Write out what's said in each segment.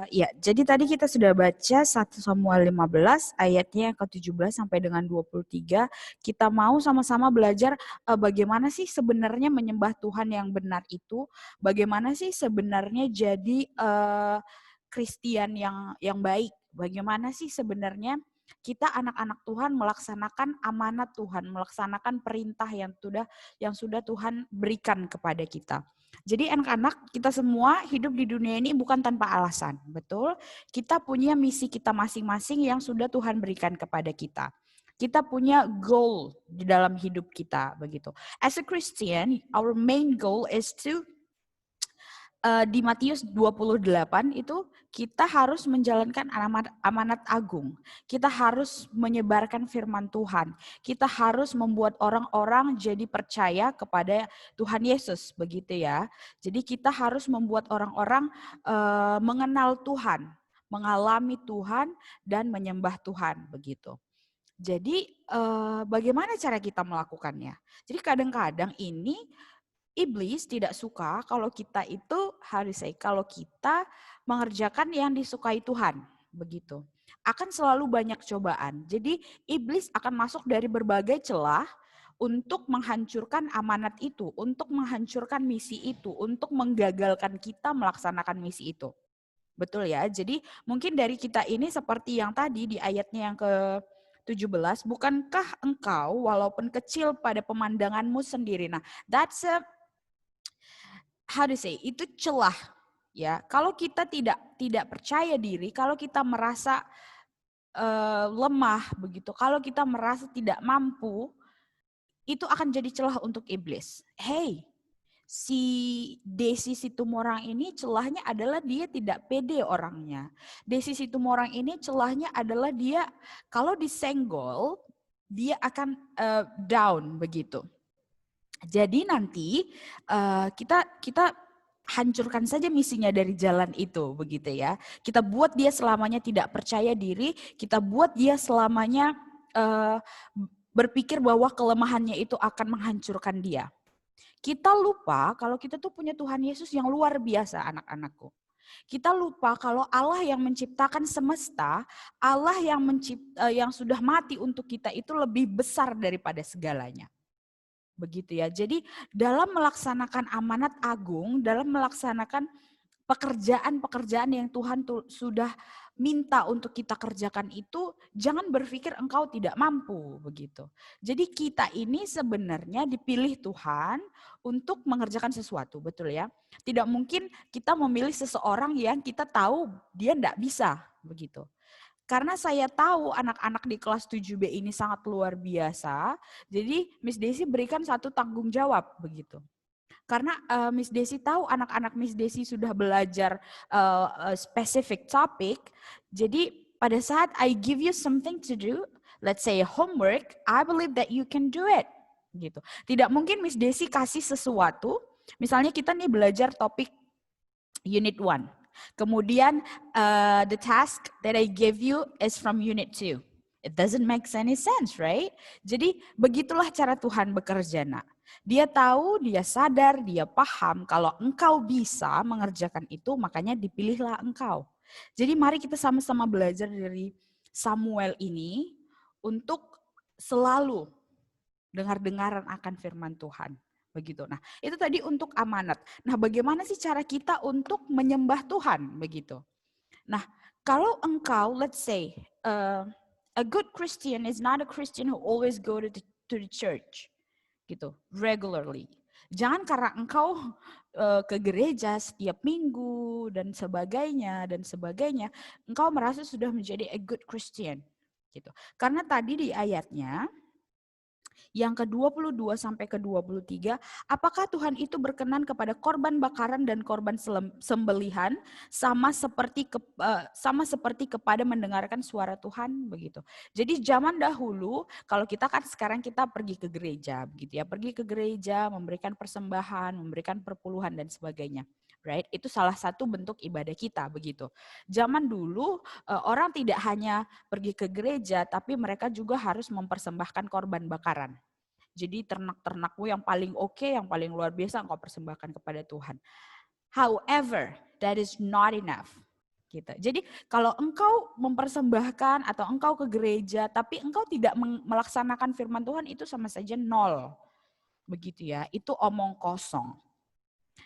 Ya, jadi tadi kita sudah baca 1 Samuel 15 ayatnya yang ke-17 sampai dengan 23. Kita mau sama-sama belajar bagaimana sih sebenarnya menyembah Tuhan yang benar itu, bagaimana sih sebenarnya jadi Kristen yang baik, bagaimana sih sebenarnya kita anak-anak Tuhan melaksanakan amanat Tuhan, melaksanakan perintah yang sudah Tuhan berikan kepada kita. Jadi anak-anak, kita semua hidup di dunia ini bukan tanpa alasan, betul? Kita punya misi kita masing-masing yang sudah Tuhan berikan kepada kita. Kita punya goal di dalam hidup kita, begitu. As a Christian, our main goal is to di Matius 28 itu kita harus menjalankan amanat agung. Kita harus menyebarkan firman Tuhan. Kita harus membuat orang-orang jadi percaya kepada Tuhan Yesus, begitu ya. Jadi kita harus membuat orang-orang mengenal Tuhan, mengalami Tuhan dan menyembah Tuhan, begitu. Jadi bagaimana cara kita melakukannya? Jadi kadang-kadang ini Iblis tidak suka kalau kita itu kalau kita mengerjakan yang disukai Tuhan, begitu. Akan selalu banyak cobaan. Jadi iblis akan masuk dari berbagai celah untuk menghancurkan amanat itu, untuk menghancurkan misi itu, untuk menggagalkan kita melaksanakan misi itu. Betul ya? Jadi mungkin dari kita ini seperti yang tadi di ayatnya yang ke-17, bukankah engkau walaupun kecil pada pemandanganmu sendiri. Nah, that's a itu celah ya. Kalau kita tidak percaya diri, kalau kita merasa lemah begitu, kalau kita merasa tidak mampu, itu akan jadi celah untuk iblis. Hey, si Desi Situmorang ini celahnya adalah dia tidak pede orangnya. Desi Situmorang ini celahnya adalah dia kalau disenggol dia akan down begitu. Jadi nanti kita hancurkan saja misinya dari jalan itu, begitu ya. Kita buat dia selamanya tidak percaya diri, kita buat dia selamanya berpikir bahwa kelemahannya itu akan menghancurkan dia. Kita lupa kalau kita tuh punya Tuhan Yesus yang luar biasa, anak-anakku. Kita lupa kalau Allah yang menciptakan semesta, Allah yang sudah mati untuk kita itu lebih besar daripada segalanya. Begitu ya. Jadi dalam melaksanakan amanat agung, dalam melaksanakan pekerjaan-pekerjaan yang Tuhan sudah minta untuk kita kerjakan itu, jangan berpikir engkau tidak mampu begitu. Jadi kita ini sebenarnya dipilih Tuhan untuk mengerjakan sesuatu, betul ya. Tidak mungkin kita memilih seseorang yang kita tahu dia tidak bisa begitu. Karena saya tahu anak-anak di kelas 7B ini sangat luar biasa, jadi Miss Desi berikan satu tanggung jawab begitu. Karena Miss Desi tahu anak-anak Miss Desi sudah belajar specific topic, jadi pada saat I give you something to do, let's say homework, I believe that you can do it. Gitu. Tidak mungkin Miss Desi kasih sesuatu, misalnya kita nih belajar topik Unit 1. Kemudian the task that I give you is from Unit 2. It doesn't make any sense, right? Jadi begitulah cara Tuhan bekerja, nak. Dia tahu, dia sadar, dia paham kalau engkau bisa mengerjakan itu, makanya dipilihlah engkau. Jadi mari kita sama-sama belajar dari Samuel ini untuk selalu dengar-dengaran akan firman Tuhan. Begitu. Nah, itu tadi untuk amanat. Nah, bagaimana sih cara kita untuk menyembah Tuhan? Begitu. Nah, kalau engkau, let's say, a good Christian is not a Christian who always go to the church, gitu, regularly. Jangan karena engkau ke gereja setiap minggu dan sebagainya, engkau merasa sudah menjadi a good Christian, gitu. Karena tadi di ayatnya, yang ke-22 sampai ke-23, apakah Tuhan itu berkenan kepada korban bakaran dan korban sembelihan sama seperti kepada mendengarkan suara Tuhan begitu. Jadi zaman dahulu kalau kita kan sekarang kita pergi ke gereja begitu ya, pergi ke gereja memberikan persembahan, memberikan perpuluhan dan sebagainya. Right? Itu salah satu bentuk ibadah kita begitu. Zaman dulu orang tidak hanya pergi ke gereja tapi mereka juga harus mempersembahkan korban bakaran. Jadi ternak-ternakmu yang paling oke, yang paling luar biasa engkau persembahkan kepada Tuhan. However, that is not enough. Gitu. Jadi kalau engkau mempersembahkan atau engkau ke gereja tapi engkau tidak melaksanakan firman Tuhan, itu sama saja nol. Begitu ya, itu omong kosong.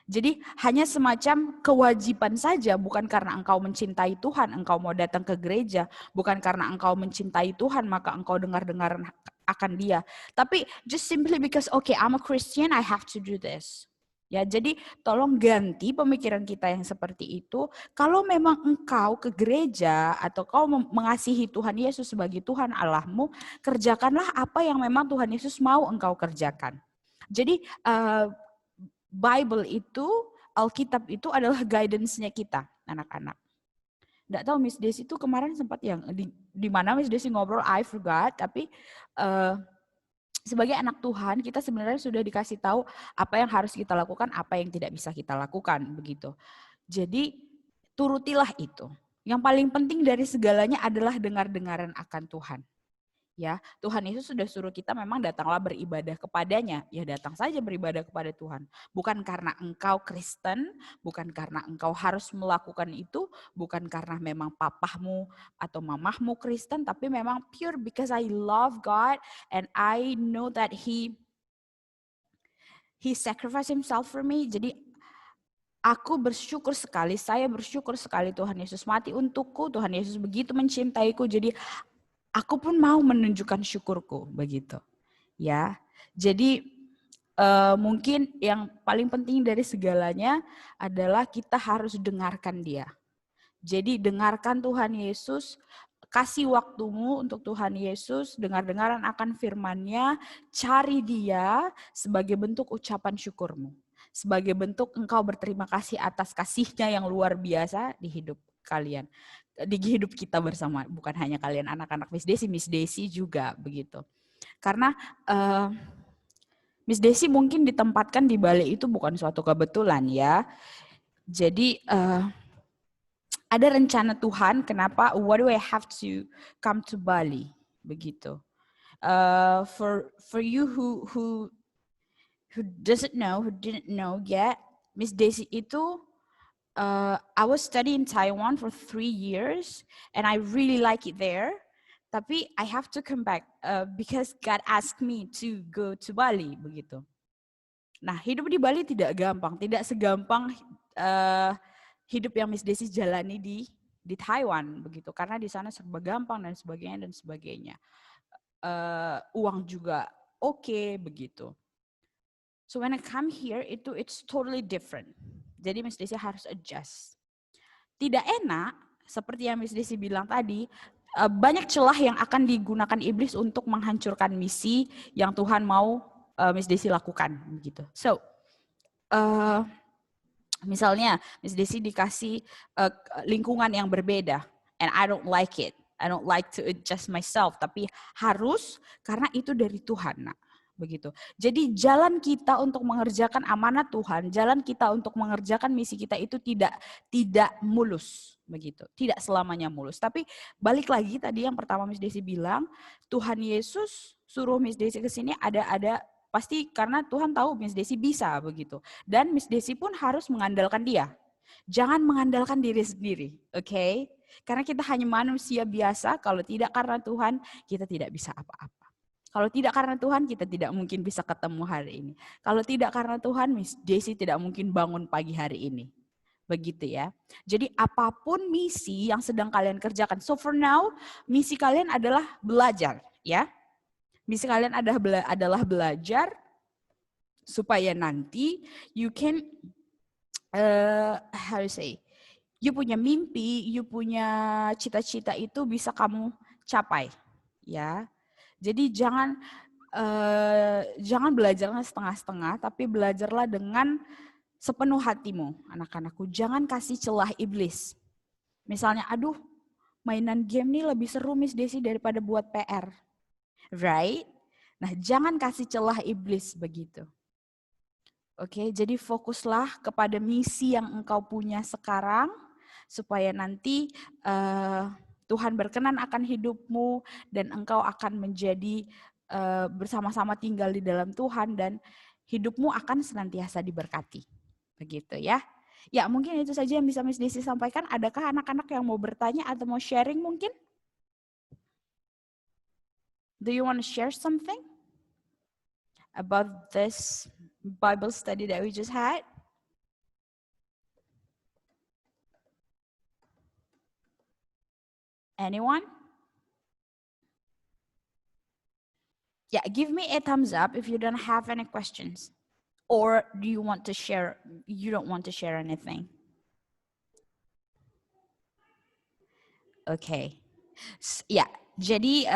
Jadi hanya semacam kewajiban saja, bukan karena engkau mencintai Tuhan, engkau mau datang ke gereja, bukan karena engkau mencintai Tuhan maka engkau dengar-dengar akan Dia. Tapi just simply because okay, I'm a Christian, I have to do this. Ya, jadi tolong ganti pemikiran kita yang seperti itu. Kalau memang engkau ke gereja atau kau mengasihi Tuhan Yesus sebagai Tuhan Allahmu, kerjakanlah apa yang memang Tuhan Yesus mau engkau kerjakan. Jadi Bible itu, Alkitab itu adalah guidance-nya kita, anak-anak. Nggak tahu Miss Desi itu kemarin sempat yang di mana Miss Desi ngobrol, I forgot, tapi sebagai anak Tuhan kita sebenarnya sudah dikasih tahu apa yang harus kita lakukan, apa yang tidak bisa kita lakukan, begitu. Jadi turutilah itu. Yang paling penting dari segalanya adalah dengar-dengaran akan Tuhan. Ya, Tuhan Yesus sudah suruh kita memang datanglah beribadah kepadanya. Ya datang saja beribadah kepada Tuhan. Bukan karena engkau Kristen, bukan karena engkau harus melakukan itu, bukan karena memang papahmu atau mamahmu Kristen, tapi memang pure because I love God and I know that He sacrificed Himself for me. Jadi aku bersyukur sekali, saya bersyukur sekali Tuhan Yesus mati untukku, Tuhan Yesus begitu mencintaiku. Jadi aku pun mau menunjukkan syukurku, begitu. Ya, jadi mungkin yang paling penting dari segalanya adalah kita harus dengarkan Dia. Jadi dengarkan Tuhan Yesus, kasih waktumu untuk Tuhan Yesus, dengar-dengaran akan firman-Nya, cari Dia sebagai bentuk ucapan syukurmu. Sebagai bentuk engkau berterima kasih atas kasih-Nya yang luar biasa di hidup kalian. Di hidup kita bersama, bukan hanya kalian anak-anak Miss Desi juga begitu. Karena Miss Desi mungkin ditempatkan di Bali itu bukan suatu kebetulan ya. Jadi ada rencana Tuhan kenapa why do I have to come to Bali begitu. For you who doesn't know, who didn't know yet, Miss Desi itu I was studying in Taiwan for 3 years and I really like it there. Tapi I have to come back because God asked me to go to Bali begitu. Nah, hidup di Bali tidak gampang, tidak segampang hidup yang Miss Desi jalani di Taiwan begitu. Karena di sana serba gampang dan sebagainya. Uang juga oke, begitu. So when I come here it's totally different. Jadi Miss Desi harus adjust. Tidak enak, seperti yang Miss Desi bilang tadi, banyak celah yang akan digunakan iblis untuk menghancurkan misi yang Tuhan mau Miss Desi lakukan gitu. So, misalnya Miss Desi dikasih lingkungan yang berbeda, and I don't like it. I don't like to adjust myself, tapi harus karena itu dari Tuhan, nak. Begitu. Jadi jalan kita untuk mengerjakan amanat Tuhan, jalan kita untuk mengerjakan misi kita itu tidak mulus, begitu. Tidak selamanya mulus. Tapi balik lagi tadi yang pertama Miss Desi bilang, Tuhan Yesus suruh Miss Desi ke sini ada pasti karena Tuhan tahu Miss Desi bisa begitu. Dan Miss Desi pun harus mengandalkan Dia. Jangan mengandalkan diri sendiri, oke? Karena kita hanya manusia biasa, kalau tidak karena Tuhan, kita tidak bisa apa-apa. Kalau tidak karena Tuhan, kita tidak mungkin bisa ketemu hari ini. Kalau tidak karena Tuhan, Miss Desi tidak mungkin bangun pagi hari ini. Begitu ya. Jadi apapun misi yang sedang kalian kerjakan. So for now, misi kalian adalah belajar, ya. Misi kalian adalah belajar supaya nanti you can how to say, you punya mimpi, you punya cita-cita itu bisa kamu capai, ya. Jadi jangan belajarnya setengah-setengah, tapi belajarlah dengan sepenuh hatimu, anak-anakku. Jangan kasih celah iblis. Misalnya, aduh, mainan game nih lebih seru Miss Desi daripada buat PR, right? Nah, jangan kasih celah iblis begitu. Oke, jadi fokuslah kepada misi yang engkau punya sekarang, supaya nanti Tuhan berkenan akan hidupmu dan engkau akan menjadi bersama-sama tinggal di dalam Tuhan dan hidupmu akan senantiasa diberkati. Begitu ya. Ya, mungkin itu saja yang bisa Miss Desi sampaikan. Adakah anak-anak yang mau bertanya atau mau sharing mungkin? Do you want to share something about this Bible study that we just had? Anyone? Yeah, give me a thumbs up if you don't have any questions. Or do you want to share, you don't want to share anything? Okay. Yeah, jadi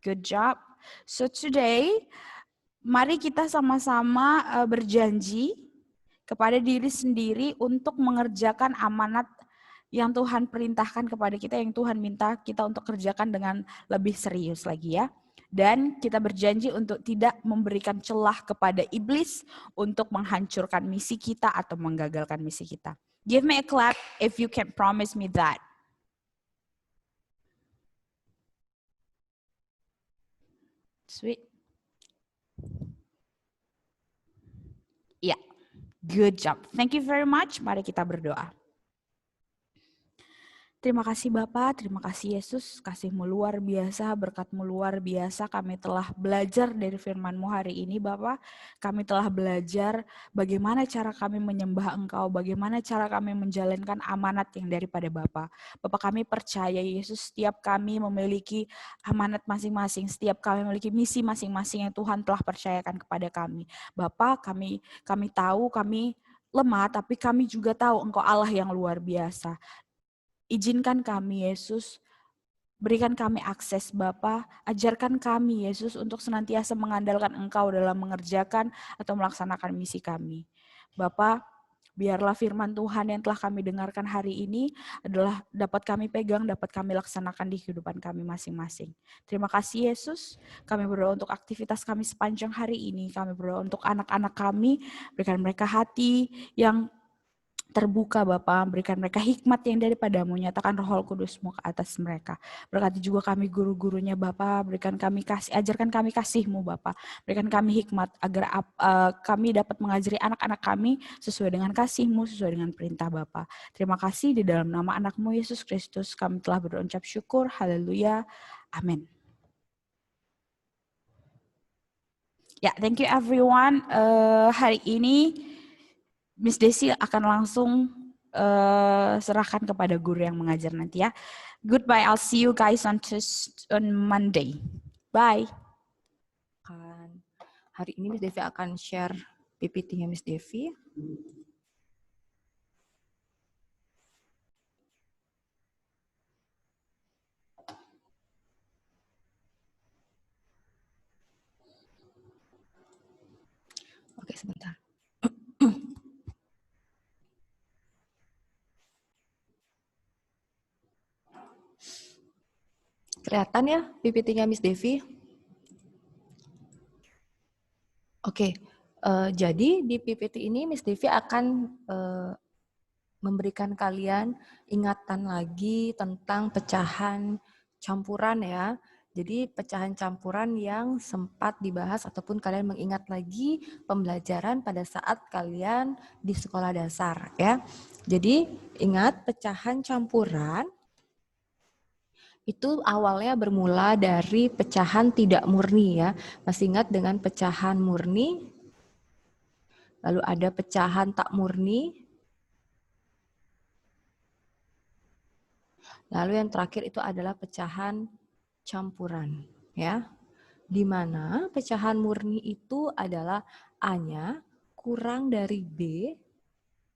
good job. So today, mari kita sama-sama berjanji kepada diri sendiri untuk mengerjakan amanat yang Tuhan perintahkan kepada kita, yang Tuhan minta kita untuk kerjakan dengan lebih serius lagi ya. Dan kita berjanji untuk tidak memberikan celah kepada iblis untuk menghancurkan misi kita atau menggagalkan misi kita. Give me a clap if you can promise me that. Sweet. Ya, yeah. Good job. Thank you very much. Mari kita berdoa. Terima kasih Bapa, terima kasih Yesus, kasih-Mu luar biasa, berkat-Mu luar biasa. Kami telah belajar dari firman-Mu hari ini Bapa. Kami telah belajar bagaimana cara kami menyembah Engkau, bagaimana cara kami menjalankan amanat yang daripada Bapa. Bapa, kami percaya Yesus, setiap kami memiliki amanat masing-masing, setiap kami memiliki misi masing-masing yang Tuhan telah percayakan kepada kami. Bapa, kami tahu kami lemah, tapi kami juga tahu Engkau Allah yang luar biasa. Izinkan kami Yesus, berikan kami akses Bapa, ajarkan kami Yesus untuk senantiasa mengandalkan Engkau dalam mengerjakan atau melaksanakan misi kami. Bapa, biarlah firman Tuhan yang telah kami dengarkan hari ini adalah dapat kami pegang, dapat kami laksanakan di kehidupan kami masing-masing. Terima kasih Yesus, kami berdoa untuk aktivitas kami sepanjang hari ini, kami berdoa untuk anak-anak kami, berikan mereka hati yang terbuka Bapa, berikan mereka hikmat yang daripada-Mu, nyatakan Roh Kudus-Mu ke atas mereka. Berkati juga kami guru-gurunya Bapa, berikan kami kasih, ajarkan kami kasih-Mu Bapa, berikan kami hikmat agar kami dapat mengajari anak-anak kami sesuai dengan kasih-Mu, sesuai dengan perintah Bapa. Terima kasih di dalam nama anak-Mu Yesus Kristus kami telah berucap syukur, haleluya, amin. Ya, thank you everyone. Hari ini Miss Desi akan langsung serahkan kepada guru yang mengajar nanti ya. Goodbye, I'll see you guys on Monday. Bye. Hari ini Miss Devi akan share PPT-nya Miss Devi. Oke, sebentar. Kelihatan ya PPT-nya Miss Devi? Oke, jadi di PPT ini Miss Devi akan memberikan kalian ingatan lagi tentang pecahan campuran ya. Jadi pecahan campuran yang sempat dibahas ataupun kalian mengingat lagi pembelajaran pada saat kalian di sekolah dasar ya. Jadi ingat pecahan campuran itu awalnya bermula dari pecahan tidak murni ya. Masih ingat dengan pecahan murni? Lalu ada pecahan tak murni. Lalu yang terakhir itu adalah pecahan campuran ya. Di mana pecahan murni itu adalah A-nya kurang dari B,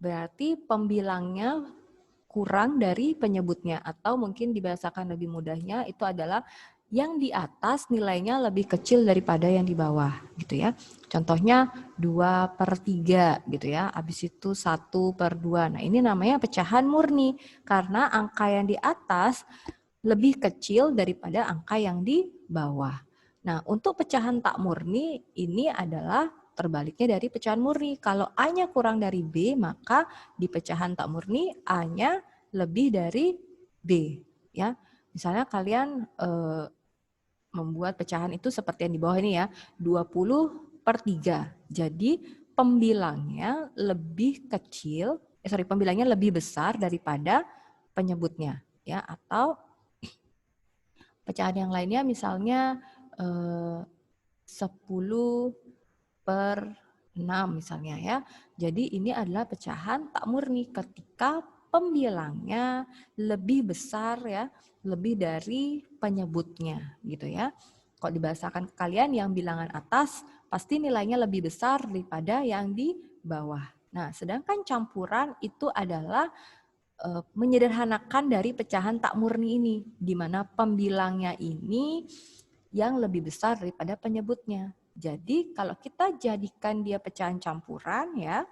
berarti pembilangnya kurang dari penyebutnya, atau mungkin dibahasakan lebih mudahnya itu adalah yang di atas nilainya lebih kecil daripada yang di bawah gitu ya. Contohnya 2/3 gitu ya, habis itu 1/2. Nah ini namanya pecahan murni karena angka yang di atas lebih kecil daripada angka yang di bawah. Nah untuk pecahan tak murni ini adalah terbaliknya dari pecahan murni. Kalau A-nya kurang dari B, maka di pecahan tak murni A-nya lebih dari B. Ya, misalnya kalian membuat pecahan itu seperti yang di bawah ini ya, 20/3. Jadi pembilangnya lebih kecil, pembilangnya lebih besar daripada penyebutnya, ya. Atau pecahan yang lainnya misalnya 10/6 misalnya ya. Jadi ini adalah pecahan tak murni ketika pembilangnya lebih besar ya, lebih dari penyebutnya gitu ya. Kalau dibahasakan ke kalian yang bilangan atas pasti nilainya lebih besar daripada yang di bawah. Nah, sedangkan campuran itu adalah menyederhanakan dari pecahan tak murni ini, di mana pembilangnya ini yang lebih besar daripada penyebutnya. Jadi kalau kita jadikan dia pecahan campuran ya,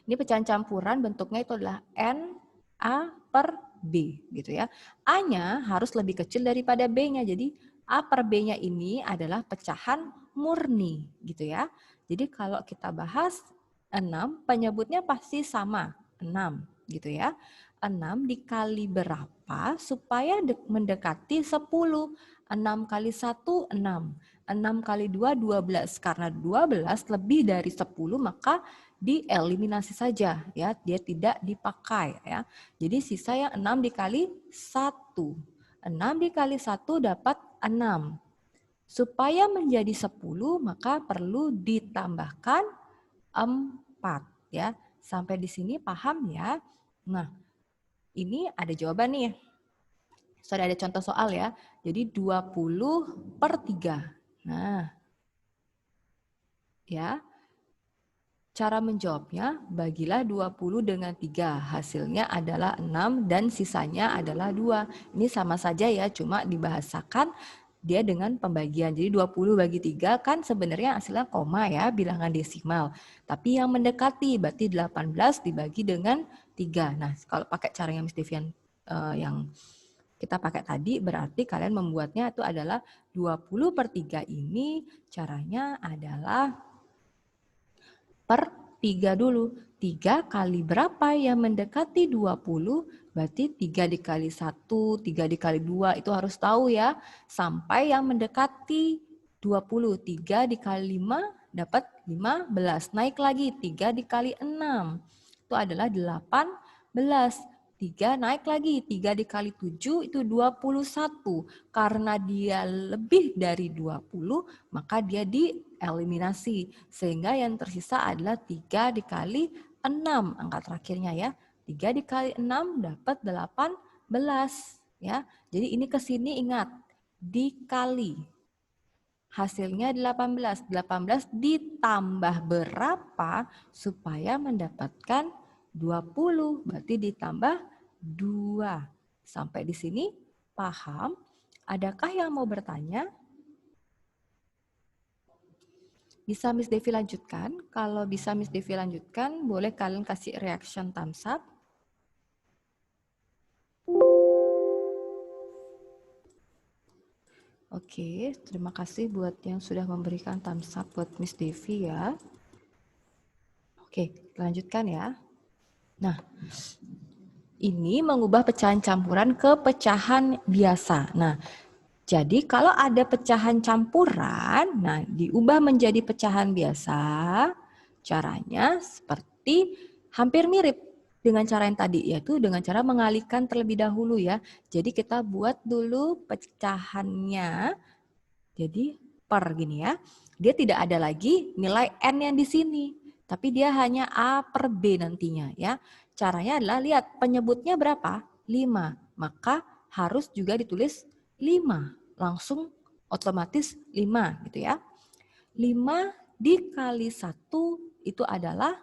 ini pecahan campuran bentuknya itu adalah N, A per B gitu ya. A-nya harus lebih kecil daripada B-nya. Jadi A per B-nya ini adalah pecahan murni gitu ya. Jadi kalau kita bahas 6, penyebutnya pasti sama, 6 gitu ya. 6 dikali berapa supaya mendekati 10. 6 kali 1, 6. 6 kali 2, 12. Karena 12 lebih dari 10 maka dieliminasi saja ya, dia tidak dipakai ya. Jadi sisa yang 6 dikali 1. 6 dikali 1 dapat 6. Supaya menjadi 10 maka perlu ditambahkan 4 ya. Sampai di sini paham ya? Nah, ini ada jawaban nih. Sudah ada contoh soal ya. Jadi 20/3. Nah, ya. Cara menjawabnya, bagilah 20 dengan 3. Hasilnya adalah 6 dan sisanya adalah 2. Ini sama saja ya, cuma dibahasakan dia dengan pembagian. Jadi 20 bagi 3 kan sebenarnya hasilnya koma ya, bilangan desimal. Tapi yang mendekati, berarti 18 dibagi dengan 3. Nah, kalau pakai cara yang Miss Devian yang kita pakai tadi, berarti kalian membuatnya itu adalah 20/3 ini caranya adalah per 3 dulu. 3 kali berapa yang mendekati 20? Berarti 3 dikali 1, 3 dikali 2 itu harus tahu ya. Sampai yang mendekati 20. 3 dikali 5 dapat 15. Naik lagi 3 dikali 6. Itu adalah 18. 3 naik lagi, 3 dikali 7 itu 21. Karena dia lebih dari 20, maka dia dieliminasi. Sehingga yang tersisa adalah 3 dikali 6, angka terakhirnya ya. 3 dikali 6 dapat 18. Ya. Jadi ini ke sini ingat, dikali. Hasilnya 18. 18 ditambah berapa supaya mendapatkan 20. Berarti ditambah 2. Sampai di sini paham? Adakah yang mau bertanya? Bisa Miss Devi lanjutkan? Kalau bisa Miss Devi lanjutkan, boleh kalian kasih reaction thumbs up. Oke, terima kasih buat yang sudah memberikan thumbs up buat Miss Devi ya. Oke, lanjutkan ya. Nah, ini mengubah pecahan campuran ke pecahan biasa. Nah, jadi kalau ada pecahan campuran, nah diubah menjadi pecahan biasa, caranya seperti hampir mirip dengan cara yang tadi, yaitu dengan cara mengalihkan terlebih dahulu ya. Jadi kita buat dulu pecahannya, jadi per gini ya. Dia tidak ada lagi nilai N yang di sini, tapi dia hanya A per B nantinya ya. Caranya adalah lihat penyebutnya berapa? 5. Maka harus juga ditulis 5. Langsung otomatis 5 gitu ya. 5 dikali 1 itu adalah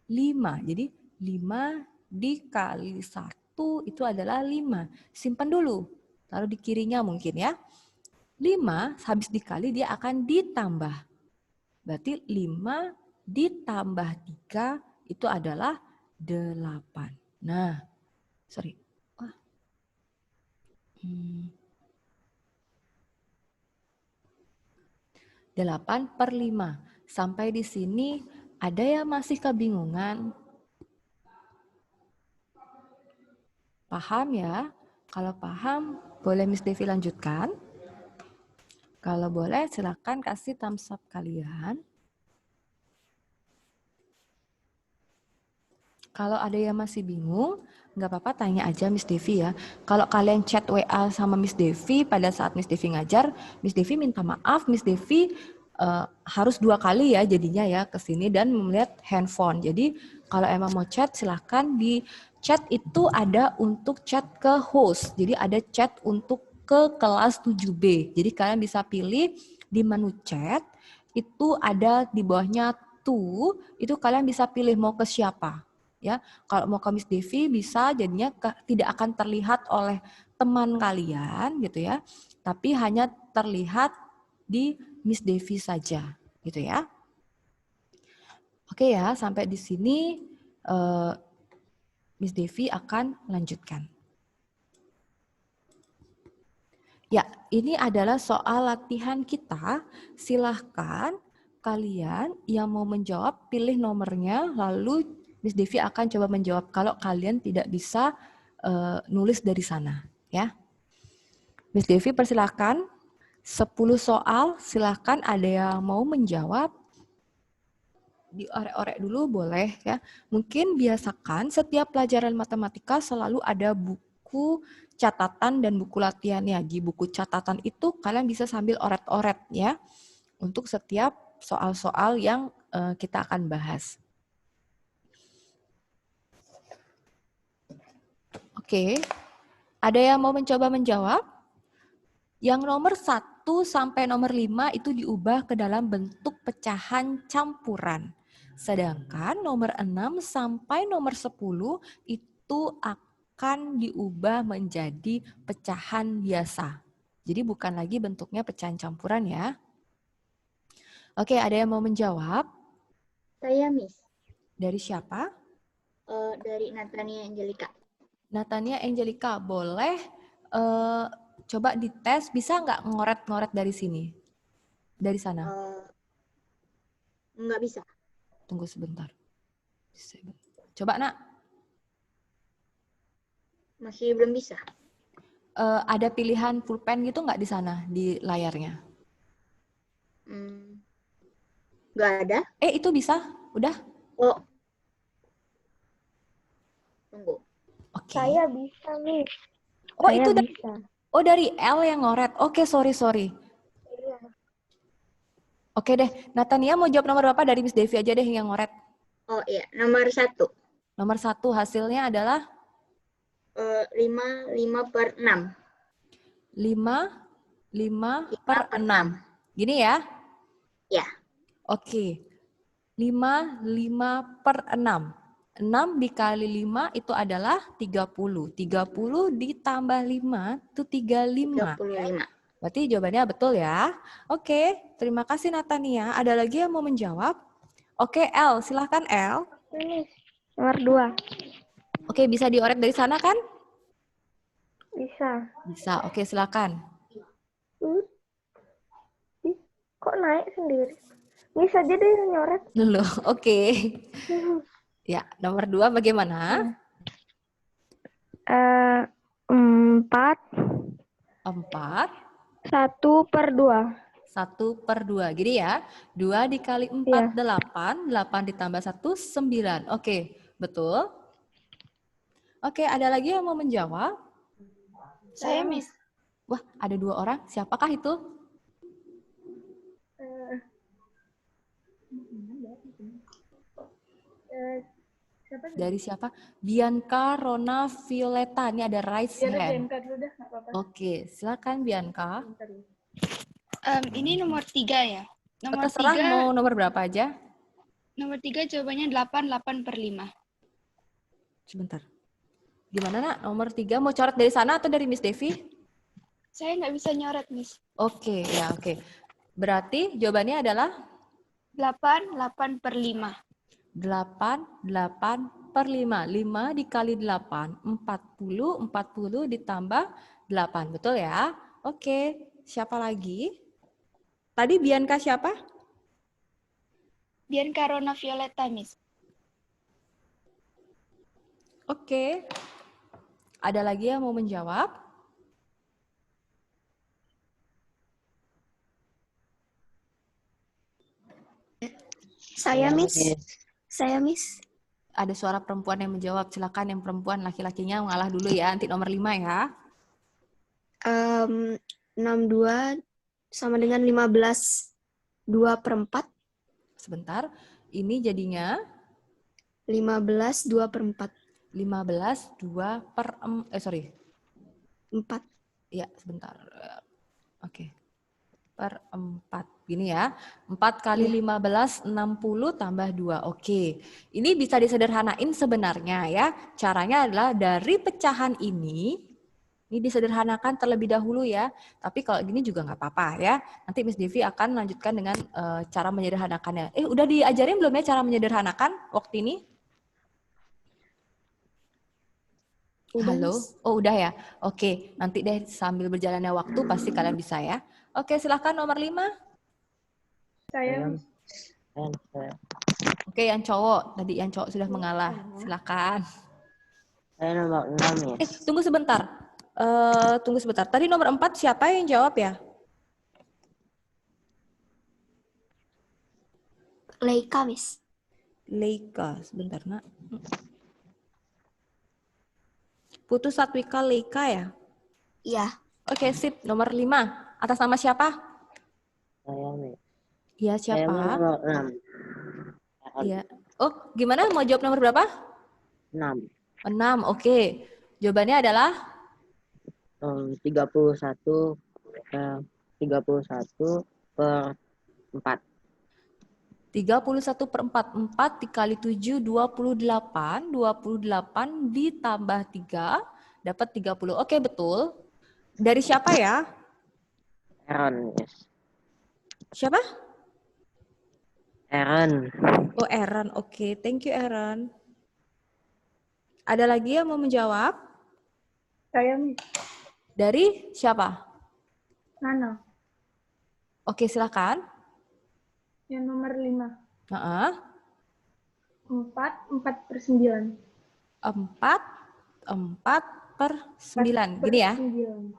5. Jadi 5 dikali 1 itu adalah 5. Simpan dulu. Taruh di kirinya mungkin ya. 5 habis dikali dia akan ditambah. Berarti 5 ditambah 3 itu adalah 8. Nah, sorry. 8/5. Sampai di sini ada yang masih kebingungan? Paham ya? Kalau paham, boleh Miss Devi lanjutkan? Kalau boleh, silakan kasih thumbs up kalian. Kalau ada yang masih bingung, nggak apa-apa tanya aja Miss Devi ya. Kalau kalian chat WA sama Miss Devi pada saat Miss Devi ngajar, Miss Devi minta maaf, Miss Devi harus 2 kali ya jadinya ya ke sini dan melihat handphone. Jadi kalau emang mau chat silahkan di chat itu ada untuk chat ke host. Jadi ada chat untuk ke kelas 7B. Jadi kalian bisa pilih di menu chat itu ada di bawahnya to, itu kalian bisa pilih mau ke siapa. Ya, kalau mau ke Miss Devi bisa jadinya tidak akan terlihat oleh teman kalian gitu ya, tapi hanya terlihat di Miss Devi saja gitu ya. Oke ya, sampai di sini Miss Devi akan lanjutkan. Ya, ini adalah soal latihan kita. Silahkan kalian yang mau menjawab pilih nomornya, lalu Miss Devi akan coba menjawab kalau kalian tidak bisa nulis dari sana, ya. Miss Devi persilahkan 10 soal, silahkan ada yang mau menjawab. Diorek-orek dulu boleh ya. Mungkin biasakan setiap pelajaran matematika selalu ada buku catatan dan buku latihannya. Di buku catatan itu kalian bisa sambil oret-oret ya untuk setiap soal-soal yang kita akan bahas. Oke, ada yang mau mencoba menjawab? Yang nomor 1 sampai nomor 5 itu diubah ke dalam bentuk pecahan campuran. Sedangkan nomor 6 sampai nomor 10 itu akan diubah menjadi pecahan biasa. Jadi bukan lagi bentuknya pecahan campuran ya. Oke, ada yang mau menjawab? Saya, Miss. Dari siapa? Dari Natania Angelika. Natania Angelika, boleh coba dites, bisa nggak ngoret-ngoret dari sini? Dari sana? Nggak bisa. Tunggu sebentar. Coba nak. Masih belum bisa. Ada pilihan pulpen gitu nggak di sana di layarnya? Nggak ada. Itu bisa? Udah? Oh. Tunggu. Oke. Saya bisa, Miss. Oh, saya itu bisa. Dari L yang ngoret. Oke, sorry. Iya. Oke deh. Natania mau jawab nomor berapa dari Miss Devi aja deh yang ngoret. Oh iya, nomor 1. Nomor 1 hasilnya adalah? 5 per 6. 5 per 6. Gini ya? Ya. Oke. 5 per 6. 6 dikali 5 itu adalah 30. 30 ditambah 5 itu 35. 35. Berarti jawabannya betul ya. Oke, terima kasih Natania. Ada lagi yang mau menjawab? Oke, L. Silahkan L. Miss, nomor 2. Oke, bisa dioret dari sana kan? Bisa. Bisa, oke silakan. Kok naik sendiri? Miss aja deh nyoret. Dulu, oke. Ya, nomor 2 bagaimana? 4. 4. 1 per 2. 1 per 2. Gini ya. 2 dikali 4, 8. 8 ditambah 1, 9. Oke, betul. Oke, ada lagi yang mau menjawab? Saya, Miss. Wah, ada 2 orang. Siapakah itu? Dari siapa? Bianca, Rona, Violeta. Ini ada raise hand. Oke, silakan Bianca. Ini nomor 3 ya. Nomor Terserah 3, mau nomor berapa aja. Nomor 3 jawabannya 8 per 5. Sebentar. Gimana nak? Nomor 3 mau coret dari sana atau dari Miss Devi? Saya nggak bisa nyoret, Miss. Oke, ya oke. Berarti jawabannya adalah? 8 per 5. 8 per 5. 5 dikali 8. 40 ditambah 8. Betul ya? Oke. Siapa lagi? Tadi Bianca siapa? Bianca Rona Violeta, Miss. Oke. Ada lagi yang mau menjawab? Saya, Miss. ada suara perempuan yang menjawab. Silakan yang perempuan, laki-lakinya mengalah dulu ya. Nanti nomor 5 ya. 62 sama dengan 15 2/4. Sebentar. Ini jadinya 15 2/4. 15 2/4. 4. Ya, sebentar. Oke. Per 4. Gini ya. 4 kali 15, 60 tambah 2. Oke. Ini bisa disederhanain sebenarnya ya. Caranya adalah dari pecahan ini disederhanakan terlebih dahulu ya. Tapi kalau gini juga nggak apa-apa ya. Nanti Miss Devi akan lanjutkan dengan cara menyederhanakannya. Udah diajarin belum ya cara menyederhanakan waktu ini? Udah, Halo? Miss. Oh udah ya? Oke, nanti deh sambil berjalannya waktu pasti kalian bisa ya. Oke, silahkan nomor 5. Saya Oke, yang cowok. Tadi yang cowok sudah mengalah. Silakan. Saya nomor 6 ya. Tunggu sebentar. Tunggu sebentar. Tadi nomor 4 siapa yang jawab ya? Leika, Miss. Leika. Sebentar, Nak. Putu Satwika Leika ya? Iya. Oke, sip. Nomor 5. Atas nama siapa? Saya nih. Iya, Saya siapa? nomor 6. Iya. Oh, gimana? Mau jawab nomor berapa? 6. 6. Oke. Jawabannya adalah 31 per 4. 31/4. 4 dikali 7, 28. 28 ditambah 3, dapat 30. Oke, betul. Dari siapa ya? Aaron, yes. Siapa? Aaron. Oh, Aaron. Oke, thank you, Aaron. Ada lagi yang mau menjawab? Saya Miss. Dari siapa? Nana. Oke, silakan. Yang nomor 5. Heeh. 4/9. 4/9. Gini ya? 9.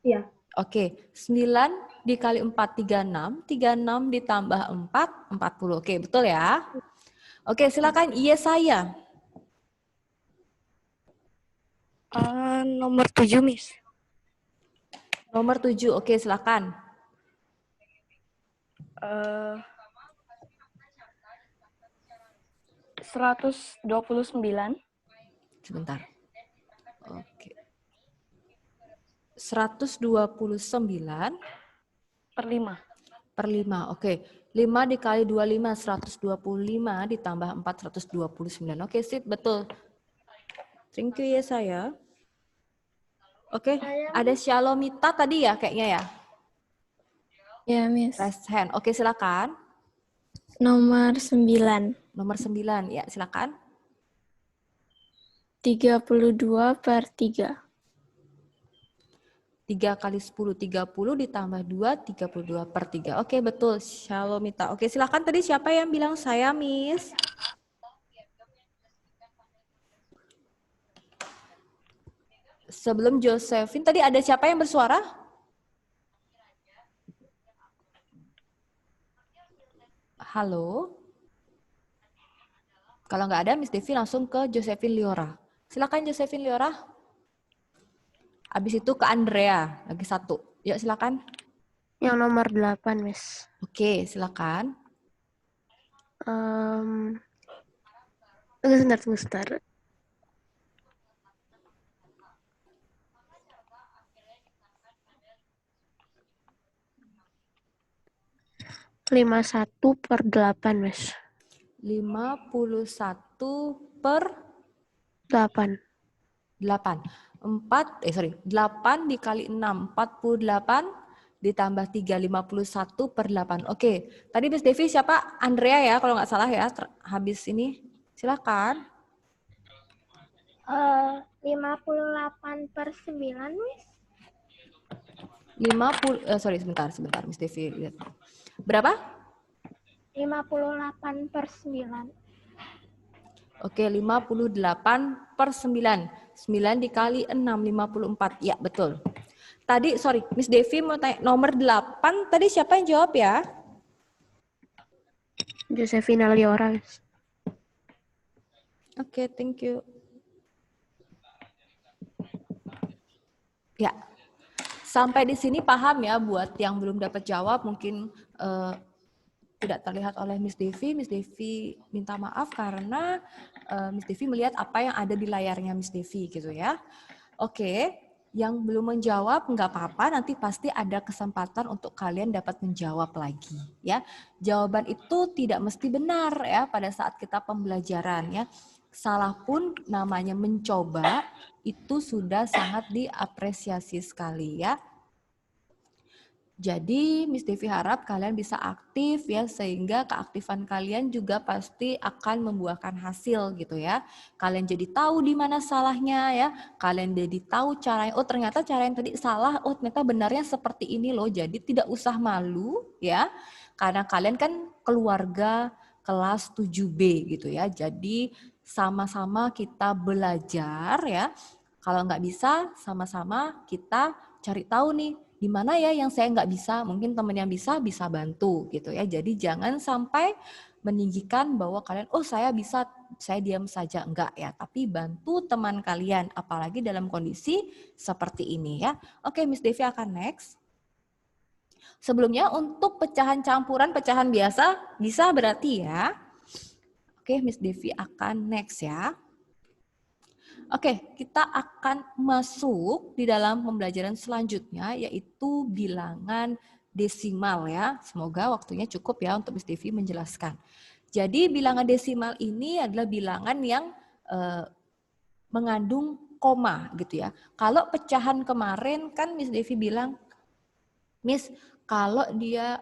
Iya. Oke, 9 dikali 4, 36. 36 ditambah 4, 40. Oke, betul ya? Oke, silakan Yesaya. Nomor 7, Miss. Nomor 7. Oke, silakan. 129 Sebentar. Oke. 129 per 5. per 5. Oke. 5 dikali 25, 125 ditambah 4, 129. Oke, sip, betul. Thank you ya saya. Oke, ada Shalomita tadi ya kayaknya ya? Ya, Miss. Raise hand. Oke, silakan. Nomor 9. Nomor 9, ya silakan. 32 per 3. 3 kali 10, 30 ditambah 2, 32 per 3. Oke, betul. Shalomita. Oke, silakan tadi siapa yang bilang saya, Miss? Sebelum Josephine, tadi ada siapa yang bersuara? Halo? Kalau nggak ada, Miss Devi langsung ke Josephine Liora. Silakan Josephine Liora. Habis itu ke Andrea, lagi 1. Yuk silakan. Yang nomor 8, Miss. Oke, silakan. Sebentar. 51 per 8, Miss. 51 per 8. 8. 8 dikali 6, 48 ditambah 3, 51 per 8. Oke, tadi Miss Devi siapa? Andrea ya, kalau nggak salah ya, habis ini. Silakan. 58 per 9, Miss. sebentar, Miss Devi lihat. Berapa? 58 per 9. Oke, 58 per 9. 9 dikali 6, 54. Ya, betul. Tadi, Miss Devi mau tanya, nomor 8, tadi siapa yang jawab ya? Josephine Liora, Miss. Oke, thank you. Ya, sampai di sini paham ya. Buat yang belum dapat jawab mungkin tidak terlihat oleh Miss Devi. Miss Devi minta maaf karena Miss Devi melihat apa yang ada di layarnya Miss Devi gitu ya. Oke, yang belum menjawab nggak apa-apa, nanti pasti ada kesempatan untuk kalian dapat menjawab lagi ya. Jawaban itu tidak mesti benar ya pada saat kita pembelajaran ya. Salah pun namanya mencoba itu sudah sangat diapresiasi sekali ya. Jadi Miss Devi harap kalian bisa aktif ya, sehingga keaktifan kalian juga pasti akan membuahkan hasil gitu ya. Kalian jadi tahu di mana salahnya ya, kalian jadi tahu caranya, oh ternyata cara yang tadi salah, oh ternyata benarnya seperti ini loh. Jadi tidak usah malu ya, karena kalian kan keluarga kelas 7B gitu ya. Jadi sama-sama kita belajar ya. Kalau nggak bisa, sama-sama kita cari tahu nih, di mana ya yang saya nggak bisa, mungkin teman yang bisa bantu gitu ya. Jadi jangan sampai meninggikan bahwa kalian, oh saya bisa, saya diam saja, enggak ya. Tapi bantu teman kalian, apalagi dalam kondisi seperti ini ya. Oke, Miss Devi akan next. Sebelumnya untuk pecahan campuran, pecahan biasa bisa berarti ya. Oke, Miss Devi akan next ya. Oke, kita akan masuk di dalam pembelajaran selanjutnya, yaitu bilangan desimal ya. Semoga waktunya cukup ya untuk Miss Devi menjelaskan. Jadi bilangan desimal ini adalah bilangan yang mengandung koma gitu ya. Kalau pecahan kemarin kan Miss Devi bilang, Miss kalau dia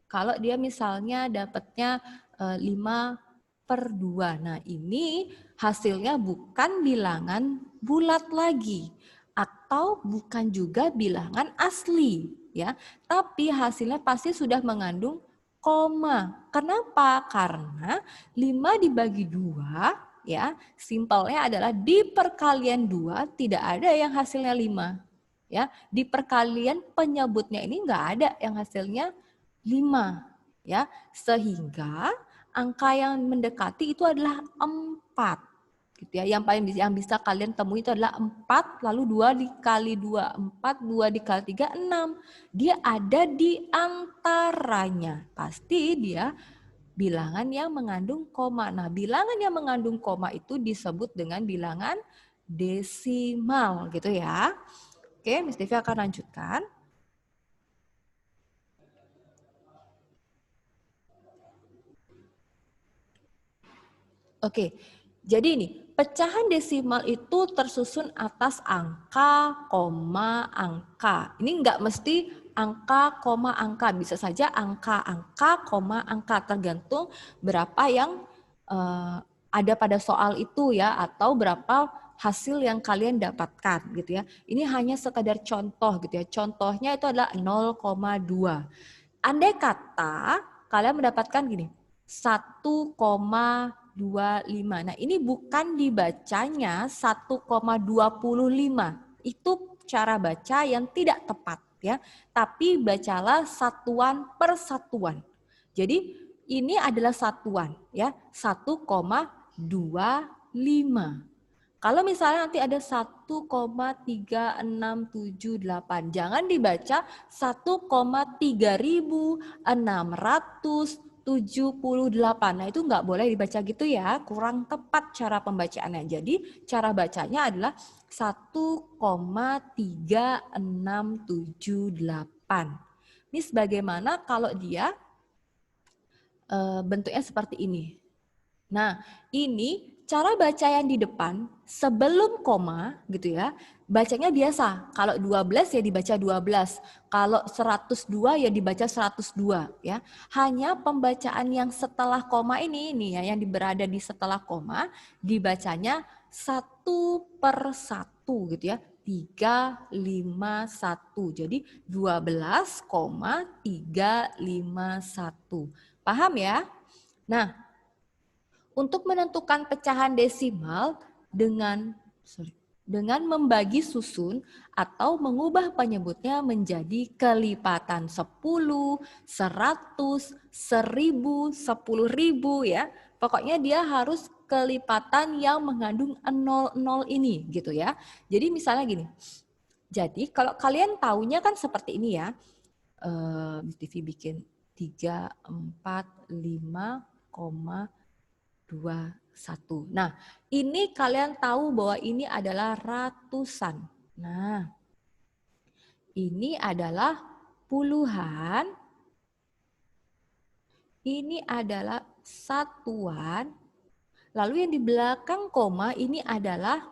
kalau dia misalnya dapatnya 5/2. Nah, ini hasilnya bukan bilangan bulat lagi atau bukan juga bilangan asli ya, tapi hasilnya pasti sudah mengandung koma. Kenapa? Karena 5 dibagi 2 ya, simpelnya adalah di perkalian 2 tidak ada yang hasilnya 5. Ya, di perkalian penyebutnya ini enggak ada yang hasilnya 5 ya, sehingga angka yang mendekati itu adalah 4 gitu ya. Yang bisa kalian temui itu adalah 4 lalu 2 dikali 2 4, 2 dikali 3 6. Dia ada di antaranya. Pasti dia bilangan yang mengandung koma. Nah, bilangan yang mengandung koma itu disebut dengan bilangan desimal gitu ya. Oke, Miss Devi akan lanjutkan. Oke, jadi ini pecahan desimal itu tersusun atas angka, koma, angka. Ini enggak mesti angka, koma, angka. Bisa saja angka, angka, koma, angka. Tergantung berapa yang ada pada soal itu ya, atau berapa hasil yang kalian dapatkan gitu ya. Ini hanya sekadar contoh gitu ya. Contohnya itu adalah 0,2. Andai kata kalian mendapatkan gini, 1,25. Nah, ini bukan dibacanya 1,25. Itu cara baca yang tidak tepat ya. Tapi bacalah satuan per satuan. Jadi ini adalah satuan ya, 1,25. Kalau misalnya nanti ada 1,3678, jangan dibaca 1,3678. Nah, itu nggak boleh dibaca gitu ya, kurang tepat cara pembacaannya. Jadi cara bacanya adalah 1,3678. Miss, bagaimana kalau dia bentuknya seperti ini? Nah, ini cara baca yang di depan sebelum koma gitu ya, bacanya biasa. Kalau 12 ya dibaca 12, kalau 102 ya dibaca 102 ya. Hanya pembacaan yang setelah koma ini ya, yang berada di setelah koma dibacanya 1 per 1 gitu ya. 351. Jadi 12,351. Paham ya? Nah, untuk menentukan pecahan desimal dengan membagi susun atau mengubah penyebutnya menjadi kelipatan 10, 100, 1000, 10.000 ya. Pokoknya dia harus kelipatan yang mengandung 00 ini gitu ya. Jadi misalnya gini. Jadi kalau kalian taunya kan seperti ini ya. Miss Tivi bikin 3, 4, 5,21. Nah, ini kalian tahu bahwa ini adalah ratusan. Nah, ini adalah puluhan. Ini adalah satuan. Lalu yang di belakang koma ini adalah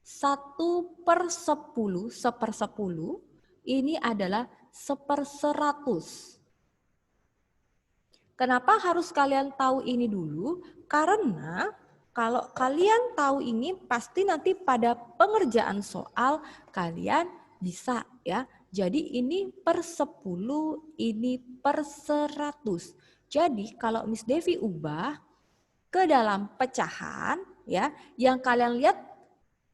1/10, 1/10. Ini adalah 1/100. Kenapa harus kalian tahu ini dulu? Karena kalau kalian tahu ini pasti nanti pada pengerjaan soal kalian bisa ya. Jadi ini per 10, ini per 100. Jadi kalau Miss Devi ubah ke dalam pecahan ya, yang kalian lihat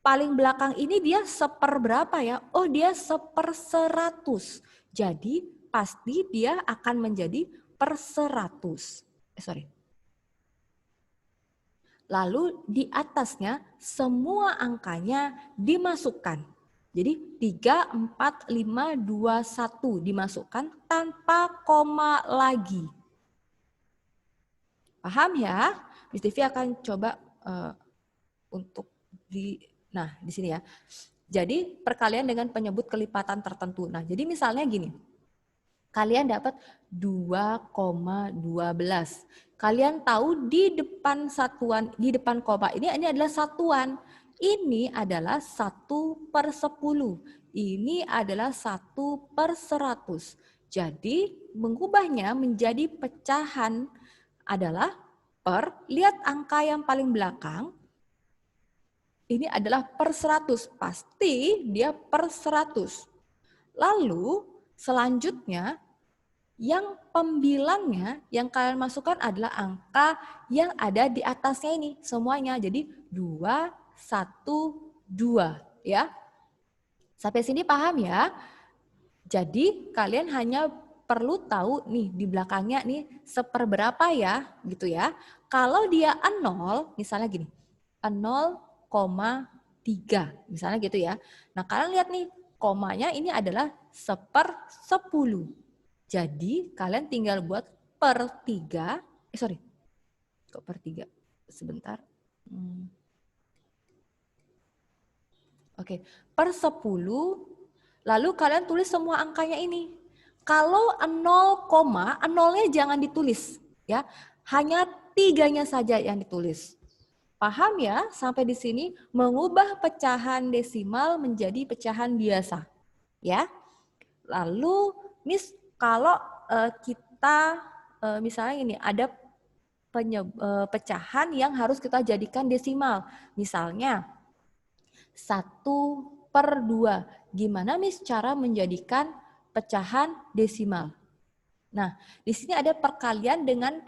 paling belakang ini dia seperberapa ya? Oh, dia 1/100. Jadi pasti dia akan menjadi per 100. Lalu di atasnya semua angkanya dimasukkan. Jadi 3, 4, 5, 2, 1 dimasukkan tanpa koma lagi. Paham ya? Miss Devi akan coba untuk di sini ya. Jadi perkalian dengan penyebut kelipatan tertentu. Nah, jadi misalnya gini. Kalian dapat 2,12. Kalian tahu di depan satuan, di depan koma ini adalah satuan. Ini adalah 1/10. Ini adalah 1/100. Jadi mengubahnya menjadi pecahan adalah lihat angka yang paling belakang, ini adalah per 100, pasti dia per 100. Lalu selanjutnya yang pembilangnya yang kalian masukkan adalah angka yang ada di atasnya ini semuanya. Jadi 2, 1, 2 ya. Sampai sini paham ya? Jadi kalian hanya perlu tahu nih di belakangnya nih seperberapa ya gitu ya. Kalau dia 0, misalnya gini, 0,3 misalnya gitu ya. Nah kalian lihat nih komanya ini adalah 1/10. Jadi kalian tinggal buat per 3, kok per 3? Sebentar. Oke, per 10, lalu kalian tulis semua angkanya ini. Kalau 0, nolnya jangan ditulis ya. Hanya 3-nya saja yang ditulis. Paham ya? Sampai di sini mengubah pecahan desimal menjadi pecahan biasa. Ya. Lalu Miss kalau kita misalnya ini ada pecahan yang harus kita jadikan desimal. Misalnya 1/2. Gimana Miss cara menjadikan pecahan desimal? Nah, di sini ada perkalian dengan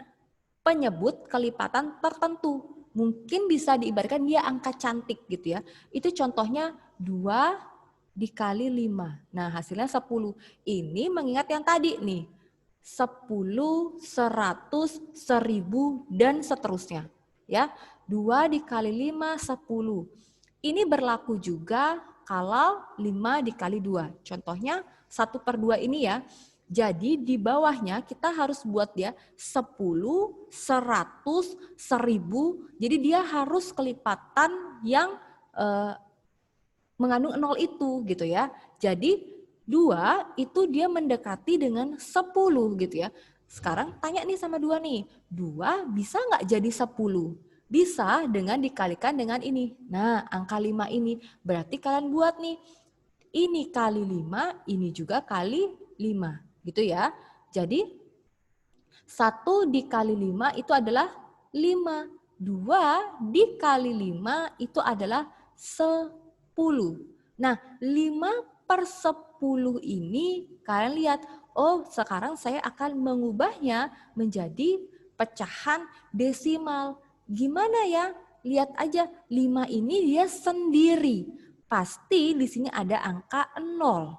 penyebut kelipatan tertentu. Mungkin bisa diibaratkan dia angka cantik gitu ya. Itu contohnya 2 dikali 5. Nah, hasilnya 10. Ini mengingat yang tadi nih. 10, 100, 1000, dan seterusnya. Ya, 2 dikali 5, 10. Ini berlaku juga kalau 5 dikali 2. Contohnya 1/2 ini ya. Jadi di bawahnya kita harus buat dia 10, 100, 1000. Jadi dia harus kelipatan yang mengandung 0 itu gitu ya. Jadi 2 itu dia mendekati dengan 10 gitu ya. Sekarang tanya nih sama 2 nih. 2 bisa nggak jadi 10? Bisa dengan dikalikan dengan ini. Nah, angka 5 ini. Berarti kalian buat nih. Ini kali 5, ini juga kali 5. Gitu ya. Jadi 1 dikali 5 itu adalah 5. 2 dikali 5 itu adalah 10. Nah, 5/10 ini kalian lihat. Oh, sekarang saya akan mengubahnya menjadi pecahan desimal. Gimana ya? Lihat aja, 5 ini dia sendiri. Pasti di sini ada angka 0.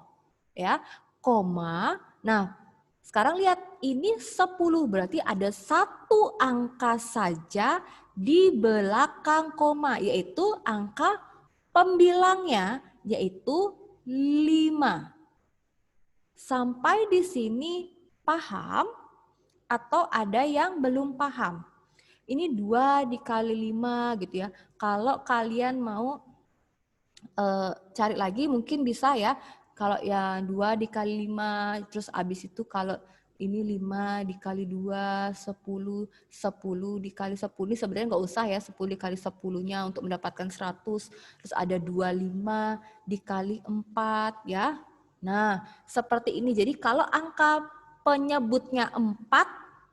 Ya, koma. Nah, sekarang lihat ini 10 berarti ada satu angka saja di belakang koma, yaitu angka pembilangnya, yaitu 5. Sampai di sini paham atau ada yang belum paham? Ini 2 dikali 5 gitu ya. Kalau kalian mau cari lagi mungkin bisa ya. Kalau yang 2 dikali 5, terus abis itu kalau ini 5 dikali 2, 10, 10 dikali 10, sebenarnya nggak usah ya 10 dikali 10-nya untuk mendapatkan 100. Terus ada 25 dikali 4 ya. Nah, seperti ini. Jadi kalau angka penyebutnya 4,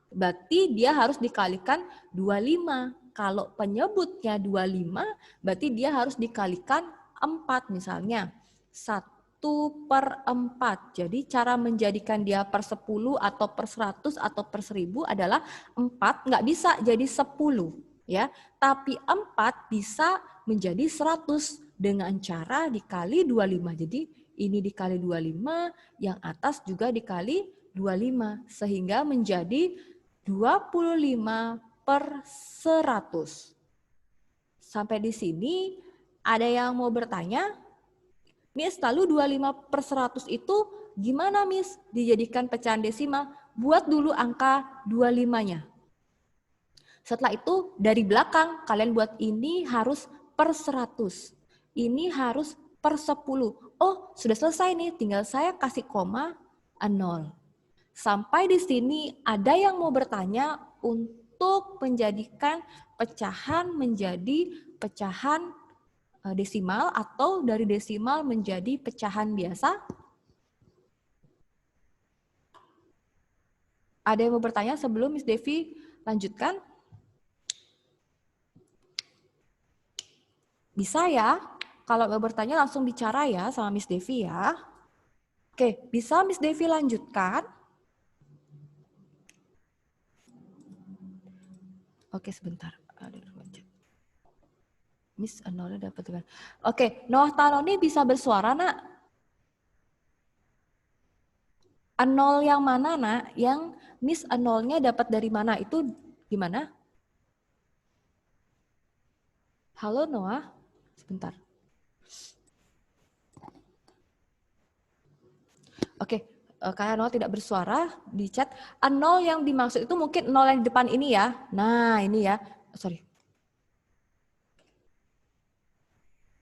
berarti dia harus dikalikan 25. Kalau penyebutnya 25, berarti dia harus dikalikan 4 misalnya. 1/4. Jadi cara menjadikan dia per 10 atau per 100 atau per 1000 adalah 4 nggak bisa jadi 10 ya. Tapi 4 bisa menjadi 100 dengan cara dikali 25. Jadi ini dikali 25, yang atas juga dikali 25 sehingga menjadi 25/100. Sampai di sini ada yang mau bertanya? Miss, lalu 25/100 itu gimana Miss dijadikan pecahan desimal? Buat dulu angka 25-nya. Setelah itu dari belakang kalian buat ini harus per 100. Ini harus per 10. Oh, sudah selesai nih, tinggal saya kasih koma 0. Sampai di sini ada yang mau bertanya untuk menjadikan pecahan menjadi pecahan desimal atau dari desimal menjadi pecahan biasa? Ada yang mau bertanya sebelum Miss Devi lanjutkan? Bisa ya? Kalau mau bertanya langsung bicara ya sama Miss Devi ya. Oke, bisa Miss Devi lanjutkan? Oke, sebentar. Miss nolnya dapat dengan. Oke, Noah Taroni bisa bersuara, Nak? 0 yang mana, Nak? Yang Miss 0-nya dapat dari mana? Itu gimana? Halo, Noah. Sebentar. Oke, karena Noah tidak bersuara di chat. 0 yang dimaksud itu mungkin 0 yang di depan ini ya. Nah, ini ya. Sorry.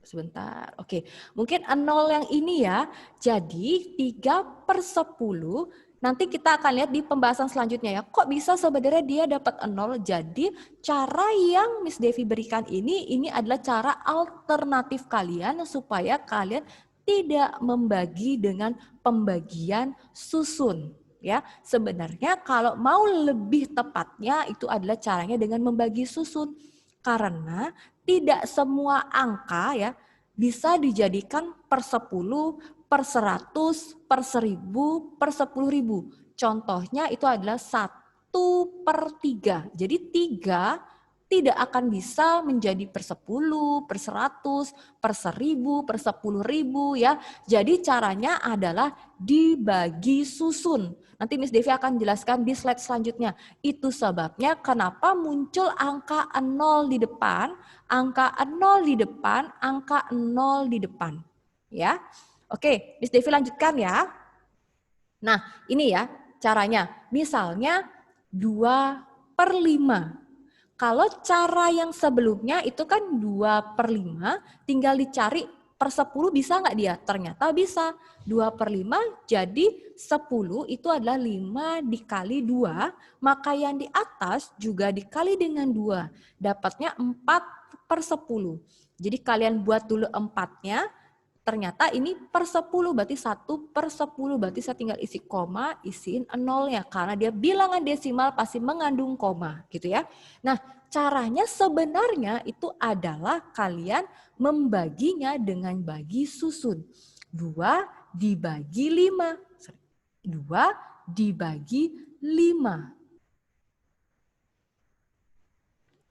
Sebentar, oke. Mungkin 0 yang ini ya, jadi 3/10, nanti kita akan lihat di pembahasan selanjutnya ya. Kok bisa sebenarnya dia dapat 0? Jadi cara yang Miss Devi berikan ini adalah cara alternatif kalian supaya kalian tidak membagi dengan pembagian susun. Ya, sebenarnya kalau mau lebih tepatnya itu adalah caranya dengan membagi susun. Karena tidak semua angka ya bisa dijadikan per 10, per 100, per 1000, per 10.000. Contohnya itu adalah 1/3. Jadi 3 tidak akan bisa menjadi per 10, per 100, per 1000, per 10.000 ya. Jadi caranya adalah dibagi susun. Nanti Miss Devi akan jelaskan di slide selanjutnya. Itu sebabnya kenapa muncul angka 0 di depan, angka 0 di depan, angka 0 di depan. Ya. Oke, Miss Devi lanjutkan ya. Nah, ini ya caranya. Misalnya 2/5. Kalau cara yang sebelumnya itu kan 2/5, tinggal dicari per 10 bisa nggak dia? Ternyata bisa. 2/5 jadi 10 itu adalah 5 dikali 2, maka yang di atas juga dikali dengan 2. Dapatnya 4/10. Jadi kalian buat dulu 4-nya, ternyata ini per 10, berarti 1/10, berarti saya tinggal isi koma, isiin 0-nya. Karena dia bilangan desimal pasti mengandung koma, gitu ya. Nah, caranya sebenarnya itu adalah kalian membaginya dengan bagi susun. 2 dibagi 5. 2 dibagi 5.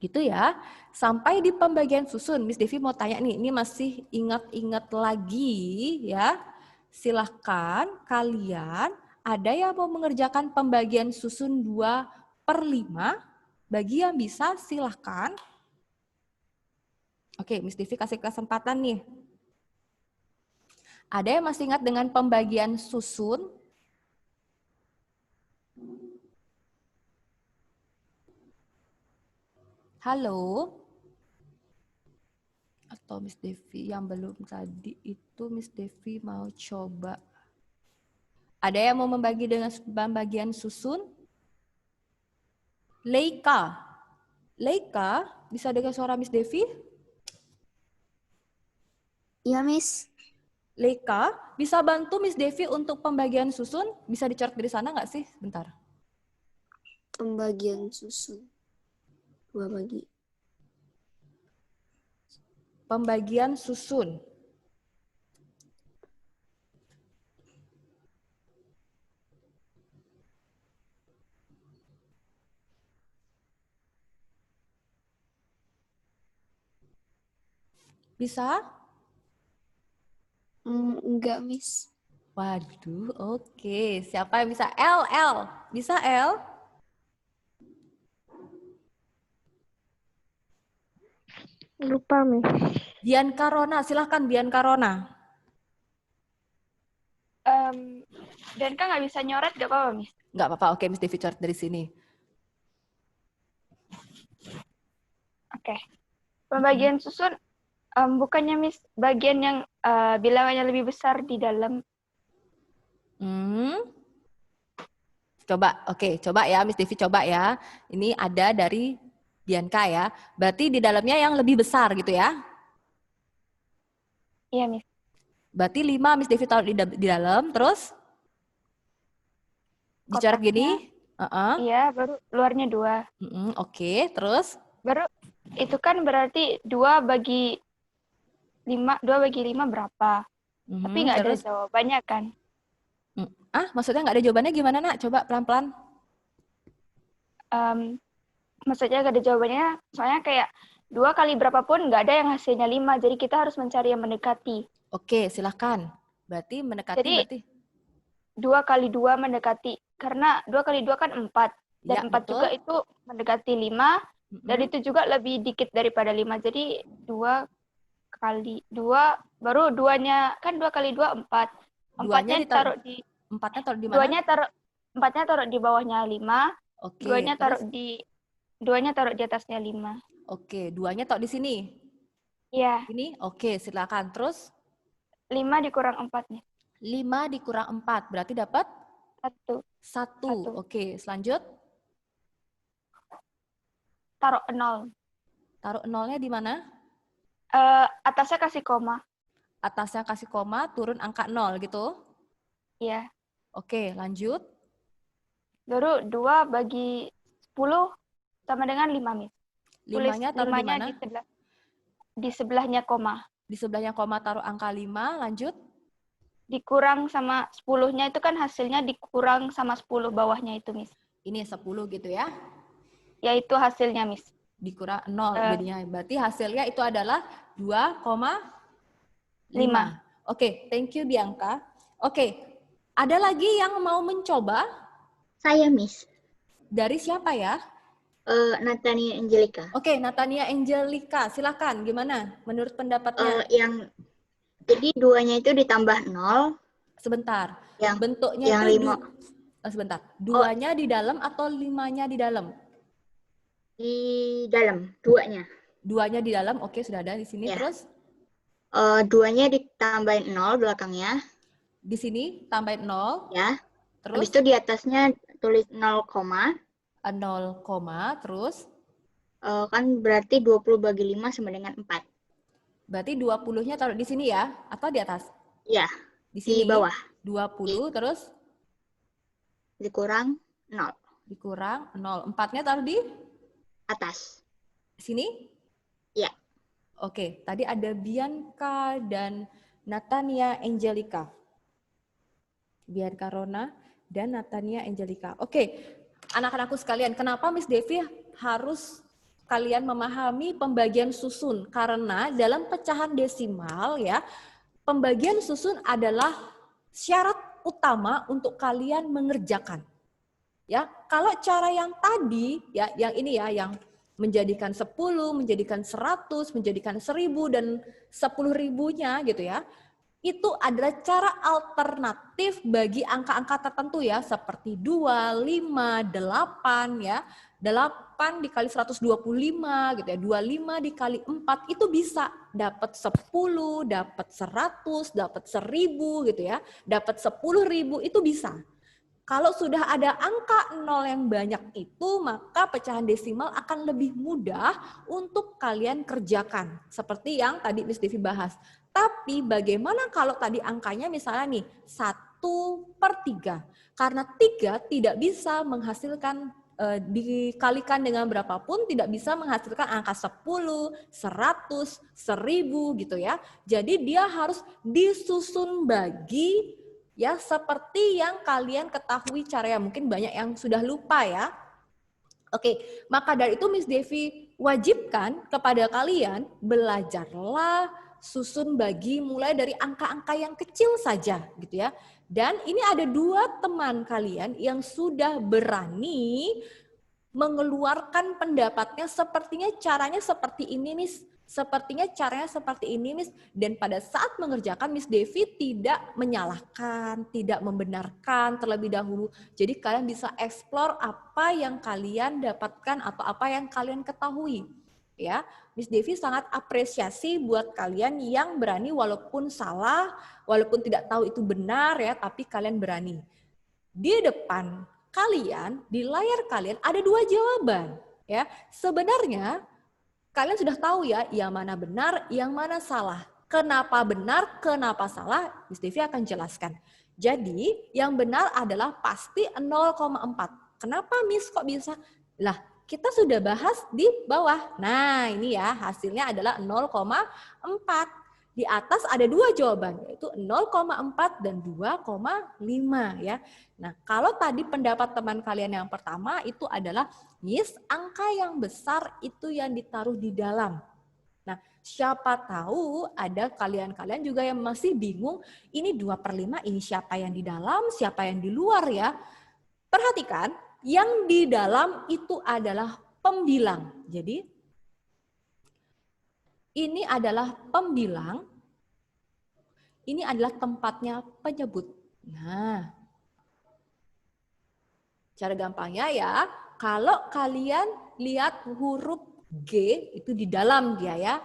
Gitu ya. Sampai di pembagian susun, Miss Devi mau tanya nih, ini masih ingat-ingat lagi ya. Silahkan kalian, ada yang mau mengerjakan pembagian susun 2/5? Bagi yang bisa silahkan. Oke, Miss Devi kasih kesempatan nih. Ada yang masih ingat dengan pembagian susun? Halo? Atau Miss Devi yang belum tadi itu Miss Devi mau coba. Ada yang mau membagi dengan pembagian susun? Leika. Leika, bisa dengar suara Miss Devi? Iya, Miss. Leika, bisa bantu Miss Devi untuk pembagian susun? Bisa dicoret dari sana nggak sih? Bentar. Pembagian susun. 2 bagi. Pembagian susun. Bisa? Enggak, Miss. Waduh, oke. Siapa yang bisa? L. Bisa L? Lupa, Miss. Bian Karona, silahkan Bian Karona. Dan kan nggak bisa nyoret, nggak apa-apa, Miss. Nggak apa-apa, oke Miss Devi coret dari sini. Oke. Pembagian susun, bukannya Miss bagian yang bilangannya lebih besar di dalam. Coba, oke, coba ya Miss Devi coba ya. Ini ada dari Bianca ya. Berarti di dalamnya yang lebih besar gitu ya? Iya, Miss. Berarti 5 Miss Devi taruh di dalam, terus dicoret gini? Iya, baru luarnya 2. Oke, terus? Baru itu kan berarti 2 bagi 5 berapa? Tapi nggak ada jawabannya kan? Maksudnya nggak ada jawabannya gimana, Nak? Coba pelan-pelan. Maksudnya nggak ada jawabannya, soalnya kayak 2 kali berapapun nggak ada yang hasilnya 5, jadi kita harus mencari yang mendekati. Oke, silahkan. Berarti mendekati Jadi, berarti? 2 kali 2 mendekati. Karena 2 kali 2 kan 4. Dan Ya, 4 betul. juga itu mendekati 5. Dan itu juga lebih dikit daripada 5. Jadi 2 kali 2, baru 2-nya, kan 2 kali 2, 4. 4-nya ditaruh di... 4-nya taruh di mana? 4-nya taruh di bawahnya 5. Oke, 2-nya taruh di atasnya 5. Oke, 2-nya taruh di sini? Iya. Ini? Oke, silakan. Terus? 5 dikurang 4 nih. 5 dikurang 4, berarti dapat? 1. 1. Oke, selanjut? Taruh 0. Taruh 0-nya di mana? Atasnya kasih koma. Atasnya kasih koma, turun angka 0 gitu? Iya. Oke, lanjut. Baru 2 bagi 10 sama dengan 5, Miss. 5-nya taruh di mana? Di sebelahnya koma. Di sebelahnya koma taruh angka 5, lanjut. Dikurang sama 10-nya itu kan hasilnya dikurang sama 10 bawahnya itu, Miss. Ini 10 gitu ya? Yaitu hasilnya, Miss. Dikurang 0 jadinya. Berarti hasilnya itu adalah 2,5. Oke, thank you Bianca. Oke, ada lagi yang mau mencoba? Saya, Miss. Dari siapa ya? Natania Angelica. Oke, Natania Angelica, silakan. Gimana menurut pendapatnya? Jadi 2-nya itu ditambah 0. Sebentar. Yang bentuknya yang itu 5. Sebentar. 2-nya di dalam atau 5-nya di dalam? Di dalam, 2-nya. 2-nya di dalam, oke sudah ada di sini. Ya. Terus? 2-nya ditambahin 0 belakangnya. Di sini tambahin 0. Ya. Terus? Habis itu di atasnya tulis 0, 0, terus? Kan berarti 20 bagi 5 sama dengan 4. Berarti 20-nya taruh di sini ya? Atau di atas? Ya, di sini. Di bawah. 20, terus? Dikurang 0. Dikurang 0. 4-nya taruh di? Atas. Sini? Ya. Oke, tadi ada Bianca dan Natania Angelica. Bianca Rona dan Natania Angelica. Oke, anak-anakku sekalian, kenapa Miss Devi harus kalian memahami pembagian susun? Karena dalam pecahan desimal ya, pembagian susun adalah syarat utama untuk kalian mengerjakan. Ya, kalau cara yang tadi ya, yang ini ya, yang menjadikan 10, menjadikan 100, menjadikan 1000 dan 10.000-nya gitu ya. Itu adalah cara alternatif bagi angka-angka tertentu ya, seperti 2, 5, 8 ya. 8 dikali 125 gitu ya, 25 dikali 4 itu bisa dapat 10, dapat 100, dapat 1000 gitu ya, dapat 10.000 itu bisa. Kalau sudah ada angka 0 yang banyak itu, maka pecahan desimal akan lebih mudah untuk kalian kerjakan. Seperti yang tadi Miss Devi bahas. Tapi bagaimana kalau tadi angkanya misalnya nih 1/3. Karena 3 tidak bisa menghasilkan, dikalikan dengan berapapun tidak bisa menghasilkan angka 10, 100, 1000 gitu ya. Jadi dia harus disusun bagi ya seperti yang kalian ketahui caranya. Mungkin banyak yang sudah lupa ya. Oke, maka dari itu Miss Devi wajibkan kepada kalian belajarlah susun bagi mulai dari angka-angka yang kecil saja gitu ya. Dan ini ada 2 teman kalian yang sudah berani mengeluarkan pendapatnya sepertinya caranya seperti ini Miss. Sepertinya caranya seperti ini Miss. Dan pada saat mengerjakan Miss Devi tidak menyalahkan, tidak membenarkan terlebih dahulu. Jadi kalian bisa explore apa yang kalian dapatkan atau apa yang kalian ketahui. Ya, Miss Devi sangat apresiasi buat kalian yang berani walaupun salah, walaupun tidak tahu itu benar ya, tapi kalian berani. Di depan kalian, di layar kalian ada 2 jawaban ya. Sebenarnya kalian sudah tahu ya, yang mana benar, yang mana salah. Kenapa benar, kenapa salah, Miss Devi akan jelaskan. Jadi, yang benar adalah pasti 0,4. Kenapa Miss kok bisa? Lah, kita sudah bahas di bawah. Nah, ini ya, hasilnya adalah 0,4. Di atas ada 2 jawaban, yaitu 0,4 dan 2,5 ya. Nah, kalau tadi pendapat teman kalian yang pertama itu adalah, Miss, angka yang besar itu yang ditaruh di dalam. Nah, siapa tahu ada kalian-kalian juga yang masih bingung, ini 2/5, ini siapa yang di dalam, siapa yang di luar ya. Perhatikan, yang di dalam itu adalah pembilang. Jadi, ini adalah pembilang, ini adalah tempatnya penyebut. Nah, cara gampangnya ya, kalau kalian lihat huruf G itu di dalam dia ya.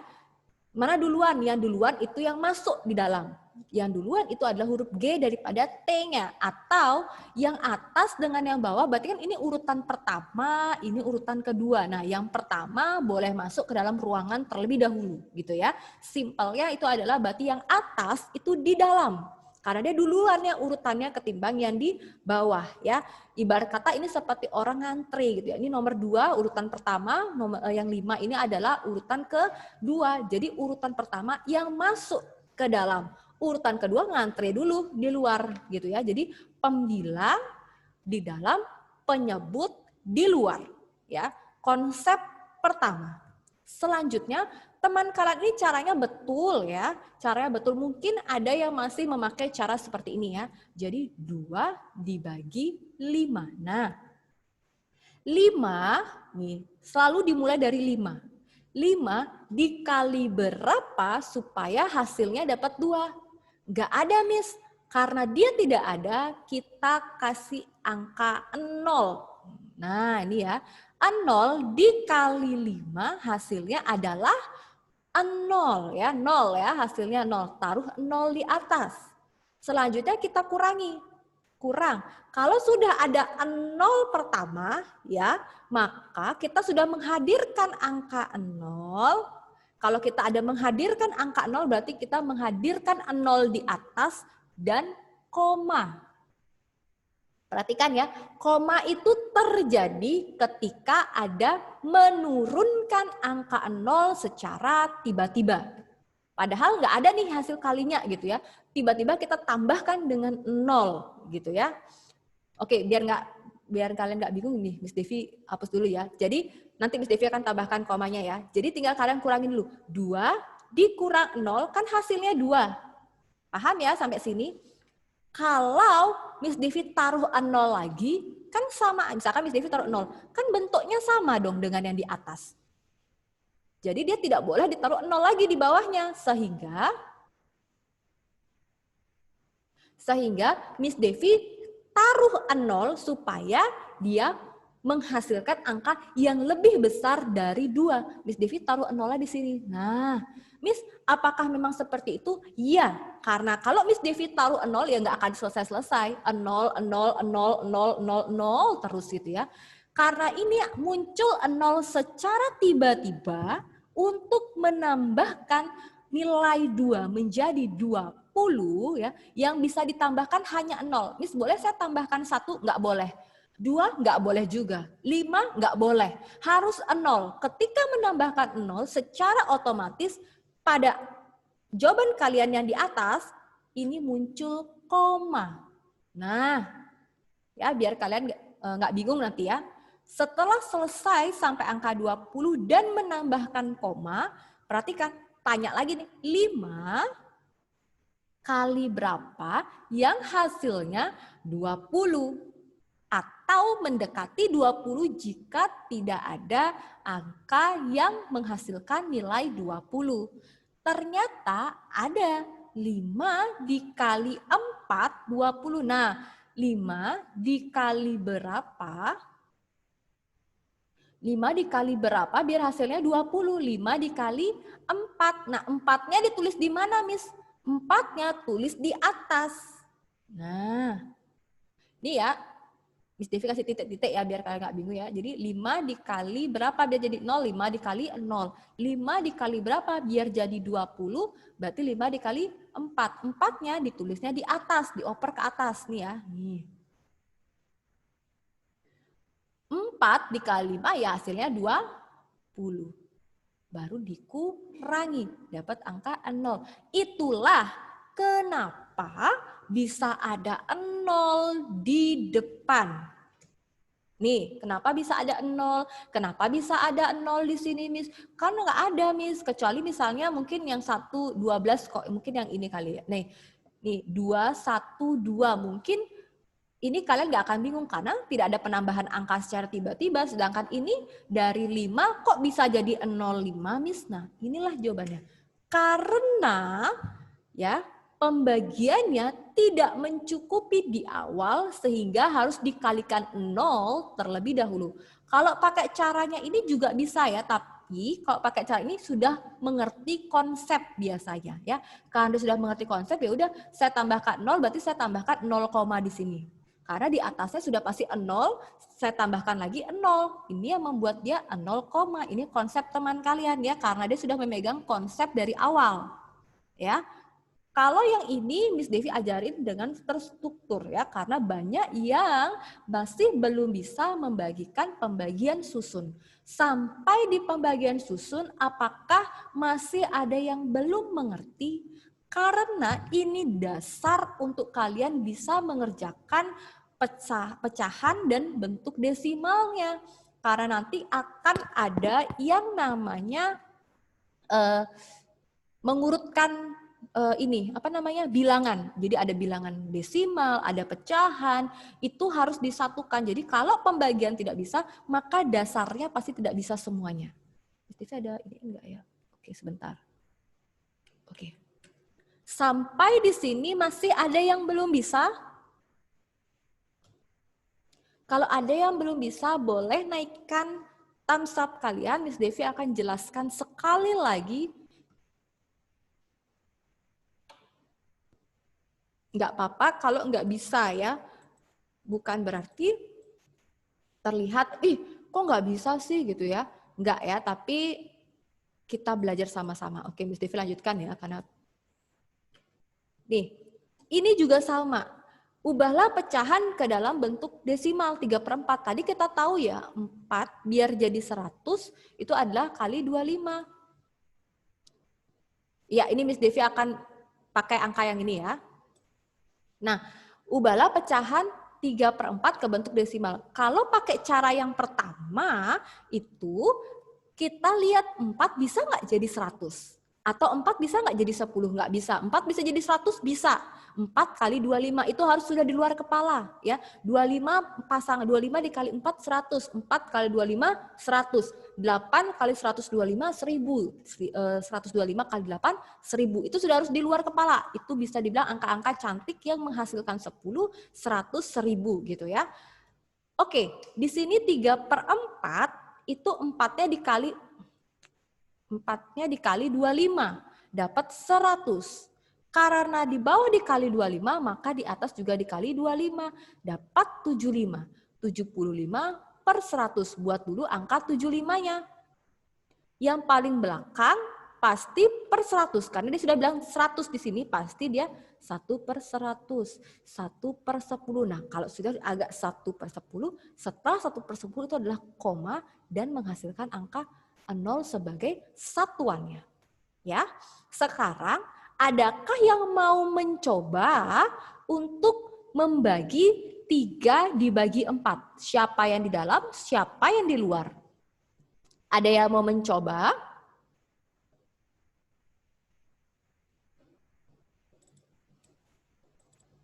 Mana duluan? Yang duluan itu yang masuk di dalam. Yang duluan itu adalah huruf G daripada T-nya. Atau yang atas dengan yang bawah, berarti kan ini urutan pertama, ini urutan kedua. Nah, yang pertama boleh masuk ke dalam ruangan terlebih dahulu gitu ya. Simpelnya itu adalah berarti yang atas itu di dalam. Karena dia duluannya urutannya ketimbang yang di bawah ya. Ibarat kata ini seperti orang ngantri gitu ya. Ini nomor 2 urutan pertama, yang 5 ini adalah urutan kedua. Jadi urutan pertama yang masuk ke dalam. Urutan kedua ngantri dulu di luar gitu ya. Jadi pembilang di dalam, penyebut di luar ya. Konsep pertama. Selanjutnya teman kalian ini caranya betul ya. Caranya betul. Mungkin ada yang masih memakai cara seperti ini ya. Jadi 2 dibagi 5. Nah, 5 nih selalu dimulai dari 5. 5 dikali berapa supaya hasilnya dapat 2? Nggak ada Miss. Karena dia tidak ada, kita kasih angka 0. Nah ini ya. 0 dikali 5 hasilnya adalah 0 ya, 0 ya, hasilnya 0. Taruh 0 di atas. Selanjutnya kita kurangi. Kurang. Kalau sudah ada 0 pertama ya, maka kita sudah menghadirkan angka 0. Kalau kita ada menghadirkan angka 0 berarti kita menghadirkan 0 di atas dan koma. Perhatikan ya, koma itu terjadi ketika ada menurunkan angka 0 secara tiba-tiba. Padahal nggak ada nih hasil kalinya gitu ya. Tiba-tiba kita tambahkan dengan 0 gitu ya. Oke, biar kalian nggak bingung nih, Miss Devi hapus dulu ya. Jadi nanti Miss Devi akan tambahkan komanya ya. Jadi tinggal kalian kurangin dulu. 2 dikurang 0 kan hasilnya 2. Paham ya sampai sini? Kalau Miss Devi taruh 0 lagi, kan sama. Misalkan Miss Devi taruh 0, kan bentuknya sama dong dengan yang di atas. Jadi dia tidak boleh ditaruh 0 lagi di bawahnya. Sehingga Miss Devi taruh 0 supaya dia menghasilkan angka yang lebih besar dari 2. Miss Devi taruh 0 di sini. Nah, Miss, apakah memang seperti itu? Iya, karena kalau Miss Devi taruh 0 ya nggak akan selesai-selesai. 0, 0, 0, 0, 0, 0 terus gitu ya. Karena ini muncul 0 secara tiba-tiba untuk menambahkan nilai 2 menjadi 20 ya, yang bisa ditambahkan hanya 0. Miss, boleh saya tambahkan 1? Nggak boleh. 2 nggak boleh juga. 5 nggak boleh. Harus 0. Ketika menambahkan 0 secara otomatis pada jawaban kalian yang di atas ini muncul koma. Nah, ya biar kalian nggak bingung nanti ya. Setelah selesai sampai angka 20 dan menambahkan koma, perhatikan, tanya lagi nih, 5 kali berapa yang hasilnya 20? Atau mendekati 20 jika tidak ada angka yang menghasilkan nilai 20. Ternyata ada 5 dikali 4, 20. Nah, 5 dikali berapa? 5 dikali berapa biar hasilnya 20? 5 dikali 4. Nah, 4-nya ditulis di mana, Miss? 4-nya tulis di atas. Nah, ini ya. Miss Devi kasih titik-titik ya biar kalian nggak bingung ya. Jadi 5 dikali berapa biar jadi 0? 5 dikali 0. 5 dikali berapa biar jadi 20? Berarti 5 dikali 4. 4-nya ditulisnya di atas, dioper ke atas nih ya. Nih. 4 dikali 5 ya hasilnya 20. Baru dikurangi, dapat angka 0. Itulah kenapa bisa ada 0 di depan. Nih, kenapa bisa ada 0? Kenapa bisa ada 0 di sini, Miss? Kan nggak ada, Miss. Kecuali misalnya mungkin yang 1, 12, kok mungkin yang ini kali ya. Nih 2, 1, 2. Mungkin ini kalian nggak akan bingung karena tidak ada penambahan angka secara tiba-tiba. Sedangkan ini dari 5 kok bisa jadi 0,5, Miss? Nah, inilah jawabannya. Karena ya pembagiannya tidak mencukupi di awal sehingga harus dikalikan 0 terlebih dahulu. Kalau pakai caranya ini juga bisa ya, tapi kalau pakai cara ini sudah mengerti konsep biasanya ya. Karena sudah mengerti konsep ya udah saya tambahkan 0 berarti saya tambahkan 0, di sini. Karena di atasnya sudah pasti 0, saya tambahkan lagi 0. Ini yang membuat dia 0, ini konsep teman kalian ya karena dia sudah memegang konsep dari awal. Ya. Kalau yang ini Miss Devi ajarin dengan terstruktur ya, karena banyak yang masih belum bisa membagikan pembagian susun. Sampai di pembagian susun, apakah masih ada yang belum mengerti? Karena ini dasar untuk kalian bisa mengerjakan pecahan dan bentuk desimalnya. Karena nanti akan ada yang namanya mengurutkan bilangan. Jadi ada bilangan desimal, ada pecahan, itu harus disatukan. Jadi kalau pembagian tidak bisa, maka dasarnya pasti tidak bisa semuanya. Jadi ada ini enggak ya? Oke, sebentar. Oke. Sampai di sini masih ada yang belum bisa? Kalau ada yang belum bisa, boleh naikkan thumbs up kalian. Miss Devi akan jelaskan sekali lagi. Nggak apa-apa kalau nggak bisa ya. Bukan berarti terlihat, kok nggak bisa sih gitu ya. Nggak ya, tapi kita belajar sama-sama. Oke, Miss Devi lanjutkan ya. Karena nih, ini juga sama. Ubahlah pecahan ke dalam bentuk desimal 3/4. Tadi kita tahu ya, 4 biar jadi 100 itu adalah kali 25. Ya, ini Miss Devi akan pakai angka yang ini ya. Nah, ubahlah pecahan 3/4 ke bentuk desimal. Kalau pakai cara yang pertama, itu kita lihat 4 bisa nggak jadi 100? Atau 4 bisa nggak jadi 10? Nggak bisa. 4 bisa jadi 100? Bisa. 4 kali 25 itu harus sudah di luar kepala. Ya. 25 pasangan 25 dikali 4, 100. 4 kali 25, 100. 8 kali 125, 1000. 125 kali 8, 1000. Itu sudah harus di luar kepala. Itu bisa dibilang angka-angka cantik yang menghasilkan 10, 100, 1000 gitu ya. Oke, di sini 3/4 itu 4-nya dikali 25, dapat 100. Karena di bawah dikali 25, maka di atas juga dikali 25, dapat 75. 75/100, buat dulu angka 75-nya. Yang paling belakang pasti per 100, karena dia sudah bilang 100 di sini, pasti dia 1/100, 1/10. Nah, kalau sudah agak 1/10, setelah 1/10 itu adalah koma dan menghasilkan angka 0 sebagai satuannya. Ya. Sekarang adakah yang mau mencoba untuk membagi 3 dibagi 4? Siapa yang di dalam, siapa yang di luar? Ada yang mau mencoba?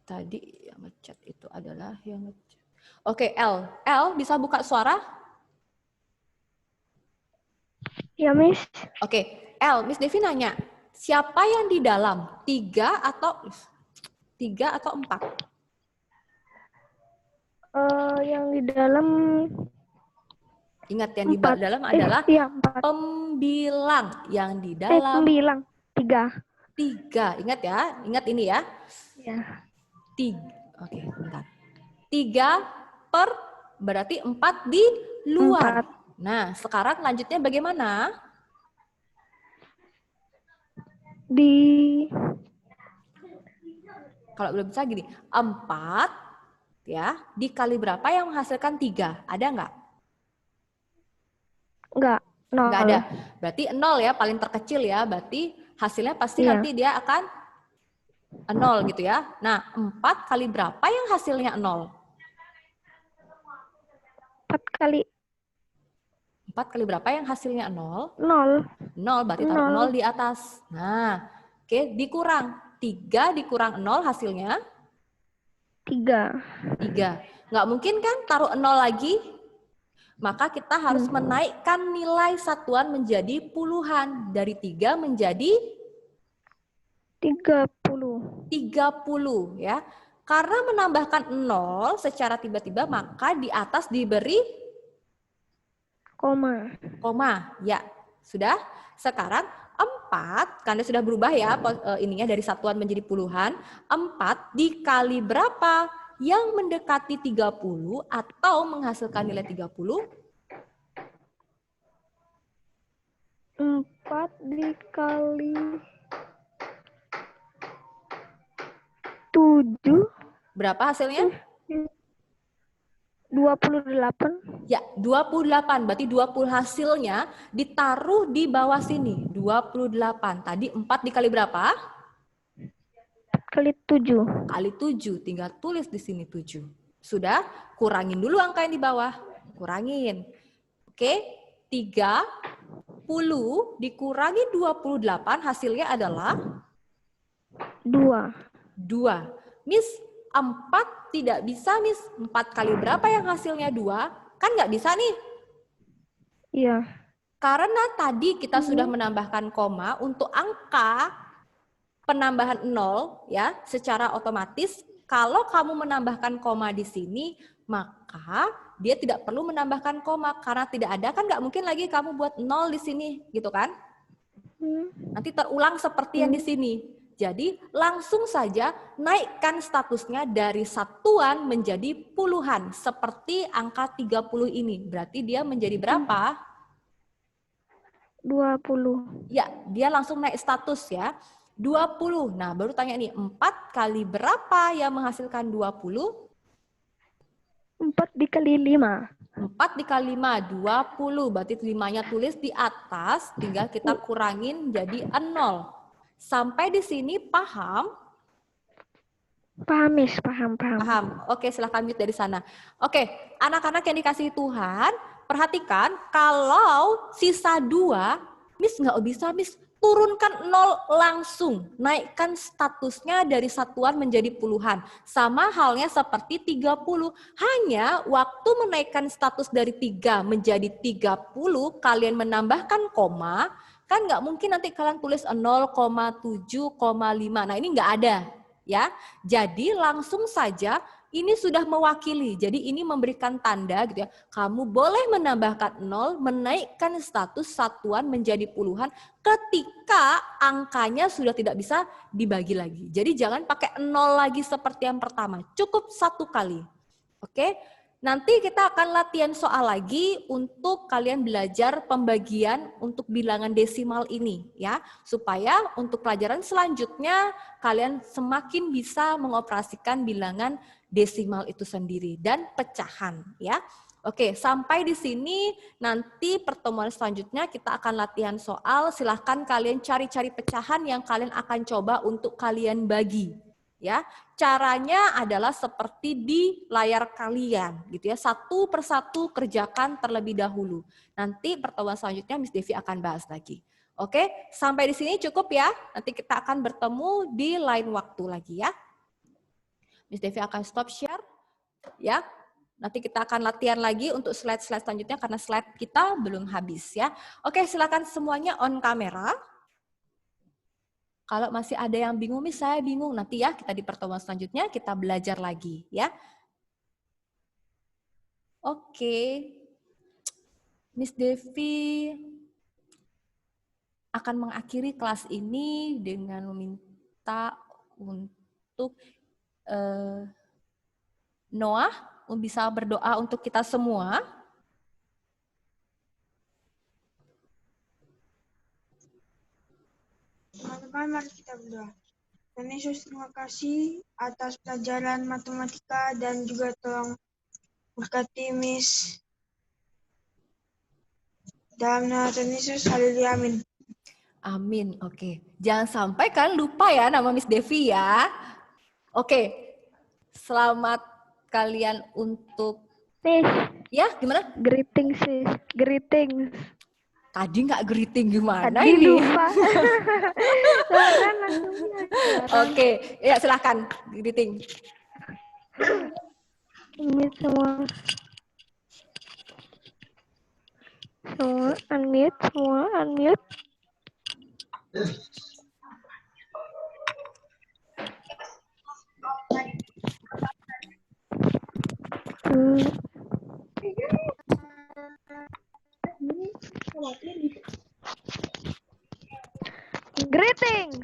Tadi yang ngechat itu adalah yang ngechat. Oke, L. L bisa buka suara? Ya, Miss. Oke, L, Miss Devi nanya, siapa yang di dalam? 3 atau 4? Yang di dalam Ingat yang di dalam adalah iya, 4. pembilang. Yang di dalam Pembilang 3. 3. Ingat ya, ingat ini ya. Ya. 3. Oke, bentar. 3 per berarti 4 di luar. 4. Nah, sekarang lanjutnya bagaimana? Kalau belum bisa gini, 4 ya dikali berapa yang menghasilkan 3? Ada nggak? Enggak, 0. Nggak ada. Berarti 0 ya, paling terkecil ya. Berarti hasilnya pasti Iya. nanti dia akan 0 gitu ya. Nah, 4 kali berapa yang hasilnya 0? 4 kali 4 kali berapa yang hasilnya 0? 0. 0, berarti taruh 0 0. di atas. Nah, oke, dikurang. 3 dikurang 0 hasilnya 3. 3. Nggak mungkin kan taruh 0 lagi? Maka kita harus menaikkan nilai satuan menjadi puluhan. Dari 3 menjadi 30. 30 ya. Karena menambahkan 0 secara tiba-tiba, maka di atas diberi Koma. koma. Ya, sudah. Sekarang 4, karena sudah berubah ya ininya dari satuan menjadi puluhan. 4 dikali berapa yang mendekati 30 atau menghasilkan nilai 30? 4 dikali 7. Berapa hasilnya? 28. Ya, 28. Berarti 20 hasilnya ditaruh di bawah sini. 28. Tadi 4 dikali berapa? Kali 7. Kali 7. Tinggal tulis di sini 7. Sudah? Kurangin dulu angka yang di bawah. Kurangin. Oke. 30 dikurangi 28 hasilnya adalah 2. 2. Miss, 4 tidak bisa, Miss. 4 kali berapa yang hasilnya 2? Kan nggak bisa nih. Iya. Karena tadi kita sudah menambahkan koma untuk angka penambahan 0 ya, secara otomatis kalau kamu menambahkan koma di sini, maka dia tidak perlu menambahkan koma karena tidak ada, kan nggak mungkin lagi kamu buat 0 di sini, gitu kan? Nanti terulang seperti yang di sini. Jadi langsung saja naikkan statusnya dari satuan menjadi puluhan seperti angka 30 ini. Berarti dia menjadi berapa? 20. Ya, dia langsung naik status ya. 20. Nah, baru tanya nih, 4 kali berapa yang menghasilkan 20? 4 dikali 5. 4 dikali 5, 20. Berarti 5-nya tulis di atas, tinggal kita kurangin jadi 0. Sampai di sini paham? Paham, Miss. Paham. Paham. Oke, silahkan mute dari sana. Oke, anak-anak yang dikasihi Tuhan, perhatikan kalau sisa 2, Miss nggak bisa, Miss. turunkan 0 langsung, naikkan statusnya dari satuan menjadi puluhan. Sama halnya seperti 30. Hanya waktu menaikkan status dari 3 menjadi 30, kalian menambahkan koma, kan nggak mungkin nanti kalian tulis 0,7,5. Nah, ini nggak ada, ya. Jadi langsung saja ini sudah mewakili. Jadi ini memberikan tanda gitu ya. Kamu boleh menambahkan 0, menaikkan status satuan menjadi puluhan ketika angkanya sudah tidak bisa dibagi lagi. Jadi jangan pakai 0 lagi seperti yang pertama. Cukup 1 kali. Oke? Nanti kita akan latihan soal lagi untuk kalian belajar pembagian untuk bilangan desimal ini ya, supaya untuk pelajaran selanjutnya kalian semakin bisa mengoperasikan bilangan desimal itu sendiri dan pecahan ya. Oke, sampai di sini nanti pertemuan selanjutnya kita akan latihan soal. Silahkan kalian cari-cari pecahan yang kalian akan coba untuk kalian bagi. Ya, caranya adalah seperti di layar kalian, gitu ya. Satu persatu kerjakan terlebih dahulu. Nanti pertemuan selanjutnya Miss Devi akan bahas lagi. Oke, sampai di sini cukup ya. Nanti kita akan bertemu di lain waktu lagi ya. Miss Devi akan stop share, ya. Nanti kita akan latihan lagi untuk slide-slide selanjutnya karena slide kita belum habis ya. Oke, silakan semuanya on kamera. Kalau masih ada yang bingung, Miss, saya bingung. Nanti ya, kita di pertemuan selanjutnya kita belajar lagi, ya. Oke. Miss Devi akan mengakhiri kelas ini dengan meminta untuk Noah bisa berdoa untuk kita semua. Teman-teman, mari kita berdoa. Tuhan Yesus, terima kasih atas pelajaran matematika dan juga tolong berkati Miss. Dalam nama Tuhan Yesus, haleluya, amin. Amin, oke. Jangan sampai kalian lupa ya nama Miss Devi ya. Oke, selamat kalian untuk... Miss, ya gimana? greetings, sis. Greetings. Tadi nggak greeting gimana Tadi ini? lupa. Oke, ya silahkan greeting. Unmute semua. Semua unmute, semua unmute. Greetings.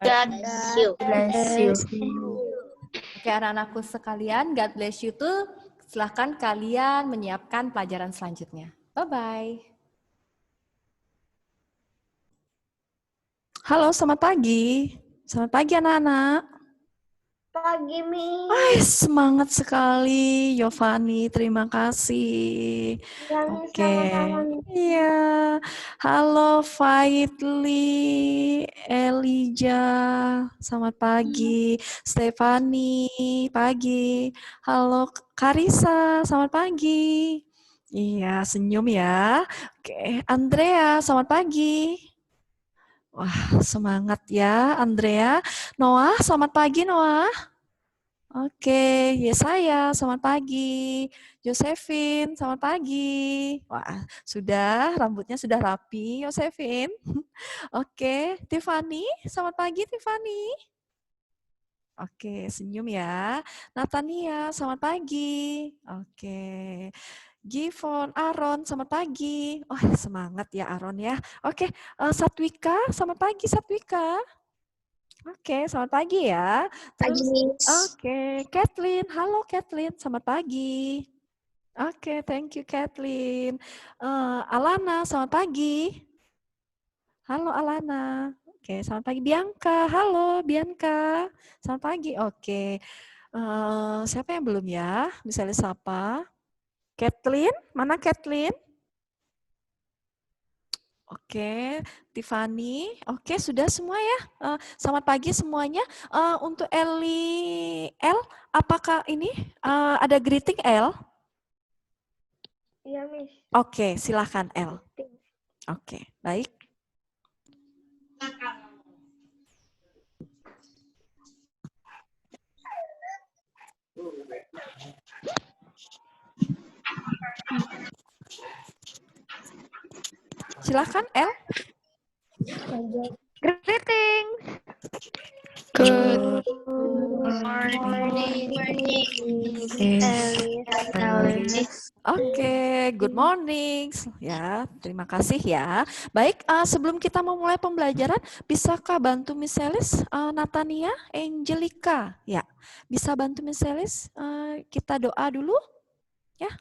God bless you. Oke, anak-anakku sekalian, God bless you tuh. Silahkan kalian menyiapkan pelajaran selanjutnya. Bye-bye. Halo, selamat pagi. Selamat pagi anak-anak. Pagi, Miss. Semangat sekali, Yovani. Terima kasih. Oke. Iya. Halo, Faitli, Elijah. Selamat pagi. Stefani, pagi. Halo, Karisa. Selamat pagi. Iya, senyum ya. Oke, Andrea. Selamat pagi. Wah, semangat ya, Andrea. Noah, selamat pagi, Noah. Oke, Yesaya, selamat pagi. Josephine, selamat pagi. Wah, sudah, rambutnya sudah rapi, Josephine. Oke, Tiffany, selamat pagi, Tiffany. Oke, senyum ya. Natania, selamat pagi. Oke. Givon, Aaron, selamat pagi. Oh, semangat ya Aaron ya. Oke, Satwika, selamat pagi Satwika. Oke, selamat pagi ya. Terus, oke, Kathleen, halo Kathleen, selamat pagi. Oke, thank you Kathleen. Alana, selamat pagi. Halo Alana. Oke, selamat pagi Bianca. Halo Bianca. Selamat pagi. Oke. Siapa yang belum ya? Misalnya siapa? Kathleen, mana Kathleen? Oke, Tiffany. Oke, sudah semua ya. Selamat pagi semuanya. Untuk Eli, apakah ini ada greeting El? Iya, Miss. Oke, silakan El. Oke, baik. Silakan El. Greetings. Good morning, Oke, good morning. Ya, terima kasih ya. Baik, sebelum kita memulai pembelajaran, bisakah bantu Miss Elis, Natania, Angelica? Ya, bisa bantu Miss Elis? Kita doa dulu, ya.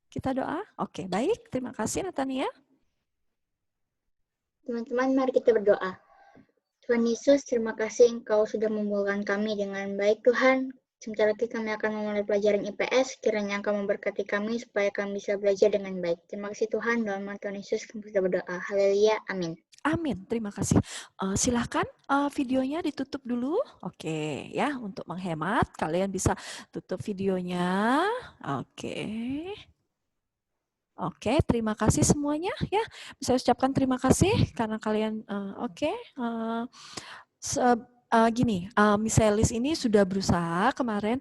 Kita doa. Oke, baik. Terima kasih Natania. Teman-teman, mari kita berdoa. Tuhan Yesus, terima kasih Engkau sudah membawakan kami dengan baik, Tuhan. Sebentar lagi kami akan memulai pelajaran IPS, kiranya Engkau memberkati kami supaya kami bisa belajar dengan baik. Terima kasih Tuhan, dalam nama Tuhan Yesus kami bisa berdoa. Haleluya, amin. Amin, terima kasih. Silahkan videonya ditutup dulu. Oke, ya, untuk menghemat, kalian bisa tutup videonya. Oke, terima kasih semuanya ya. Saya ucapkan terima kasih karena kalian gini, Miss Elis ini sudah berusaha kemarin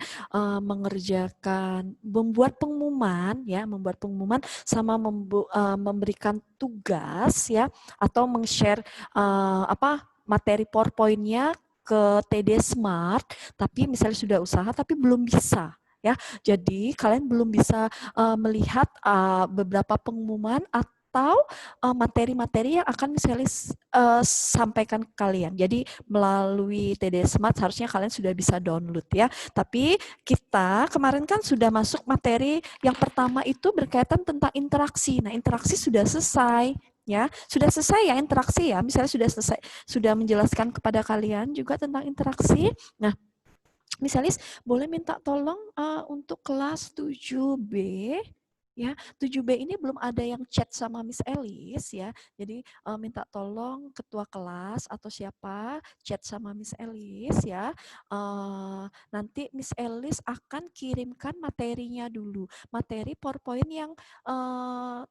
membuat pengumuman sama memberikan tugas ya atau meng-share materi PowerPoint-nya ke TD Smart, tapi misalnya sudah usaha tapi belum bisa. Ya, jadi kalian belum bisa melihat beberapa pengumuman atau materi-materi yang akan misalnya sampaikan ke kalian. Jadi melalui TD Smart harusnya kalian sudah bisa download ya. Tapi kita kemarin kan sudah masuk materi yang pertama itu berkaitan tentang interaksi. Nah, interaksi sudah selesai. Ya, sudah selesai ya interaksi ya. Misalnya sudah selesai, sudah menjelaskan kepada kalian juga tentang interaksi. Nah, Miss Elis, boleh minta tolong untuk kelas 7B, ya 7B ini belum ada yang chat sama Miss Elis ya, jadi minta tolong ketua kelas atau siapa chat sama Miss Elis ya, nanti Miss Elis akan kirimkan materinya dulu, materi PowerPoint yang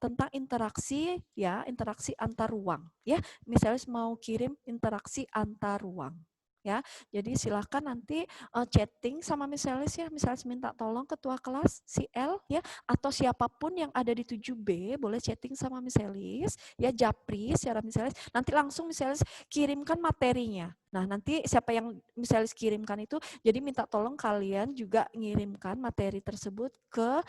tentang interaksi ya, interaksi antar ruang ya, Miss Elis mau kirim interaksi antar ruang. Ya, jadi silakan nanti chatting sama Miss Elis ya, Miss Elis minta tolong ketua kelas si L ya, atau siapapun yang ada di 7B boleh chatting sama Miss Elis ya, japri secara Miss Elis, nanti langsung Miss Elis kirimkan materinya. Nah, nanti siapa yang Miss Elis kirimkan itu, jadi minta tolong kalian juga ngirimkan materi tersebut ke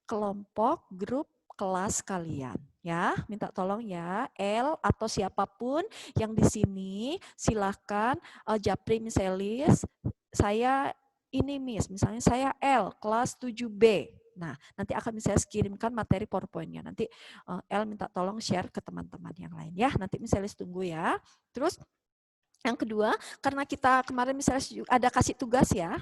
kelompok grup kelas kalian ya, minta tolong ya L atau siapapun yang di sini silahkan japri Miss Elis, saya ini Miss, misalnya saya L kelas 7B. Nah, nanti akan Miss Elis kirimkan materi PowerPoint-nya. Nanti L minta tolong share ke teman-teman yang lain ya. Nanti Miss Elis tunggu ya. Terus yang kedua, karena kita kemarin misalnya ada kasih tugas ya,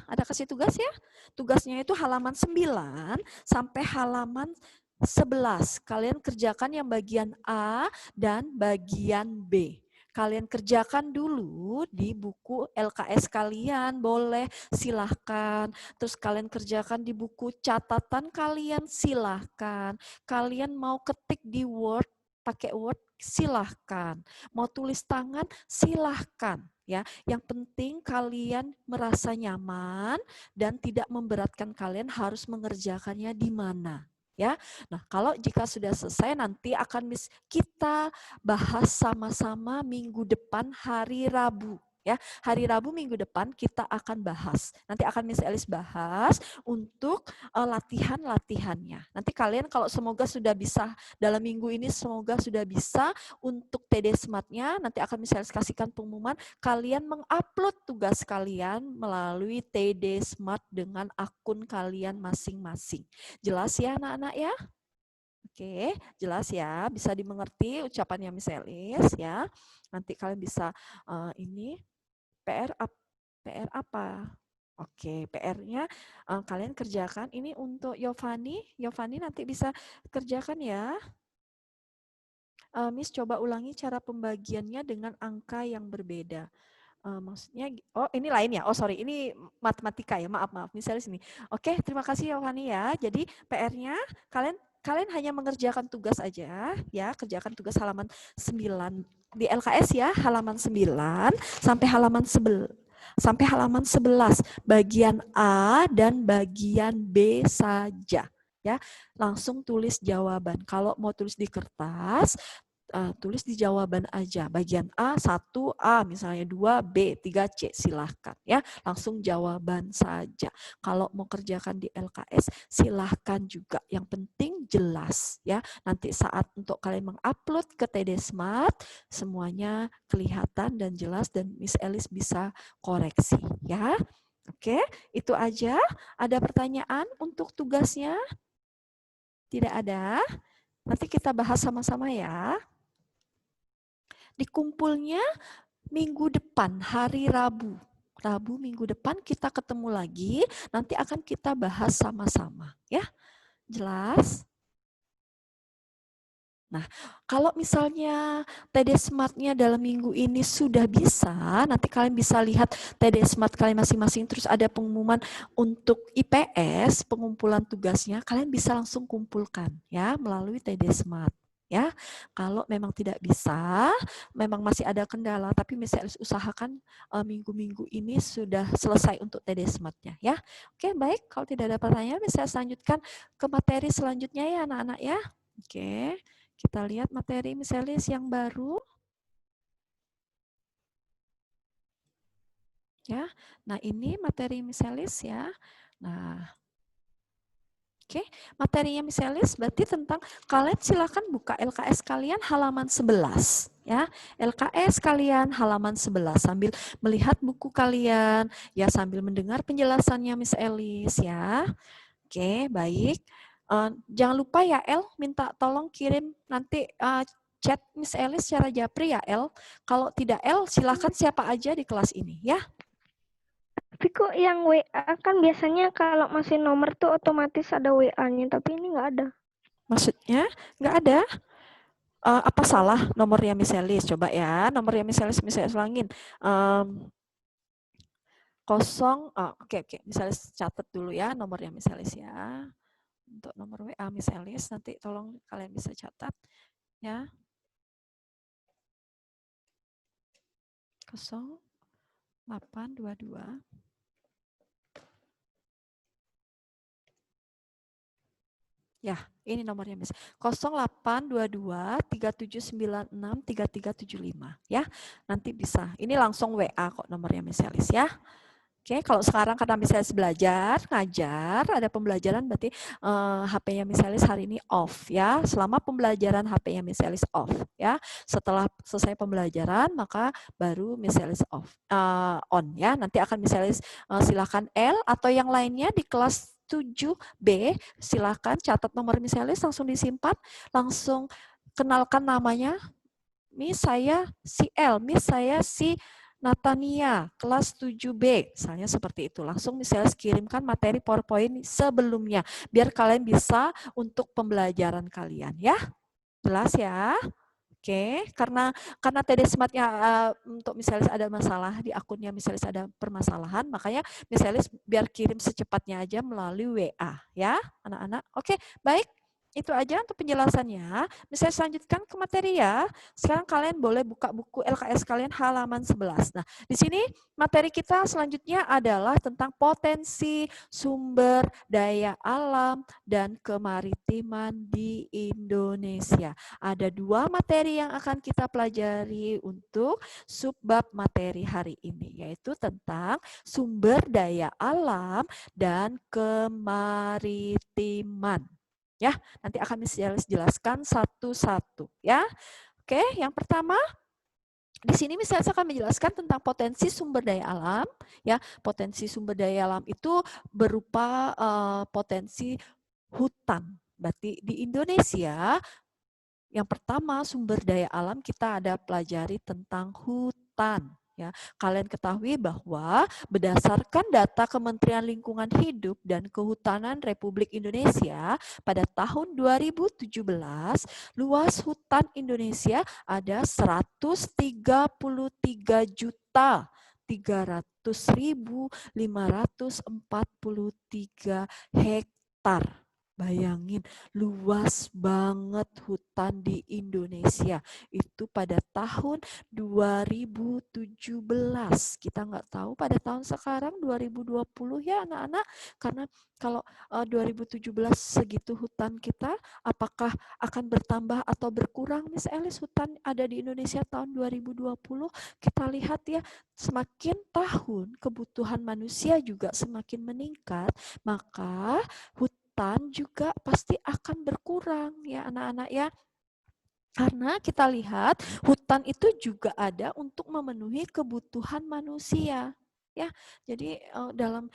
tugasnya itu halaman 9 sampai halaman 11. Kalian kerjakan yang bagian A dan bagian B. Kalian kerjakan dulu di buku LKS kalian, boleh silahkan. Terus kalian kerjakan di buku catatan kalian, silahkan. Kalian mau ketik di Word, pakai Word, silahkan. Mau tulis tangan, silahkan. Ya, yang penting kalian merasa nyaman dan tidak memberatkan kalian harus mengerjakannya di mana. Ya, nah kalau jika sudah selesai nanti akan kita bahas sama-sama minggu depan hari Rabu. Ya, hari Rabu minggu depan kita akan bahas. Nanti akan Miss Elis bahas untuk latihan-latihannya. Nanti kalian kalau semoga sudah bisa dalam minggu ini, semoga sudah bisa untuk TD Smart-nya. Nanti akan Miss Elis kasihkan pengumuman. Kalian mengupload tugas kalian melalui TD Smart dengan akun kalian masing-masing. Jelas ya anak-anak ya? Oke, jelas ya, bisa dimengerti ucapannya Miss Elis ya. Nanti kalian bisa ini PR apa? Oke, PR-nya kalian kerjakan. Ini untuk Yovani. Yovani nanti bisa kerjakan ya. Miss coba ulangi cara pembagiannya dengan angka yang berbeda. Maksudnya, oh ini lain ya, oh sorry, ini matematika ya, maaf, misalnya sini. Oke, terima kasih Yovani ya. Jadi PR-nya kalian kalian hanya mengerjakan tugas aja ya, kerjakan tugas halaman 9 di LKS ya, halaman 9 sampai halaman 11 bagian A dan bagian B saja ya. Langsung tulis jawaban. Kalau mau tulis di kertas, tulis di jawaban aja. Bagian A, 1A, misalnya 2B, 3C, silahkan ya. Langsung jawaban saja. Kalau mau kerjakan di LKS, silahkan juga. Yang penting jelas ya. Nanti saat untuk kalian mengupload ke TD Smart, semuanya kelihatan dan jelas dan Miss Elis bisa koreksi ya. Oke, itu aja. Ada pertanyaan untuk tugasnya? Tidak ada? Nanti kita bahas sama-sama ya. Dikumpulnya minggu depan, hari Rabu. Rabu minggu depan kita ketemu lagi, nanti akan kita bahas sama-sama. Ya, jelas? Nah, kalau misalnya TD Smart-nya dalam minggu ini sudah bisa, nanti kalian bisa lihat TD Smart kalian masing-masing, terus ada pengumuman untuk IPS, pengumpulan tugasnya, kalian bisa langsung kumpulkan ya melalui TD Smart. Ya, kalau memang tidak bisa, memang masih ada kendala, tapi misalnya usahakan minggu-minggu ini sudah selesai untuk TD Smart-nya ya. Oke, baik. Kalau tidak ada pertanyaan, bisa lanjutkan ke materi selanjutnya ya anak-anak ya. Oke, kita lihat materi misalnya yang baru. Ya, nah ini materi misalis ya. Nah, oke, materinya misalis berarti tentang kalian silakan buka LKS kalian halaman 11 ya. LKS kalian halaman 11 sambil melihat buku kalian ya, sambil mendengar penjelasannya Miss Elis ya. Oke, baik. Jangan lupa ya El, minta tolong kirim nanti chat Miss Elis secara japri ya El. Kalau tidak El, silakan siapa aja di kelas ini ya. Tapi kok yang WA kan biasanya kalau masih nomor tuh otomatis ada WA-nya, tapi ini nggak ada. Maksudnya nggak ada? Apa salah nomornya Miss Elis? Coba ya, nomornya Miss Elis ulangin. Oke, Miss Elis catat dulu ya nomornya Miss Elis ya. Untuk nomor WA Miss Elis, nanti tolong kalian bisa catat ya. 0822 ya, ini nomornya Miss. 0822 3796 3375 ya. Nanti bisa. Ini langsung WA kok nomornya Miss Elis ya. Oke, kalau sekarang karena Miss Elis belajar, ngajar, ada pembelajaran berarti HP-nya Miss Elis hari ini off ya. Selama pembelajaran HP-nya Miss Elis off ya. Setelah selesai pembelajaran maka baru Miss Elis on ya. Nanti akan Miss Elis silakan L atau yang lainnya di kelas 7B, silakan catat nomor Miss Elis, langsung disimpan, langsung kenalkan namanya. Miss saya si L, Miss saya si Natania, kelas 7B, misalnya seperti itu. Langsung misalnya kirimkan materi PowerPoint sebelumnya, biar kalian bisa untuk pembelajaran kalian ya. Jelas ya? Oke, karena TD Smart-nya untuk misalnya ada masalah di akunnya, misalnya ada permasalahan, makanya misalnya biar kirim secepatnya aja melalui WA ya, anak-anak. Oke, baik. Itu aja untuk penjelasannya. Misalnya selanjutkan ke materi ya. Sekarang kalian boleh buka buku LKS kalian halaman 11. Nah, di sini materi kita selanjutnya adalah tentang potensi sumber daya alam dan kemaritiman di Indonesia. Ada 2 materi yang akan kita pelajari untuk subbab materi hari ini, yaitu tentang sumber daya alam dan kemaritiman. Ya, nanti akan dijelaskan satu-satu ya. Oke, yang pertama di sini misalnya saya akan menjelaskan tentang potensi sumber daya alam ya. Potensi sumber daya alam itu berupa potensi hutan. Berarti di Indonesia yang pertama sumber daya alam kita ada pelajari tentang hutan. Ya, kalian ketahui bahwa berdasarkan data Kementerian Lingkungan Hidup dan Kehutanan Republik Indonesia pada tahun 2017, luas hutan Indonesia ada 133.300.543 hektar. Bayangin, luas banget hutan di Indonesia. Itu pada tahun 2017. Kita nggak tahu pada tahun sekarang 2020 ya anak-anak. Karena kalau 2017 segitu hutan kita, apakah akan bertambah atau berkurang Miss Elis hutan ada di Indonesia tahun 2020? Kita lihat ya, semakin tahun kebutuhan manusia juga semakin meningkat, maka hutan juga pasti akan berkurang ya anak-anak ya. Karena kita lihat hutan itu juga ada untuk memenuhi kebutuhan manusia. Ya, jadi dalam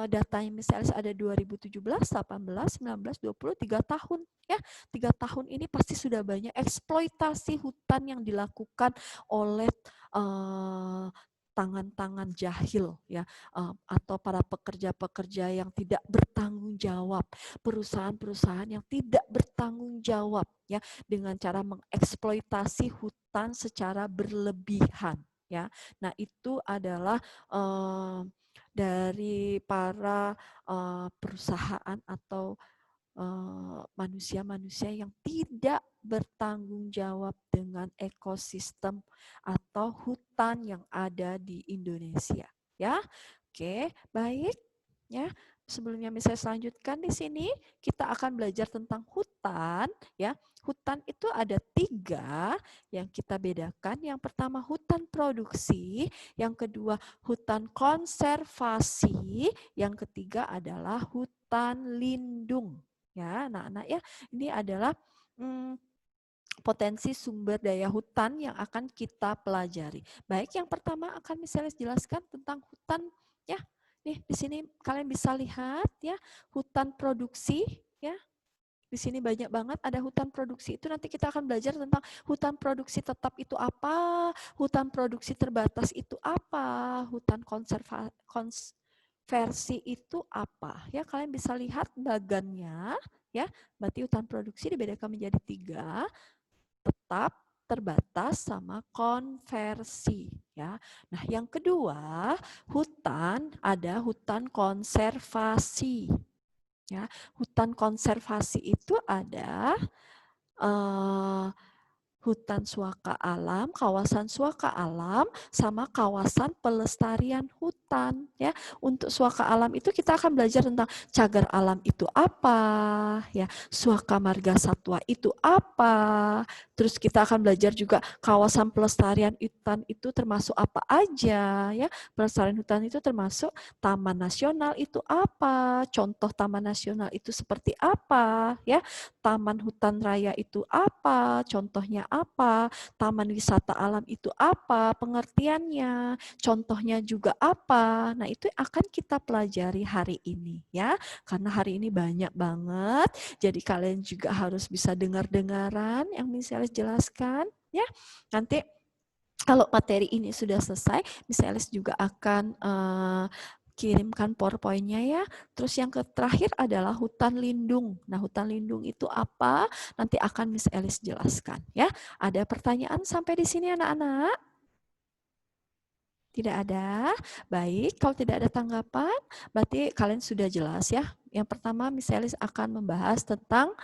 datanya misalnya ada 2017, 18, 19, 20, 3 tahun. Ya, 3 tahun ini pasti sudah banyak eksploitasi hutan yang dilakukan oleh tangan-tangan jahil ya, atau para pekerja-pekerja yang tidak bertanggung jawab, perusahaan-perusahaan yang tidak bertanggung jawab ya, dengan cara mengeksploitasi hutan secara berlebihan ya. Nah, itu adalah dari para perusahaan atau manusia-manusia yang tidak bertanggung jawab dengan ekosistem atau hutan yang ada di Indonesia ya. Oke, baik ya. Sebelumnya saya selanjutkan di sini kita akan belajar tentang hutan ya. Hutan itu ada 3 yang kita bedakan. Yang pertama hutan produksi, yang kedua hutan konservasi, yang ketiga adalah hutan lindung. Ya, anak-anak ya, ini adalah potensi sumber daya hutan yang akan kita pelajari. Baik, yang pertama akan misalnya jelaskan tentang hutan ya. Nih di sini kalian bisa lihat ya, hutan produksi ya. Di sini banyak banget ada hutan produksi. Itu nanti kita akan belajar tentang hutan produksi tetap itu apa, hutan produksi terbatas itu apa, hutan konservasi itu apa ya. Kalian bisa lihat bagannya ya. Berarti hutan produksi dibedakan menjadi 3, tetap, terbatas, sama konversi ya. Nah, yang kedua, hutan ada hutan konservasi. Ya, hutan konservasi itu ada hutan suaka alam, kawasan suaka alam, sama kawasan pelestarian hutan ya. Untuk suaka alam itu kita akan belajar tentang cagar alam itu apa ya, suaka marga satwa itu apa. Terus kita akan belajar juga kawasan pelestarian hutan itu termasuk apa aja ya. Pelestarian hutan itu termasuk taman nasional itu apa, contoh taman nasional itu seperti apa ya. Taman hutan raya itu apa, contohnya apa, taman wisata alam itu apa, pengertiannya, contohnya juga apa. Nah, itu akan kita pelajari hari ini ya. Karena hari ini banyak banget, jadi kalian juga harus bisa dengar-dengaran yang misalnya jelaskan ya. Nanti kalau materi ini sudah selesai, Miss Alice juga akan kirimkan PowerPoint-nya ya. Terus yang terakhir adalah hutan lindung. Nah, hutan lindung itu apa? Nanti akan Miss Alice jelaskan ya. Ada pertanyaan sampai di sini anak-anak? Tidak ada? Baik, kalau tidak ada tanggapan, berarti kalian sudah jelas ya. Yang pertama Miss Alice akan membahas tentang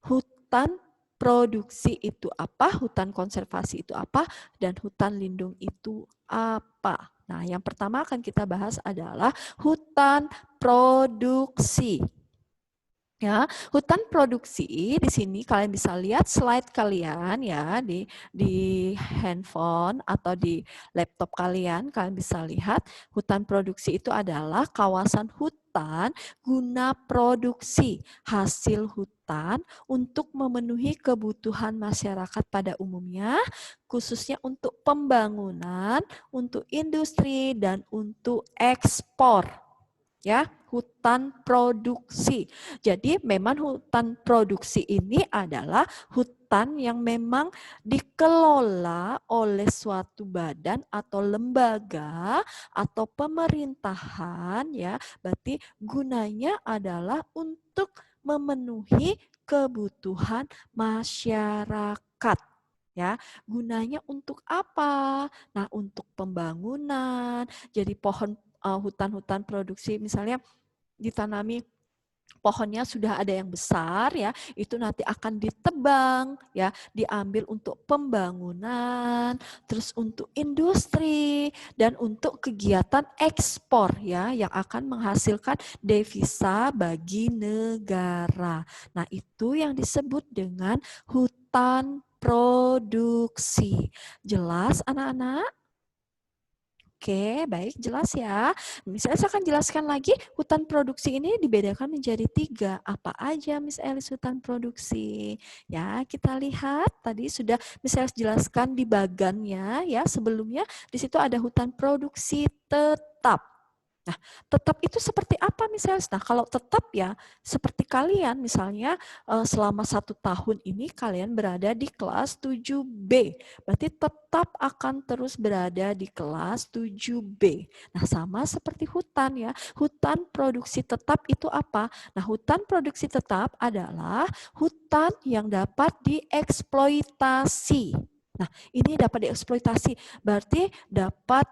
hutan produksi itu apa, hutan konservasi itu apa, dan hutan lindung itu apa. Nah, yang pertama akan kita bahas adalah hutan produksi. Ya, hutan produksi di sini kalian bisa lihat slide kalian ya di handphone atau di laptop kalian bisa lihat hutan produksi itu adalah kawasan hutan guna produksi hasil hutan untuk memenuhi kebutuhan masyarakat pada umumnya, khususnya untuk pembangunan, untuk industri dan untuk ekspor. Ya, hutan produksi. Jadi memang hutan produksi ini adalah hutan yang memang dikelola oleh suatu badan atau lembaga atau pemerintahan ya. Berarti gunanya adalah untuk memenuhi kebutuhan masyarakat. Ya, gunanya untuk apa? Nah, untuk pembangunan. Jadi hutan-hutan produksi misalnya ditanami pohonnya sudah ada yang besar ya, itu nanti akan ditebang ya, diambil untuk pembangunan, terus untuk industri dan untuk kegiatan ekspor ya yang akan menghasilkan devisa bagi negara. Nah, itu yang disebut dengan hutan produksi. Jelas anak-anak? Oke, baik, jelas ya. Misalnya saya akan jelaskan lagi, hutan produksi ini dibedakan menjadi 3. Apa aja Miss Elis hutan produksi? Ya, kita lihat tadi sudah Miss Elis jelaskan di bagannya ya, sebelumnya di situ ada hutan produksi tetap. Nah, tetap itu seperti apa misalnya? Nah, kalau tetap ya, seperti kalian misalnya selama 1 tahun ini kalian berada di kelas 7B. Berarti tetap akan terus berada di kelas 7B. Nah, sama seperti hutan ya. Hutan produksi tetap itu apa? Nah, hutan produksi tetap adalah hutan yang dapat dieksploitasi. Nah, ini dapat dieksploitasi, berarti dapat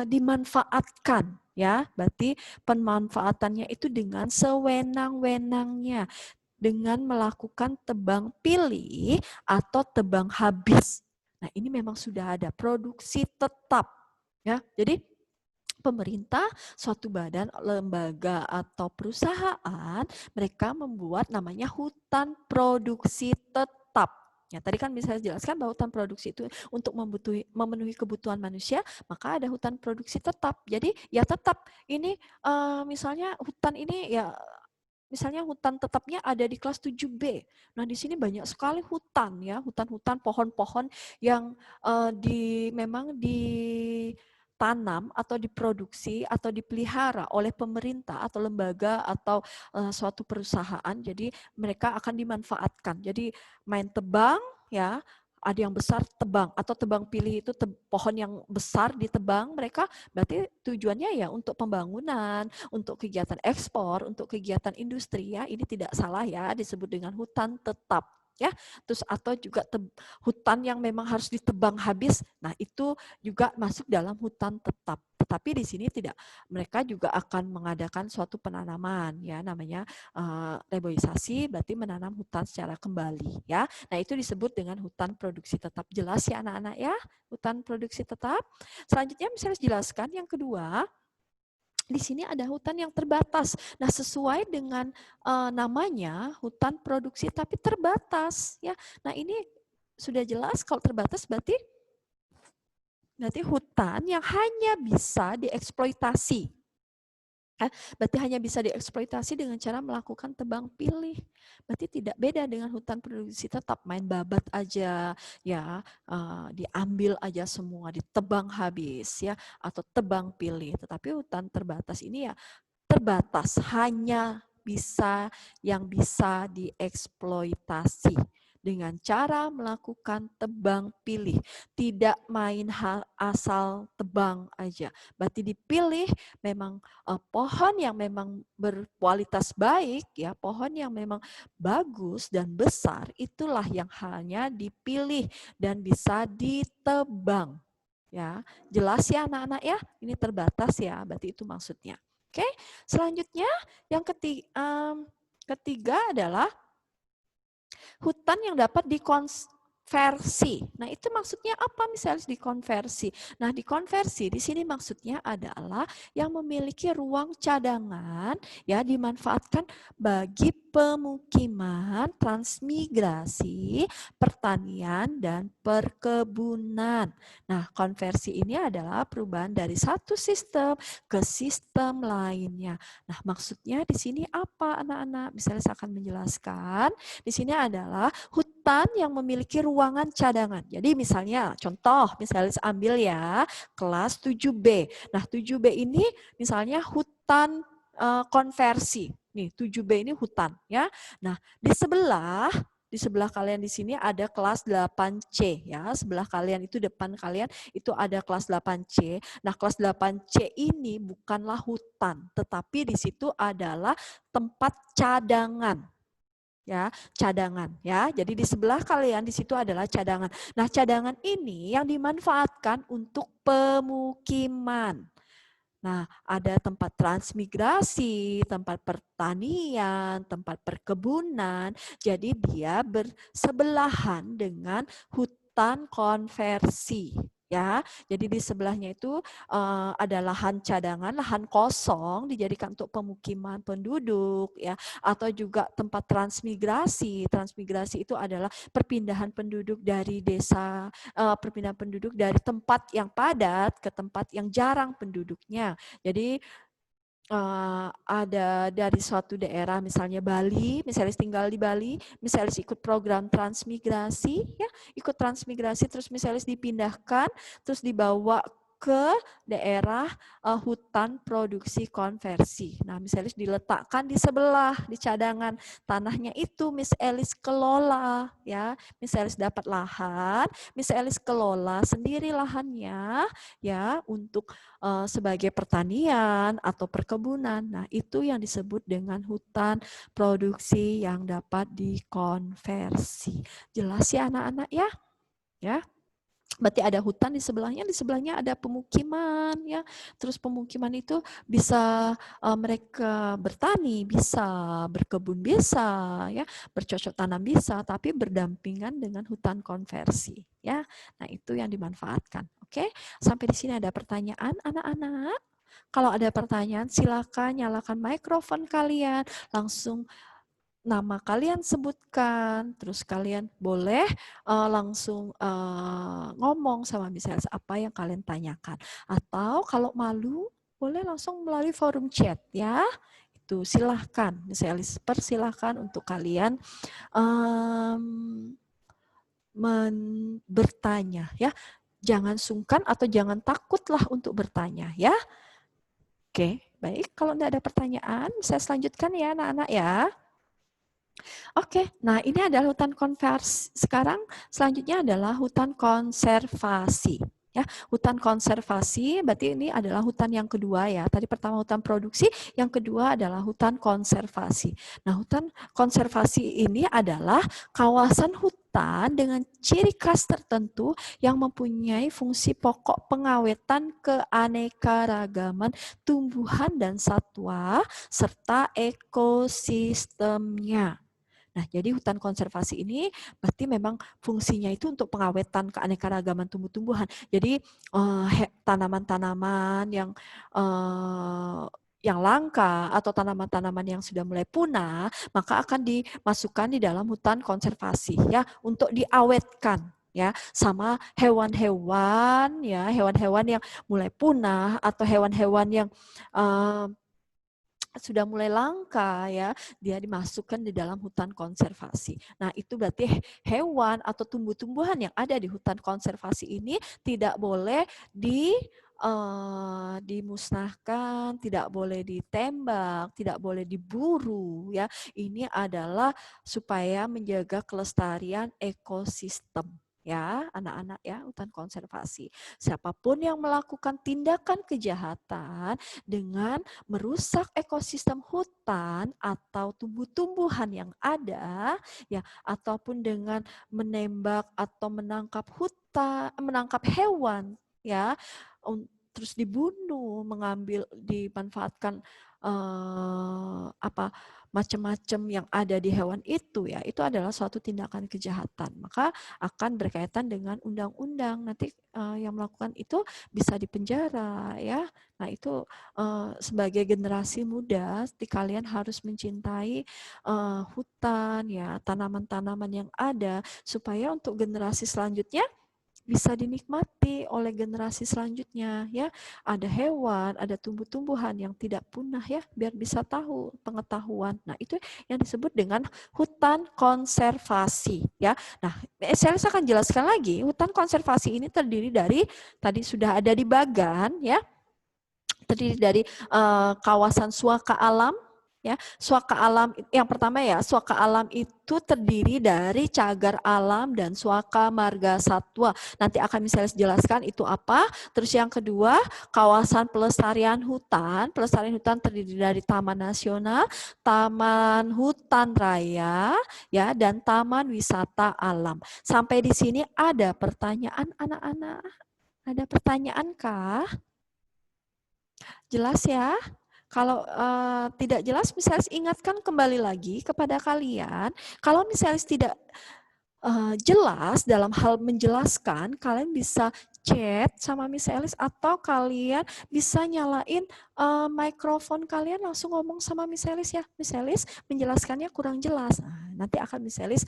dimanfaatkan ya, berarti pemanfaatannya itu dengan sewenang-wenangnya dengan melakukan tebang pilih atau tebang habis. Nah, ini memang sudah ada produksi tetap ya. Jadi pemerintah, suatu badan, lembaga atau perusahaan, mereka membuat namanya hutan produksi tetap. Ya, tadi kan bisa jelaskan bahwa hutan produksi itu untuk memenuhi kebutuhan manusia, maka ada hutan produksi tetap. Jadi ya tetap ini misalnya hutan ini ya misalnya hutan tetapnya ada di kelas 7B. Nah, di sini banyak sekali hutan ya, hutan-hutan pohon-pohon yang memang ditanam atau diproduksi atau dipelihara oleh pemerintah atau lembaga atau suatu perusahaan. Jadi mereka akan dimanfaatkan. Jadi main tebang ya, ada yang besar tebang atau tebang pilih itu pohon yang besar ditebang, mereka berarti tujuannya ya untuk pembangunan, untuk kegiatan ekspor, untuk kegiatan industri ya. Ini tidak salah ya, disebut dengan hutan tetap. Ya, terus atau juga hutan yang memang harus ditebang habis. Nah, itu juga masuk dalam hutan tetap. Tetapi di sini tidak, mereka juga akan mengadakan suatu penanaman ya, namanya reboisasi, berarti menanam hutan secara kembali ya. Nah, itu disebut dengan hutan produksi tetap. Jelas ya anak-anak ya, hutan produksi tetap. Selanjutnya misalnya jelaskan yang kedua, di sini ada hutan yang terbatas. Nah, sesuai dengan namanya hutan produksi tapi terbatas ya. Nah, ini sudah jelas kalau terbatas berarti hutan yang hanya bisa dieksploitasi. Berarti hanya bisa dieksploitasi dengan cara melakukan tebang pilih. Berarti tidak beda dengan hutan produksi tetap, main babat aja ya, diambil aja semua, ditebang habis ya, atau tebang pilih. Tetapi hutan terbatas ini ya terbatas, hanya bisa yang bisa dieksploitasi dengan cara melakukan tebang pilih, tidak main asal tebang aja. Berarti dipilih memang pohon yang memang berkualitas baik ya, pohon yang memang bagus dan besar, itulah yang hanya dipilih dan bisa ditebang. Ya, jelas ya anak-anak ya, ini terbatas ya, berarti itu maksudnya. Oke, selanjutnya yang ketiga adalah hutan yang dapat dikonversi. Nah, itu maksudnya apa misalnya dikonversi? Nah, dikonversi di sini maksudnya adalah yang memiliki ruang cadangan ya, dimanfaatkan bagi pemukiman, transmigrasi, pertanian, dan perkebunan. Nah, konversi ini adalah perubahan dari satu sistem ke sistem lainnya. Nah, maksudnya di sini apa anak-anak? Misalnya saya akan menjelaskan. Di sini adalah hutan yang memiliki ruangan cadangan. Jadi misalnya, contoh, misalnya ambil ya, kelas 7B. Nah, 7B ini misalnya hutan konversi. Nih, 7B ini hutan ya. Nah, di sebelah kalian di sini ada kelas 8C ya. Sebelah kalian itu, depan kalian itu ada kelas 8C. Nah, kelas 8C ini bukanlah hutan, tetapi di situ adalah tempat cadangan. Ya, cadangan ya. Jadi di sebelah kalian di situ adalah cadangan. Nah, cadangan ini yang dimanfaatkan untuk pemukiman. Nah, ada tempat transmigrasi, tempat pertanian, tempat perkebunan. Jadi dia bersebelahan dengan hutan konversi. Ya, jadi di sebelahnya itu ada lahan cadangan, lahan kosong dijadikan untuk pemukiman penduduk, ya, atau juga tempat transmigrasi. Transmigrasi itu adalah perpindahan penduduk dari desa, perpindahan penduduk dari tempat yang padat ke tempat yang jarang penduduknya. Jadi ada dari suatu daerah, misalnya Bali, misalnya tinggal di Bali, misalnya ikut program transmigrasi, ya, ikut transmigrasi, terus misalnya dipindahkan, terus dibawa ke daerah hutan produksi konversi. Nah, misalnya diletakkan di sebelah, di cadangan tanahnya itu Miss Elis kelola, ya. Miss Elis dapat lahan, Miss Elis kelola sendiri lahannya, ya, untuk sebagai pertanian atau perkebunan. Nah, itu yang disebut dengan hutan produksi yang dapat dikonversi. Jelas ya anak-anak ya? Ya. Berarti ada hutan di sebelahnya ada pemukiman, ya. Terus pemukiman itu bisa mereka bertani, bisa berkebun, bisa, ya, bercocok tanam bisa, tapi berdampingan dengan hutan konversi, ya. Nah, itu yang dimanfaatkan. Oke, sampai di sini ada pertanyaan anak-anak? Kalau ada pertanyaan, silakan nyalakan mikrofon kalian, langsung nama kalian sebutkan, terus kalian boleh langsung ngomong sama misalnya apa yang kalian tanyakan. Atau kalau malu, boleh langsung melalui forum chat, ya. Itu silahkan, misalnya persilahkan untuk kalian bertanya, ya. Jangan sungkan atau jangan takutlah untuk bertanya, ya. Oke, baik. Kalau tidak ada pertanyaan, saya selanjutkan ya anak-anak ya. Oke, nah ini adalah hutan konversi. Sekarang selanjutnya adalah hutan konservasi. Ya, hutan konservasi berarti ini adalah hutan yang kedua ya. Tadi pertama hutan produksi, yang kedua adalah hutan konservasi. Nah, hutan konservasi ini adalah kawasan hutan dengan ciri khas tertentu yang mempunyai fungsi pokok pengawetan keanekaragaman tumbuhan dan satwa serta ekosistemnya. Nah, jadi hutan konservasi ini berarti memang fungsinya itu untuk pengawetan keanekaragaman tumbuh-tumbuhan. Jadi tanaman-tanaman yang langka atau tanaman-tanaman yang sudah mulai punah, maka akan dimasukkan di dalam hutan konservasi ya untuk diawetkan ya sama hewan-hewan ya, hewan-hewan yang mulai punah atau hewan-hewan yang sudah mulai langka ya, dia dimasukkan di dalam hutan konservasi. Nah, itu berarti hewan atau tumbuh-tumbuhan yang ada di hutan konservasi ini tidak boleh dimusnahkan, tidak boleh ditembak, tidak boleh diburu ya. Ini adalah supaya menjaga kelestarian ekosistem. Ya, anak-anak ya, hutan konservasi. Siapapun yang melakukan tindakan kejahatan dengan merusak ekosistem hutan atau tumbuh-tumbuhan yang ada, ya, ataupun dengan menembak atau menangkap hewan, ya, terus dibunuh, mengambil, dimanfaatkan macam-macam yang ada di hewan itu ya, itu adalah suatu tindakan kejahatan, maka akan berkaitan dengan undang-undang. Nanti yang melakukan itu bisa dipenjara ya. Nah, itu sebagai generasi muda kalian harus mencintai hutan ya, tanaman-tanaman yang ada supaya untuk generasi selanjutnya bisa dinikmati oleh generasi selanjutnya ya. Ada hewan, ada tumbuh-tumbuhan yang tidak punah ya, biar bisa tahu pengetahuan. Nah, itu yang disebut dengan hutan konservasi ya. Nah, saya akan jelaskan lagi, hutan konservasi ini terdiri dari, tadi sudah ada di Bagan ya, terdiri dari kawasan suaka alam. Ya, suaka alam yang pertama ya, suaka alam itu terdiri dari cagar alam dan suaka marga satwa. Nanti akan misalnya jelaskan itu apa. Terus yang kedua, kawasan pelestarian hutan. Pelestarian hutan terdiri dari taman nasional, taman hutan raya, ya, dan taman wisata alam. Sampai di sini ada pertanyaan anak-anak? Ada pertanyaan kah? Jelas ya? Kalau tidak jelas, misalnya ingatkan kembali lagi kepada kalian, kalau misalnya tidak jelas dalam hal menjelaskan, kalian bisa chat sama Miss Elis atau kalian bisa nyalain mikrofon kalian langsung ngomong sama Miss Elis ya. Miss Elis menjelaskannya kurang jelas. Nah, nanti akan Miss Elis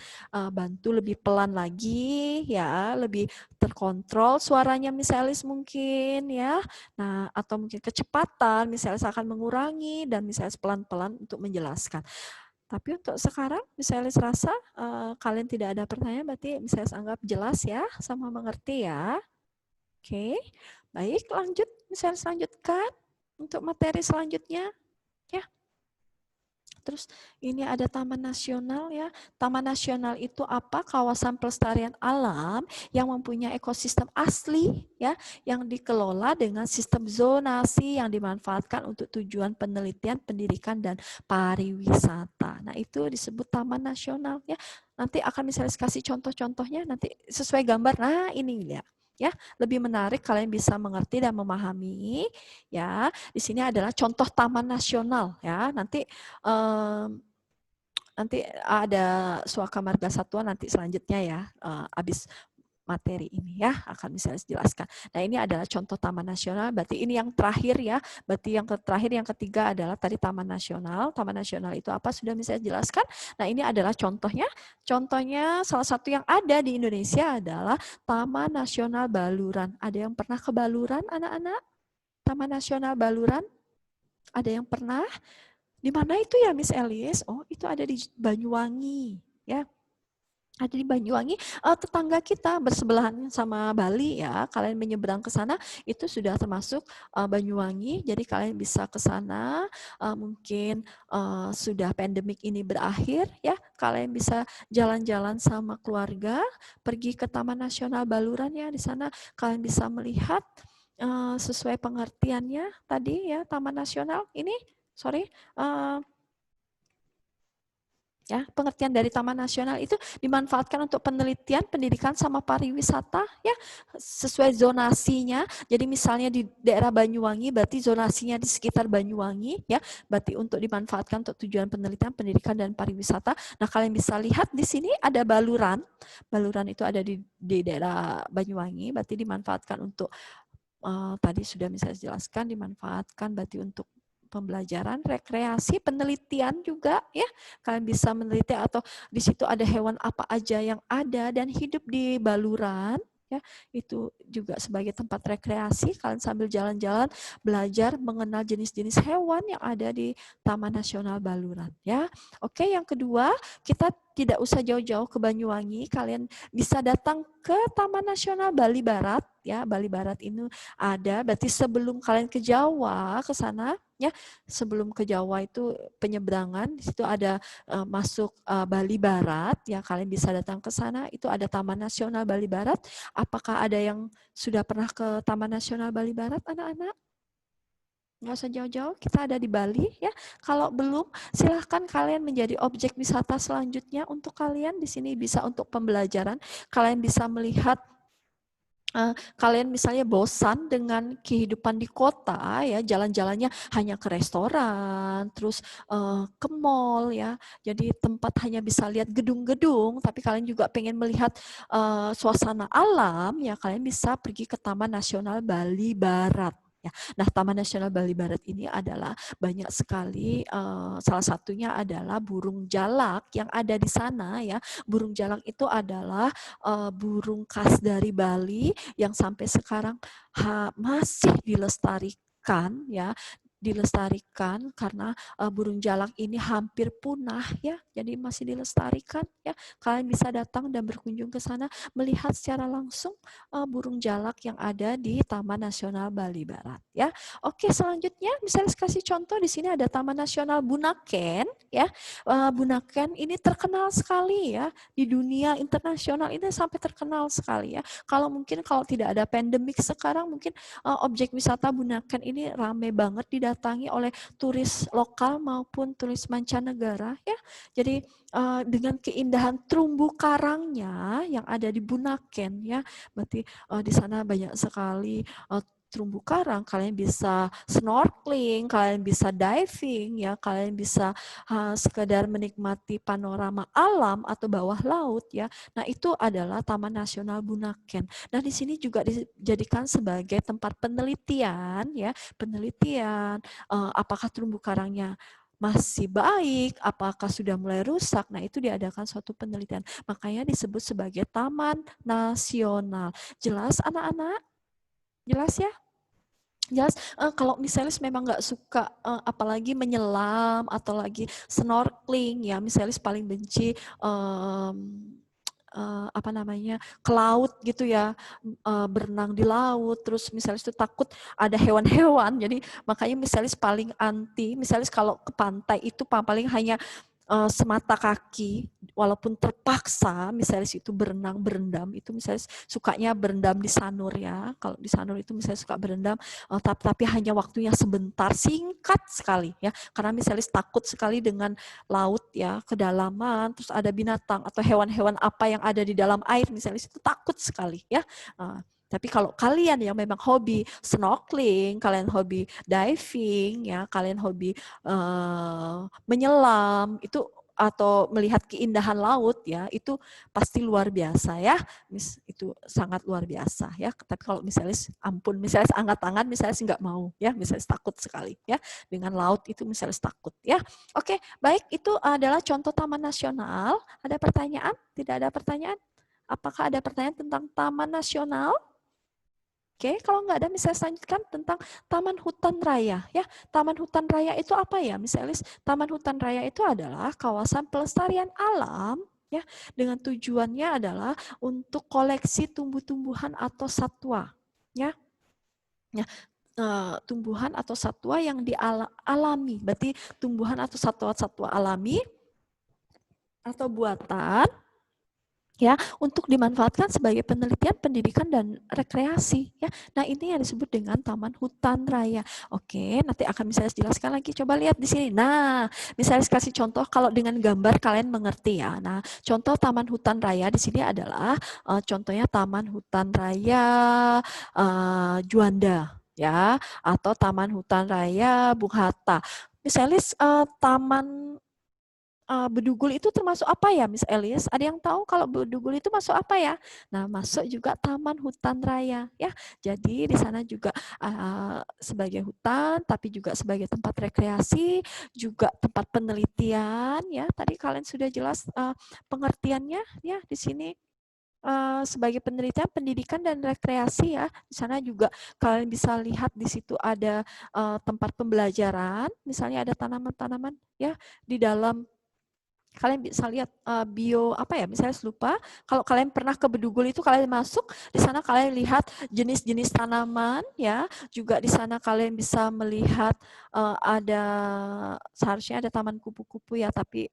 bantu lebih pelan lagi ya, lebih terkontrol suaranya Miss Elis mungkin ya. Nah, atau mungkin kecepatan Miss Elis akan mengurangi dan Miss Elis pelan-pelan untuk menjelaskan. Tapi untuk sekarang, misalnya rasa kalian tidak ada pertanyaan, berarti misalnya anggap jelas ya, sama mengerti ya. Oke, baik lanjut, misalnya selanjutkan untuk materi selanjutnya. Ya. Terus ini ada Taman Nasional ya. Taman Nasional itu apa? Kawasan pelestarian alam yang mempunyai ekosistem asli ya, yang dikelola dengan sistem zonasi yang dimanfaatkan untuk tujuan penelitian, pendidikan dan pariwisata. Nah, itu disebut Taman Nasional ya. Nanti akan misalnya kasih contoh-contohnya nanti sesuai gambar. Nah, ini lihat. Ya, lebih menarik kalian bisa mengerti dan memahami ya. Di sini adalah contoh taman nasional ya. Nanti ada Suaka Marga Satwa nanti selanjutnya ya, habis materi ini ya, akan bisa dijelaskan. Nah, ini adalah contoh taman nasional, berarti ini yang terakhir ya, berarti yang terakhir, yang ketiga adalah tadi taman nasional. Taman nasional itu apa? Sudah bisa jelaskan. Nah, ini adalah contohnya. Contohnya salah satu yang ada di Indonesia adalah Taman Nasional Baluran. Ada yang pernah ke Baluran, anak-anak? Taman Nasional Baluran? Ada yang pernah? Di mana itu ya, Miss Elis? Oh, itu ada di Banyuwangi ya. Ada di Banyuwangi, tetangga kita bersebelahan sama Bali ya. Kalian menyeberang ke sana itu sudah termasuk Banyuwangi. Jadi kalian bisa ke sana. Mungkin sudah pandemik ini berakhir ya. Kalian bisa jalan-jalan sama keluarga, pergi ke Taman Nasional Baluran ya. Di sana kalian bisa melihat sesuai pengertiannya tadi ya, Taman Nasional ini. Ya, pengertian dari Taman Nasional itu dimanfaatkan untuk penelitian, pendidikan, sama pariwisata ya, sesuai zonasinya. Jadi misalnya di daerah Banyuwangi, berarti zonasinya di sekitar Banyuwangi ya, berarti untuk dimanfaatkan untuk tujuan penelitian, pendidikan, dan pariwisata. Nah, kalian bisa lihat di sini ada Baluran. Baluran itu ada di daerah Banyuwangi, berarti dimanfaatkan untuk tadi sudah bisa dijelaskan, dimanfaatkan berarti untuk pembelajaran, rekreasi, penelitian juga ya. Kalian bisa meneliti atau di situ ada hewan apa aja yang ada dan hidup di Baluran ya. Itu juga sebagai tempat rekreasi, kalian sambil jalan-jalan belajar mengenal jenis-jenis hewan yang ada di Taman Nasional Baluran ya. Oke, yang kedua, kita tidak usah jauh-jauh ke Banyuwangi, kalian bisa datang ke Taman Nasional Bali Barat ya. Bali Barat ini ada, berarti sebelum kalian ke Jawa ke sana ya, sebelum ke Jawa itu penyeberangan, di situ ada masuk Bali Barat ya, kalian bisa datang ke sana. Itu ada Taman Nasional Bali Barat. Apakah ada yang sudah pernah ke Taman Nasional Bali Barat, anak-anak? Nggak usah jauh-jauh, kita ada di Bali ya. Kalau belum, silahkan kalian menjadi objek wisata selanjutnya untuk kalian. Di sini bisa untuk pembelajaran, kalian bisa melihat kalian misalnya bosan dengan kehidupan di kota ya, jalan-jalannya hanya ke restoran, terus ke mall ya, jadi tempat hanya bisa lihat gedung-gedung, tapi kalian juga pengen melihat suasana alam ya, kalian bisa pergi ke Taman Nasional Bali Barat. Ya. Nah, Taman Nasional Bali Barat ini adalah banyak sekali, salah satunya adalah burung jalak yang ada di sana ya. Burung jalak itu adalah burung khas dari Bali yang sampai sekarang masih dilestarikan ya. Dilestarikan karena burung jalak ini hampir punah ya, jadi masih dilestarikan ya. Kalian bisa datang dan berkunjung ke sana melihat secara langsung burung jalak yang ada di Taman Nasional Bali Barat ya. Oke, selanjutnya misalnya kasih contoh, di sini ada Taman Nasional Bunaken ya. Bunaken ini terkenal sekali ya di dunia internasional, ini sampai terkenal sekali ya. Kalau tidak ada pandemik sekarang, mungkin objek wisata Bunaken ini ramai banget didatangi oleh turis lokal maupun turis mancanegara ya. Jadi dengan keindahan terumbu karangnya yang ada di Bunaken ya, berarti di sana banyak sekali terumbu karang, kalian bisa snorkeling, kalian bisa diving, ya, kalian bisa sekedar menikmati panorama alam atau bawah laut, ya. Nah, itu adalah Taman Nasional Bunaken. Nah, di sini juga dijadikan sebagai tempat penelitian, ya, penelitian apakah terumbu karangnya masih baik, apakah sudah mulai rusak. Nah, itu diadakan suatu penelitian. Makanya disebut sebagai Taman Nasional. Jelas anak-anak? Jelas ya? Jelas. Kalau misalnya memang nggak suka apalagi menyelam atau lagi snorkeling, ya misalnya paling benci apa namanya, ke laut gitu ya, berenang di laut, terus misalnya itu takut ada hewan-hewan, jadi makanya misalnya paling anti, misalnya kalau ke pantai itu paling hanya semata kaki, walaupun terpaksa, misalnya itu berendam, itu misalnya sukanya berendam di Sanur, ya. Kalau di Sanur itu misalnya suka berendam, tapi hanya waktunya sebentar, singkat sekali, ya. Karena misalnya takut sekali dengan laut, ya, kedalaman, terus ada binatang atau hewan-hewan apa yang ada di dalam air, misalnya itu takut sekali, ya. Tapi kalau kalian yang memang hobi snorkeling, kalian hobi diving, ya, kalian hobi menyelam, itu atau melihat keindahan laut, ya, itu pasti luar biasa, ya. Itu sangat luar biasa, ya. Tapi kalau misalnya ampun, misalnya angkat tangan, misalnya nggak mau, ya, misalnya takut sekali, ya, dengan laut itu misalnya takut, ya. Oke, baik, itu adalah contoh taman nasional. Ada pertanyaan? Tidak ada pertanyaan? Apakah ada pertanyaan tentang taman nasional? Oke, kalau nggak ada, misalnya selanjutkan tentang Taman Hutan Raya. Ya, Taman Hutan Raya itu apa ya? Misalnya Taman Hutan Raya itu adalah kawasan pelestarian alam, ya, dengan tujuannya adalah untuk koleksi tumbuh-tumbuhan atau satwa, ya. Ya, tumbuhan atau satwa yang dialami, berarti tumbuhan atau satwa-satwa alami atau buatan, ya, untuk dimanfaatkan sebagai penelitian, pendidikan, dan rekreasi, ya. Nah, ini yang disebut dengan Taman Hutan Raya. Oke, nanti akan misalnya jelaskan lagi. Coba lihat di sini. Nah, misalnya kasih contoh kalau dengan gambar kalian mengerti, ya. Nah, contoh Taman Hutan Raya di sini adalah contohnya Taman Hutan Raya Juanda, ya, atau Taman Hutan Raya Bung Hatta. Misalnya Taman Bedugul itu termasuk apa ya, Miss Elis? Ada yang tahu kalau Bedugul itu masuk apa ya? Nah, masuk juga Taman Hutan Raya, ya. Jadi di sana juga sebagai hutan, tapi juga sebagai tempat rekreasi, juga tempat penelitian, ya. Tadi kalian sudah jelas pengertiannya, ya, di sini. Sebagai penelitian, pendidikan, dan rekreasi, ya. Di sana juga kalian bisa lihat di situ ada tempat pembelajaran, misalnya ada tanaman-tanaman, ya, di dalam. Kalian bisa lihat bio apa ya, misalnya lupa. Kalau kalian pernah ke Bedugul itu, kalian masuk di sana, kalian lihat jenis-jenis tanaman, ya. Juga di sana kalian bisa melihat ada, seharusnya ada taman kupu-kupu, ya, tapi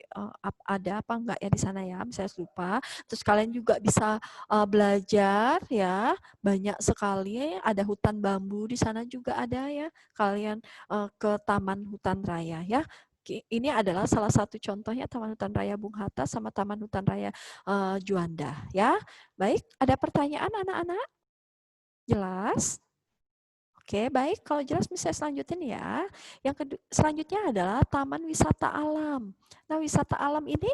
ada apa enggak ya di sana, ya, misalnya lupa. Terus kalian juga bisa belajar, ya, banyak sekali. Ada hutan bambu di sana juga ada, ya. Kalian ke Taman Hutan Raya, ya. Ini adalah salah satu contohnya Taman Hutan Raya Bung Hatta sama Taman Hutan Raya Juanda, ya. Baik, ada pertanyaan anak-anak? Jelas? Oke, baik. Kalau jelas bisa selanjutnya, ya. Yang selanjutnya adalah Taman Wisata Alam. Nah, wisata alam ini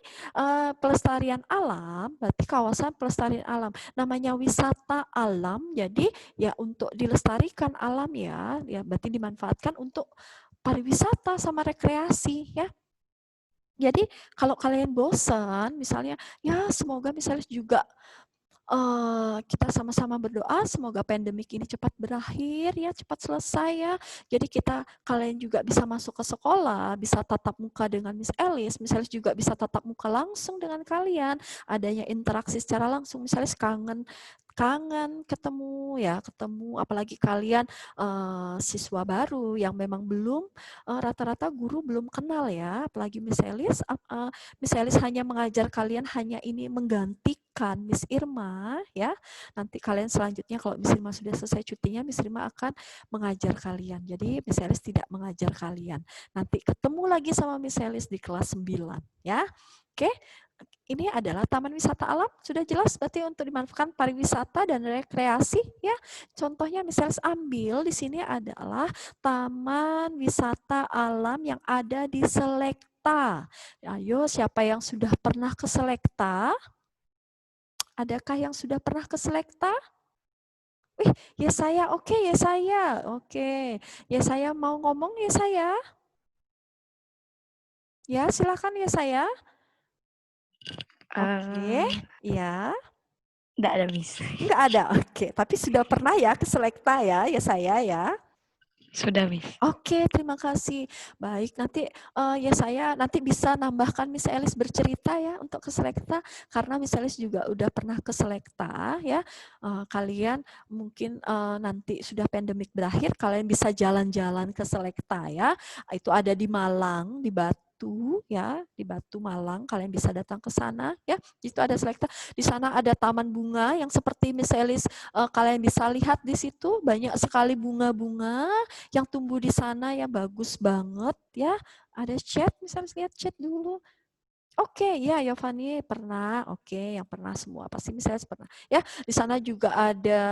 pelestarian alam, berarti kawasan pelestarian alam. Namanya wisata alam, jadi ya untuk dilestarikan alam, ya, berarti dimanfaatkan untuk pariwisata sama rekreasi, ya. Jadi kalau kalian bosan, misalnya, ya semoga misalnya juga kita sama-sama berdoa semoga pandemik ini cepat berakhir, ya, cepat selesai, ya. Jadi kalian juga bisa masuk ke sekolah, bisa tatap muka dengan Miss Elis, misalnya juga bisa tatap muka langsung dengan kalian, adanya interaksi secara langsung, misalnya kangen ketemu, ya, apalagi kalian siswa baru yang memang belum rata-rata guru belum kenal, ya, apalagi Miss Elis hanya mengajar kalian, hanya ini menggantikan Miss Irma, ya. Nanti kalian selanjutnya kalau Miss Irma sudah selesai cutinya, Miss Irma akan mengajar kalian. Jadi Miss Elis tidak mengajar kalian. Nanti ketemu lagi sama Miss Elis di kelas 9, ya. Oke. ini adalah taman wisata alam, sudah jelas berarti untuk dimanfaatkan pariwisata dan rekreasi ya. Contohnya misalnya ambil di sini adalah taman wisata alam yang ada di Selekta. Ayo, siapa yang sudah pernah ke Selekta? Adakah yang sudah pernah ke Selekta? Wih, ya saya, oke ya saya, oke. Ya saya mau ngomong ya saya. Ya silakan ya saya. Oke, ya. Enggak ada, Miss. Enggak ada, oke. Tapi sudah pernah ya ke Selekta ya saya ya. Sudah, Miss. Oke, terima kasih. Baik, nanti ya saya nanti bisa nambahkan Miss Elis bercerita ya untuk ke Selekta, karena Miss Elis juga udah pernah ke Selekta ya. Kalian mungkin nanti sudah pandemik berakhir, kalian bisa jalan-jalan ke Selekta ya. Itu ada di Malang, di Batu ya, di Batu Malang. Kalian bisa datang ke sana ya. Itu ada Selekta. Di sana ada taman bunga yang seperti Miss Elis kalian bisa lihat di situ, banyak sekali bunga-bunga yang tumbuh di sana ya, bagus banget ya. Ada chat, misalnya lihat chat dulu. Oke, ya Yovani pernah. Oke, yang pernah semua pasti misalnya pernah. Ya, di sana juga ada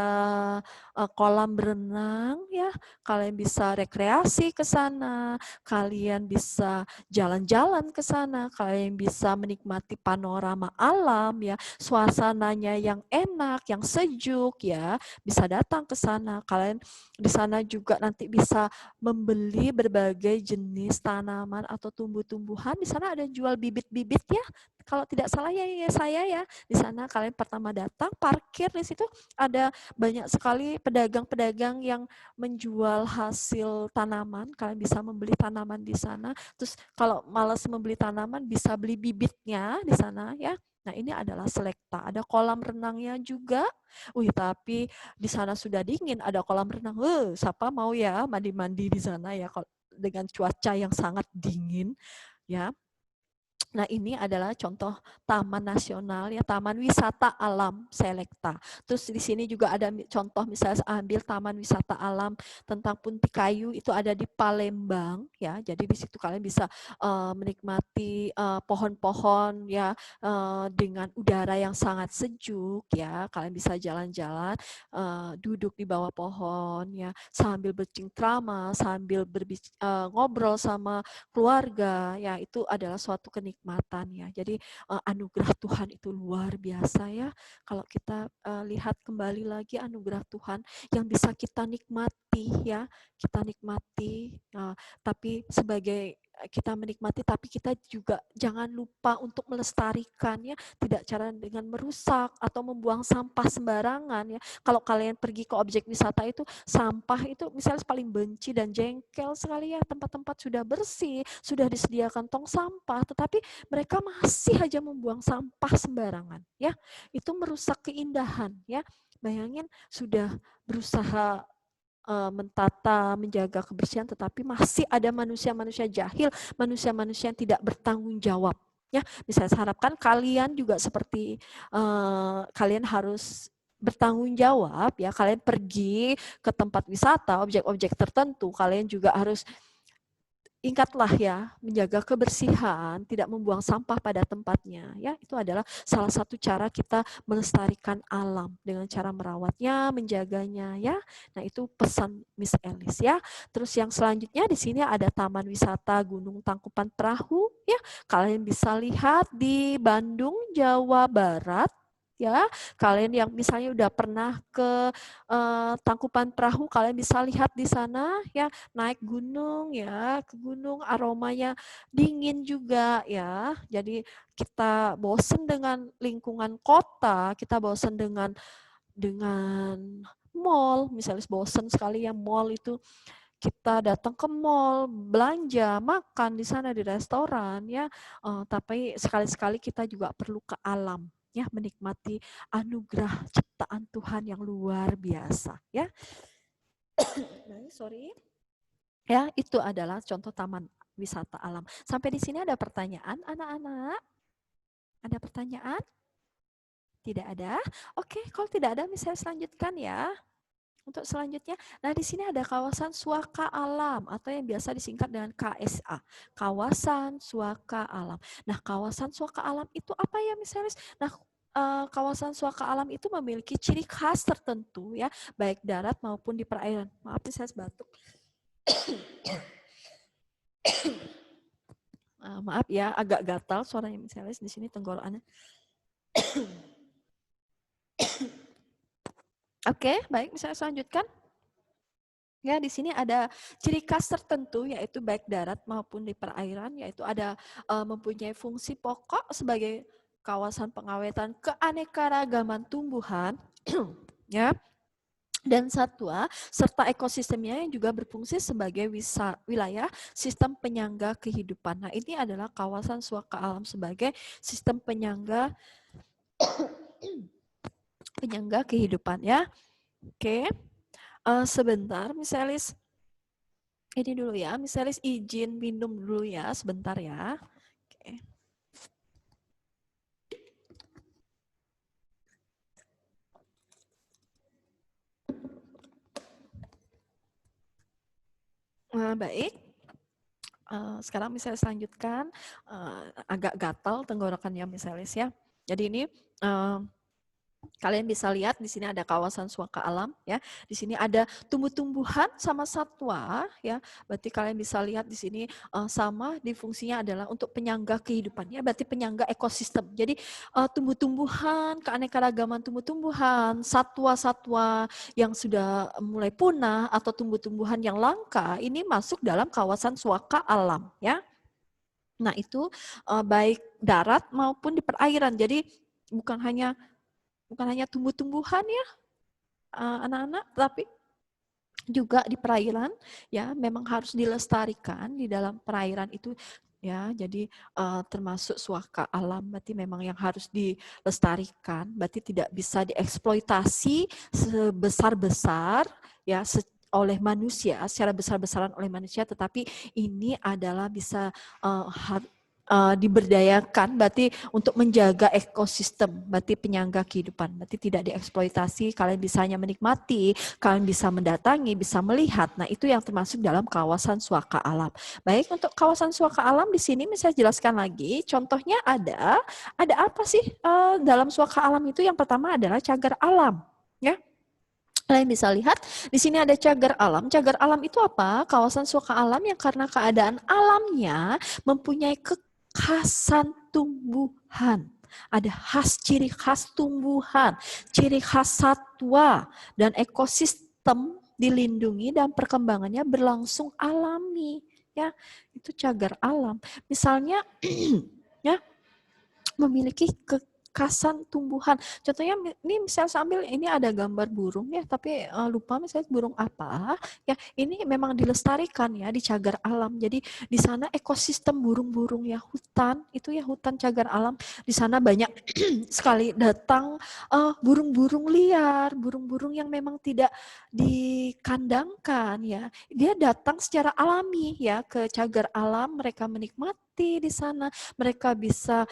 kolam berenang ya. Kalian bisa rekreasi ke sana, kalian bisa jalan-jalan ke sana, kalian bisa menikmati panorama alam ya, suasananya yang enak, yang sejuk ya. Bisa datang ke sana. Kalian di sana juga nanti bisa membeli berbagai jenis tanaman atau tumbuh-tumbuhan. Di sana ada jual bibit-bibit ya, kalau tidak salah ya saya ya. Di sana kalian pertama datang, parkir di situ ada banyak sekali pedagang-pedagang yang menjual hasil tanaman. Kalian bisa membeli tanaman di sana. Terus kalau malas membeli tanaman bisa beli bibitnya di sana ya. Nah, ini adalah Selekta. Ada kolam renangnya juga. Wih, tapi di sana sudah dingin, ada kolam renang. Siapa mau ya mandi-mandi di sana ya dengan cuaca yang sangat dingin ya. Nah, ini adalah contoh taman nasional ya, taman wisata alam Selekta. Terus di sini juga ada contoh misalnya ambil taman wisata alam tentang Puntikayu, itu ada di Palembang ya. Jadi di situ kalian bisa menikmati pohon-pohon ya dengan udara yang sangat sejuk ya. Kalian bisa jalan-jalan, duduk di bawah pohon ya, sambil bercengkrama, sambil ngobrol sama keluarga ya, itu adalah suatu kenikmatan ya. Jadi anugerah Tuhan itu luar biasa ya. Kalau kita lihat kembali lagi anugerah Tuhan yang bisa kita nikmati ya, kita nikmati. Tapi sebagai kita menikmati, tapi kita juga jangan lupa untuk melestarikan ya, tidak cara dengan merusak atau membuang sampah sembarangan ya. Kalau kalian pergi ke objek wisata itu, sampah itu misalnya paling benci dan jengkel sekali ya, tempat-tempat sudah bersih, sudah disediakan tong sampah, tetapi mereka masih aja membuang sampah sembarangan ya. Itu merusak keindahan ya. Bayangin sudah berusaha mentata, menjaga kebersihan, tetapi masih ada manusia-manusia jahil, manusia-manusia yang tidak bertanggung jawab. Ya, misalnya saya harapkan kalian juga seperti kalian harus bertanggung jawab ya. Kalian pergi ke tempat wisata, objek-objek tertentu, kalian juga harus ingatlah ya, menjaga kebersihan, tidak membuang sampah pada tempatnya. Ya, itu adalah salah satu cara kita melestarikan alam dengan cara merawatnya, menjaganya ya. Nah, itu pesan Miss Elis ya. Terus yang selanjutnya di sini ada Taman Wisata Gunung Tangkupan Perahu ya. Kalian bisa lihat di Bandung, Jawa Barat. Ya, kalian yang misalnya udah pernah ke Tangkupan Perahu, kalian bisa lihat di sana ya, naik gunung ya, ke gunung aromanya dingin juga ya. Jadi kita bosen dengan lingkungan kota, kita bosen dengan mall, misalnya bosen sekali ya mall itu. Kita datang ke mall, belanja, makan di sana di restoran ya. Tapi sekali-sekali kita juga perlu ke alam ya, menikmati anugerah ciptaan Tuhan yang luar biasa ya. Sorry. Ya, itu adalah contoh taman wisata alam. Sampai di sini ada pertanyaan anak-anak? Ada pertanyaan? Tidak ada? Oke, kalau tidak ada misalnya selanjutkan ya. Untuk selanjutnya, nah di sini ada kawasan suaka alam atau yang biasa disingkat dengan KSA, kawasan suaka alam. Nah, kawasan suaka alam itu apa ya, Miss Elis? Nah, kawasan suaka alam itu memiliki ciri khas tertentu ya, baik darat maupun di perairan. Maaf, saya batuk. Maaf ya, agak gatal suaranya Miss Elis di sini tenggorokannya. Oke, baik, bisa saya lanjutkan. Ya, di sini ada ciri khas tertentu yaitu baik darat maupun di perairan, yaitu ada mempunyai fungsi pokok sebagai kawasan pengawetan keanekaragaman tumbuhan, ya, dan satwa serta ekosistemnya yang juga berfungsi sebagai wilayah sistem penyangga kehidupan. Nah, ini adalah kawasan suaka alam sebagai sistem penyangga penyangga kehidupan ya. Oke. Sebentar, Miss Elis. Ini dulu ya, Miss Elis izin minum dulu ya, sebentar ya. Oke. Baik. Sekarang Miss Elis lanjutkan. Agak gatal tenggorokannya Miss Elis ya. Jadi ini kalian bisa lihat di sini ada kawasan suaka alam ya. Di sini ada tumbuh-tumbuhan sama satwa ya. Berarti kalian bisa lihat di sini sama di fungsinya adalah untuk penyangga kehidupan ya. Berarti penyangga ekosistem. Jadi tumbuh-tumbuhan, keanekaragaman tumbuh-tumbuhan, satwa-satwa yang sudah mulai punah atau tumbuh-tumbuhan yang langka ini masuk dalam kawasan suaka alam ya. Nah, itu baik darat maupun di perairan. Jadi bukan hanya tumbuh-tumbuhan ya anak-anak, tapi juga di perairan ya, memang harus dilestarikan di dalam perairan itu ya. Jadi termasuk suaka alam, berarti memang yang harus dilestarikan, berarti tidak bisa dieksploitasi sebesar-besar ya oleh manusia, secara besar-besaran oleh manusia, tetapi ini adalah bisa diberdayakan, berarti untuk menjaga ekosistem, berarti penyangga kehidupan, berarti tidak dieksploitasi, kalian bisa hanya menikmati, kalian bisa mendatangi, bisa melihat. Nah, itu yang termasuk dalam kawasan suaka alam. Baik, untuk kawasan suaka alam di sini saya jelaskan lagi, contohnya ada apa sih dalam suaka alam itu? Yang pertama adalah cagar alam, ya. Kalian bisa lihat di sini ada cagar alam. Cagar alam itu apa? Kawasan suaka alam yang karena keadaan alamnya mempunyai kekhasan tumbuhan. Ada ciri khas tumbuhan, ciri khas satwa, dan ekosistem dilindungi dan perkembangannya berlangsung alami. Ya, itu cagar alam. Misalnya, ya, memiliki kekhasan tumbuhan. Contohnya ini misalnya sambil ini ada gambar burung ya, tapi lupa misalnya burung apa ya. Ini memang dilestarikan ya di cagar alam. Jadi di sana ekosistem burung-burung ya, hutan itu ya, hutan cagar alam. Di sana banyak sekali datang burung-burung liar, burung-burung yang memang tidak dikandangkan ya. Dia datang secara alami ya ke cagar alam, mereka menikmati di sana, mereka bisa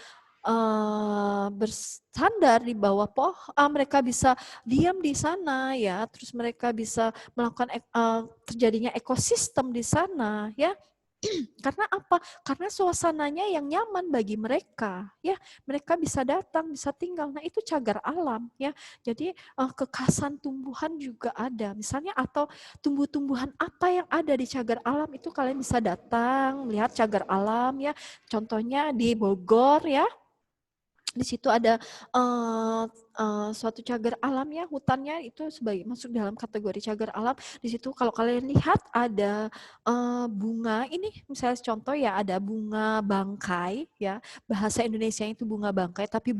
bersandar di bawah pohon, mereka bisa diam di sana ya, terus mereka bisa melakukan terjadinya ekosistem di sana ya. Karena apa? Karena suasananya yang nyaman bagi mereka ya, mereka bisa datang, bisa tinggal. Nah, itu cagar alam ya. Jadi kekhasan tumbuhan juga ada misalnya, atau tumbuh-tumbuhan apa yang ada di cagar alam itu kalian bisa datang lihat cagar alam ya. Contohnya di Bogor ya, di situ ada suatu cagar alam ya, hutannya itu masuk dalam kategori cagar alam. Di situ kalau kalian lihat ada bunga, ini misalnya contoh ya, ada bunga bangkai ya, bahasa Indonesia itu bunga bangkai, tapi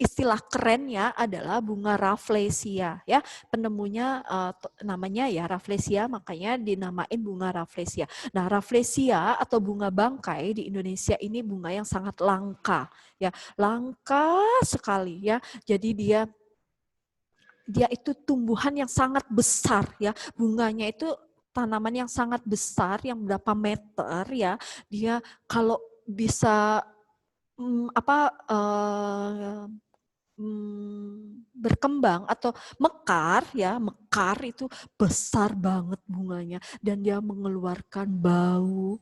istilah kerennya adalah bunga Rafflesia ya, penemunya namanya ya Rafflesia, makanya dinamain bunga Rafflesia. Nah, Rafflesia atau bunga bangkai di Indonesia ini bunga yang sangat langka ya, langka sekali ya. Jadi dia itu tumbuhan yang sangat besar ya, bunganya itu tanaman yang sangat besar yang berapa meter ya. Dia kalau bisa berkembang atau mekar ya, mekar itu besar banget bunganya dan dia mengeluarkan bau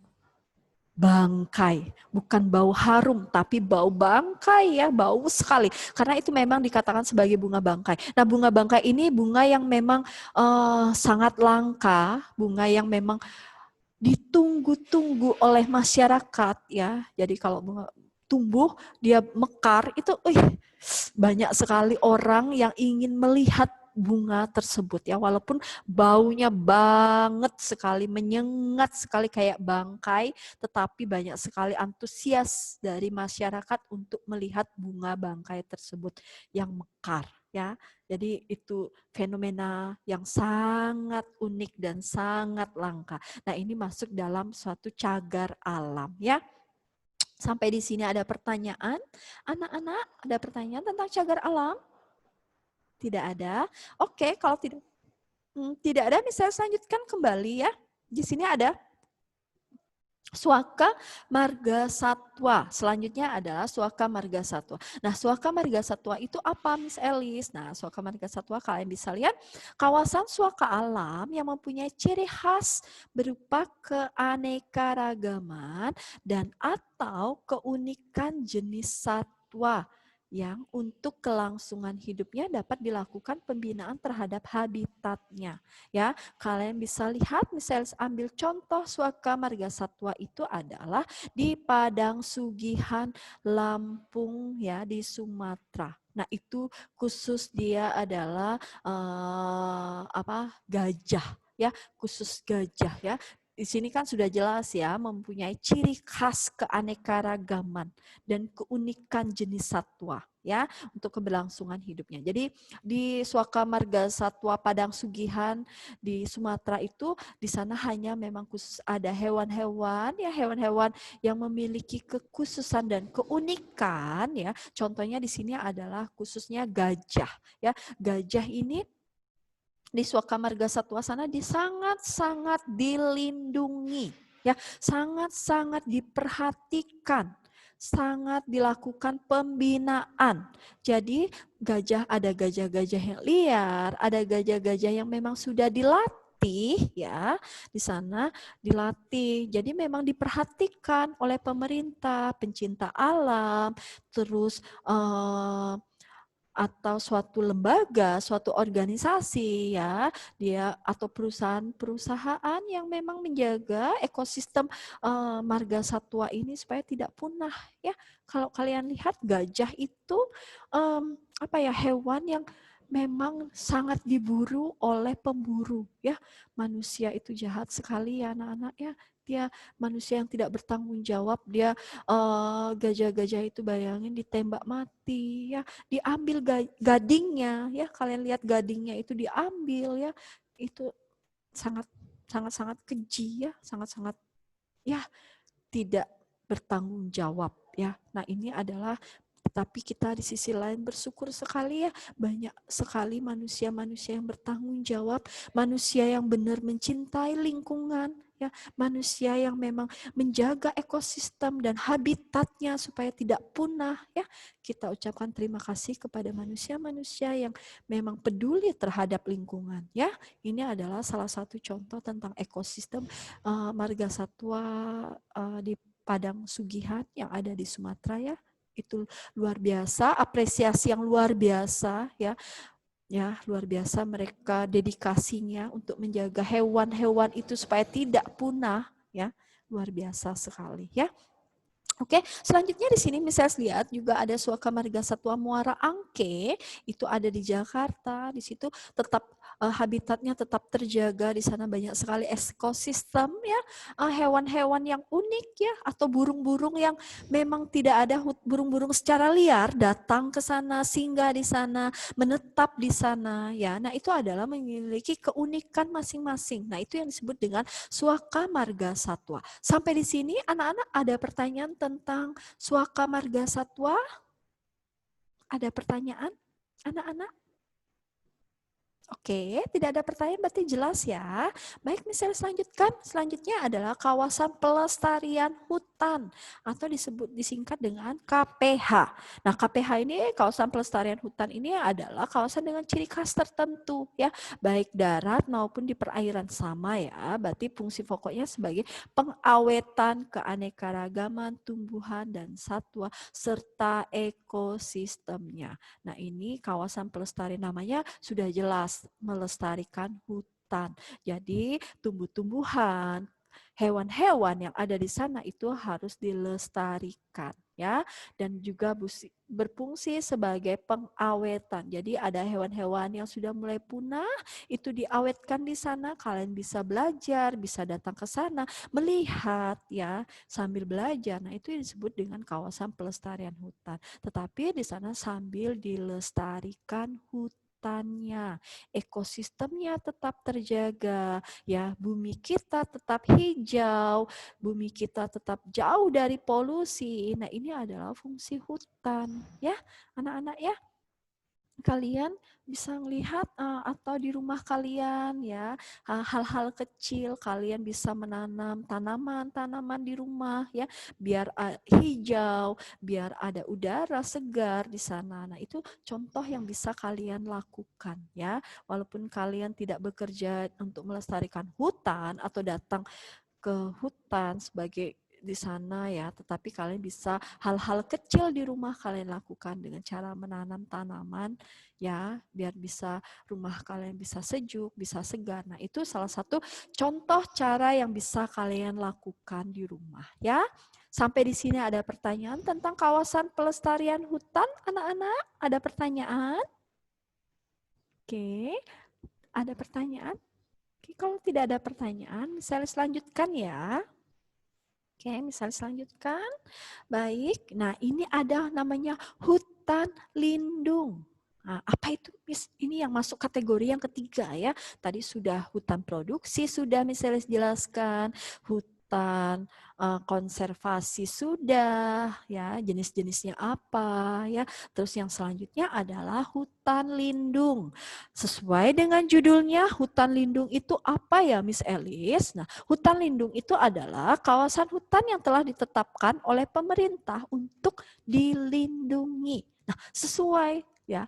bangkai, bukan bau harum tapi bau bangkai ya, bau sekali karena itu memang dikatakan sebagai bunga bangkai. Nah, bunga bangkai ini bunga yang memang sangat langka, bunga yang memang ditunggu-tunggu oleh masyarakat ya. Jadi kalau bunga tumbuh dia mekar itu banyak sekali orang yang ingin melihat bunga tersebut ya, walaupun baunya banget sekali, menyengat sekali kayak bangkai, tetapi banyak sekali antusias dari masyarakat untuk melihat bunga bangkai tersebut yang mekar ya. Jadi itu fenomena yang sangat unik dan sangat langka. Nah, ini masuk dalam suatu cagar alam ya. Sampai di sini ada pertanyaan? Anak-anak, ada pertanyaan tentang cagar alam? Tidak ada. Oke, kalau tidak ada, misalnya selanjutkan kembali ya. Di sini ada Suaka Marga Satwa. Selanjutnya adalah Suaka Marga Satwa. Nah, Suaka Marga Satwa itu apa, Miss Elis? Nah, Suaka Marga Satwa kalian bisa lihat kawasan suaka alam yang mempunyai ciri khas berupa keanekaragaman dan atau keunikan jenis satwa yang untuk kelangsungan hidupnya dapat dilakukan pembinaan terhadap habitatnya. Ya, kalian bisa lihat, misalnya ambil contoh Suaka Marga Satwa itu adalah di Padang Sugihan, Lampung ya, di Sumatera. Nah, itu khusus dia adalah gajah ya, khusus gajah ya. Di sini kan sudah jelas ya, mempunyai ciri khas keanekaragaman dan keunikan jenis satwa ya untuk keberlangsungan hidupnya. Jadi di Suaka Marga Satwa Padang Sugihan di Sumatera itu di sana hanya memang khusus ada hewan-hewan ya, hewan-hewan yang memiliki kekhususan dan keunikan ya. Contohnya di sini adalah khususnya gajah ya. Gajah ini di Suaka Marga Satwa sana sangat-sangat dilindungi ya, sangat-sangat diperhatikan, sangat dilakukan pembinaan. Jadi ada gajah-gajah yang liar, ada gajah-gajah yang memang sudah dilatih ya, di sana dilatih. Jadi memang diperhatikan oleh pemerintah, pencinta alam, terus atau suatu lembaga, suatu organisasi ya, dia atau perusahaan-perusahaan yang memang menjaga ekosistem marga satwa ini supaya tidak punah ya. Kalau kalian lihat gajah itu hewan yang memang sangat diburu oleh pemburu ya. Manusia itu jahat sekali ya anak-anak ya. Dia manusia yang tidak bertanggung jawab, dia gajah-gajah itu bayangin ditembak mati ya, diambil gadingnya ya, kalian lihat gadingnya itu diambil ya, itu sangat keji ya, sangat ya tidak bertanggung jawab ya. Nah, ini adalah, tapi kita di sisi lain bersyukur sekali ya, banyak sekali manusia-manusia yang bertanggung jawab, manusia yang benar mencintai lingkungan ya, manusia yang memang menjaga ekosistem dan habitatnya supaya tidak punah ya. Kita ucapkan terima kasih kepada manusia-manusia yang memang peduli terhadap lingkungan ya. Ini adalah salah satu contoh tentang ekosistem marga satwa di Padang Sugihan yang ada di Sumatera ya. Itu luar biasa, apresiasi yang luar biasa ya. Ya, luar biasa mereka dedikasinya untuk menjaga hewan-hewan itu supaya tidak punah ya. Luar biasa sekali ya. Oke, selanjutnya di sini misalnya lihat juga ada Suaka Marga Satwa Muara Angke, itu ada di Jakarta. Di situ tetap habitatnya tetap terjaga, di sana banyak sekali ekosistem ya, hewan-hewan yang unik ya, atau burung-burung yang memang tidak ada burung-burung secara liar datang ke sana, singgah di sana, menetap di sana ya. Nah, itu adalah memiliki keunikan masing-masing. Nah, itu yang disebut dengan Suaka Marga Satwa. Sampai di sini anak-anak ada pertanyaan tentang Suaka Marga Satwa? Ada pertanyaan anak-anak? Oke, tidak ada pertanyaan berarti jelas ya. Baik, misalnya selanjutnya adalah kawasan pelestarian hutan atau disingkat dengan KPH. Nah, KPH ini, kawasan pelestarian hutan ini adalah kawasan dengan ciri khas tertentu ya, baik darat maupun di perairan, sama ya. Berarti fungsi pokoknya sebagai pengawetan keanekaragaman tumbuhan dan satwa serta ekosistemnya. Nah, ini kawasan pelestarian, namanya sudah jelas, melestarikan hutan. Jadi tumbuh-tumbuhan, hewan-hewan yang ada di sana itu harus dilestarikan ya, dan juga berfungsi sebagai pengawetan. Jadi ada hewan-hewan yang sudah mulai punah, itu diawetkan di sana. Kalian bisa belajar, bisa datang ke sana, melihat ya, sambil belajar. Nah, itu disebut dengan kawasan pelestarian hutan. Tetapi di sana sambil dilestarikan hutannya, ekosistemnya tetap terjaga ya, bumi kita tetap hijau, bumi kita tetap jauh dari polusi. Nah, ini adalah fungsi hutan ya, anak-anak ya. Kalian bisa melihat atau di rumah kalian ya, hal-hal kecil, kalian bisa menanam tanaman di rumah ya, biar hijau, biar ada udara segar di sana. Nah, itu contoh yang bisa kalian lakukan ya. Walaupun kalian tidak bekerja untuk melestarikan hutan atau datang ke hutan sebagai di sana ya, tetapi kalian bisa hal-hal kecil di rumah kalian lakukan dengan cara menanam tanaman ya, biar bisa rumah kalian bisa sejuk, bisa segar. Nah, itu salah satu contoh cara yang bisa kalian lakukan di rumah ya. Sampai di sini ada pertanyaan tentang kawasan pelestarian hutan, anak-anak? Ada pertanyaan? Oke, ada pertanyaan? Oke, kalau tidak ada pertanyaan, misalnya selanjutkan ya. Oke, misalnya selanjutkan. Baik, nah ini ada namanya hutan lindung. Nah, apa itu, Miss? Ini yang masuk kategori yang ketiga ya. Tadi sudah hutan produksi, sudah misalnya dijelaskan. Hutan konservasi sudah, ya, jenis-jenisnya apa ya. Terus yang selanjutnya adalah hutan lindung. Sesuai dengan judulnya, hutan lindung itu apa ya, Miss Elis? Nah, hutan lindung itu adalah kawasan hutan yang telah ditetapkan oleh pemerintah untuk dilindungi. Nah, sesuai ya,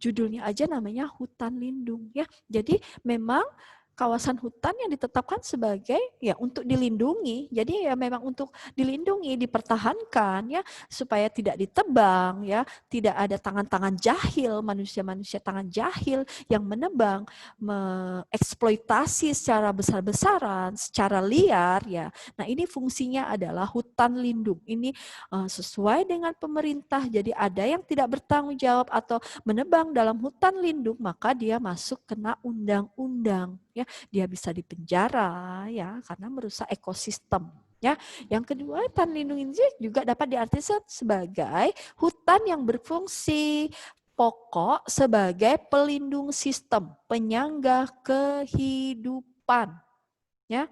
judulnya aja namanya hutan lindung ya. Jadi memang kawasan hutan yang ditetapkan sebagai ya untuk dilindungi. Jadi ya memang untuk dilindungi, dipertahankan ya, supaya tidak ditebang ya, tidak ada tangan-tangan jahil, manusia-manusia tangan jahil yang menebang, mengeksploitasi secara besar-besaran, secara liar ya. Nah, ini fungsinya adalah hutan lindung. Ini sesuai dengan pemerintah. Jadi ada yang tidak bertanggung jawab atau menebang dalam hutan lindung, maka dia masuk kena undang-undang ya, dia bisa dipenjara ya karena merusak ekosistem ya. Yang kedua, hutan lindung ini juga dapat diartikan sebagai hutan yang berfungsi pokok sebagai pelindung sistem, penyangga kehidupan ya.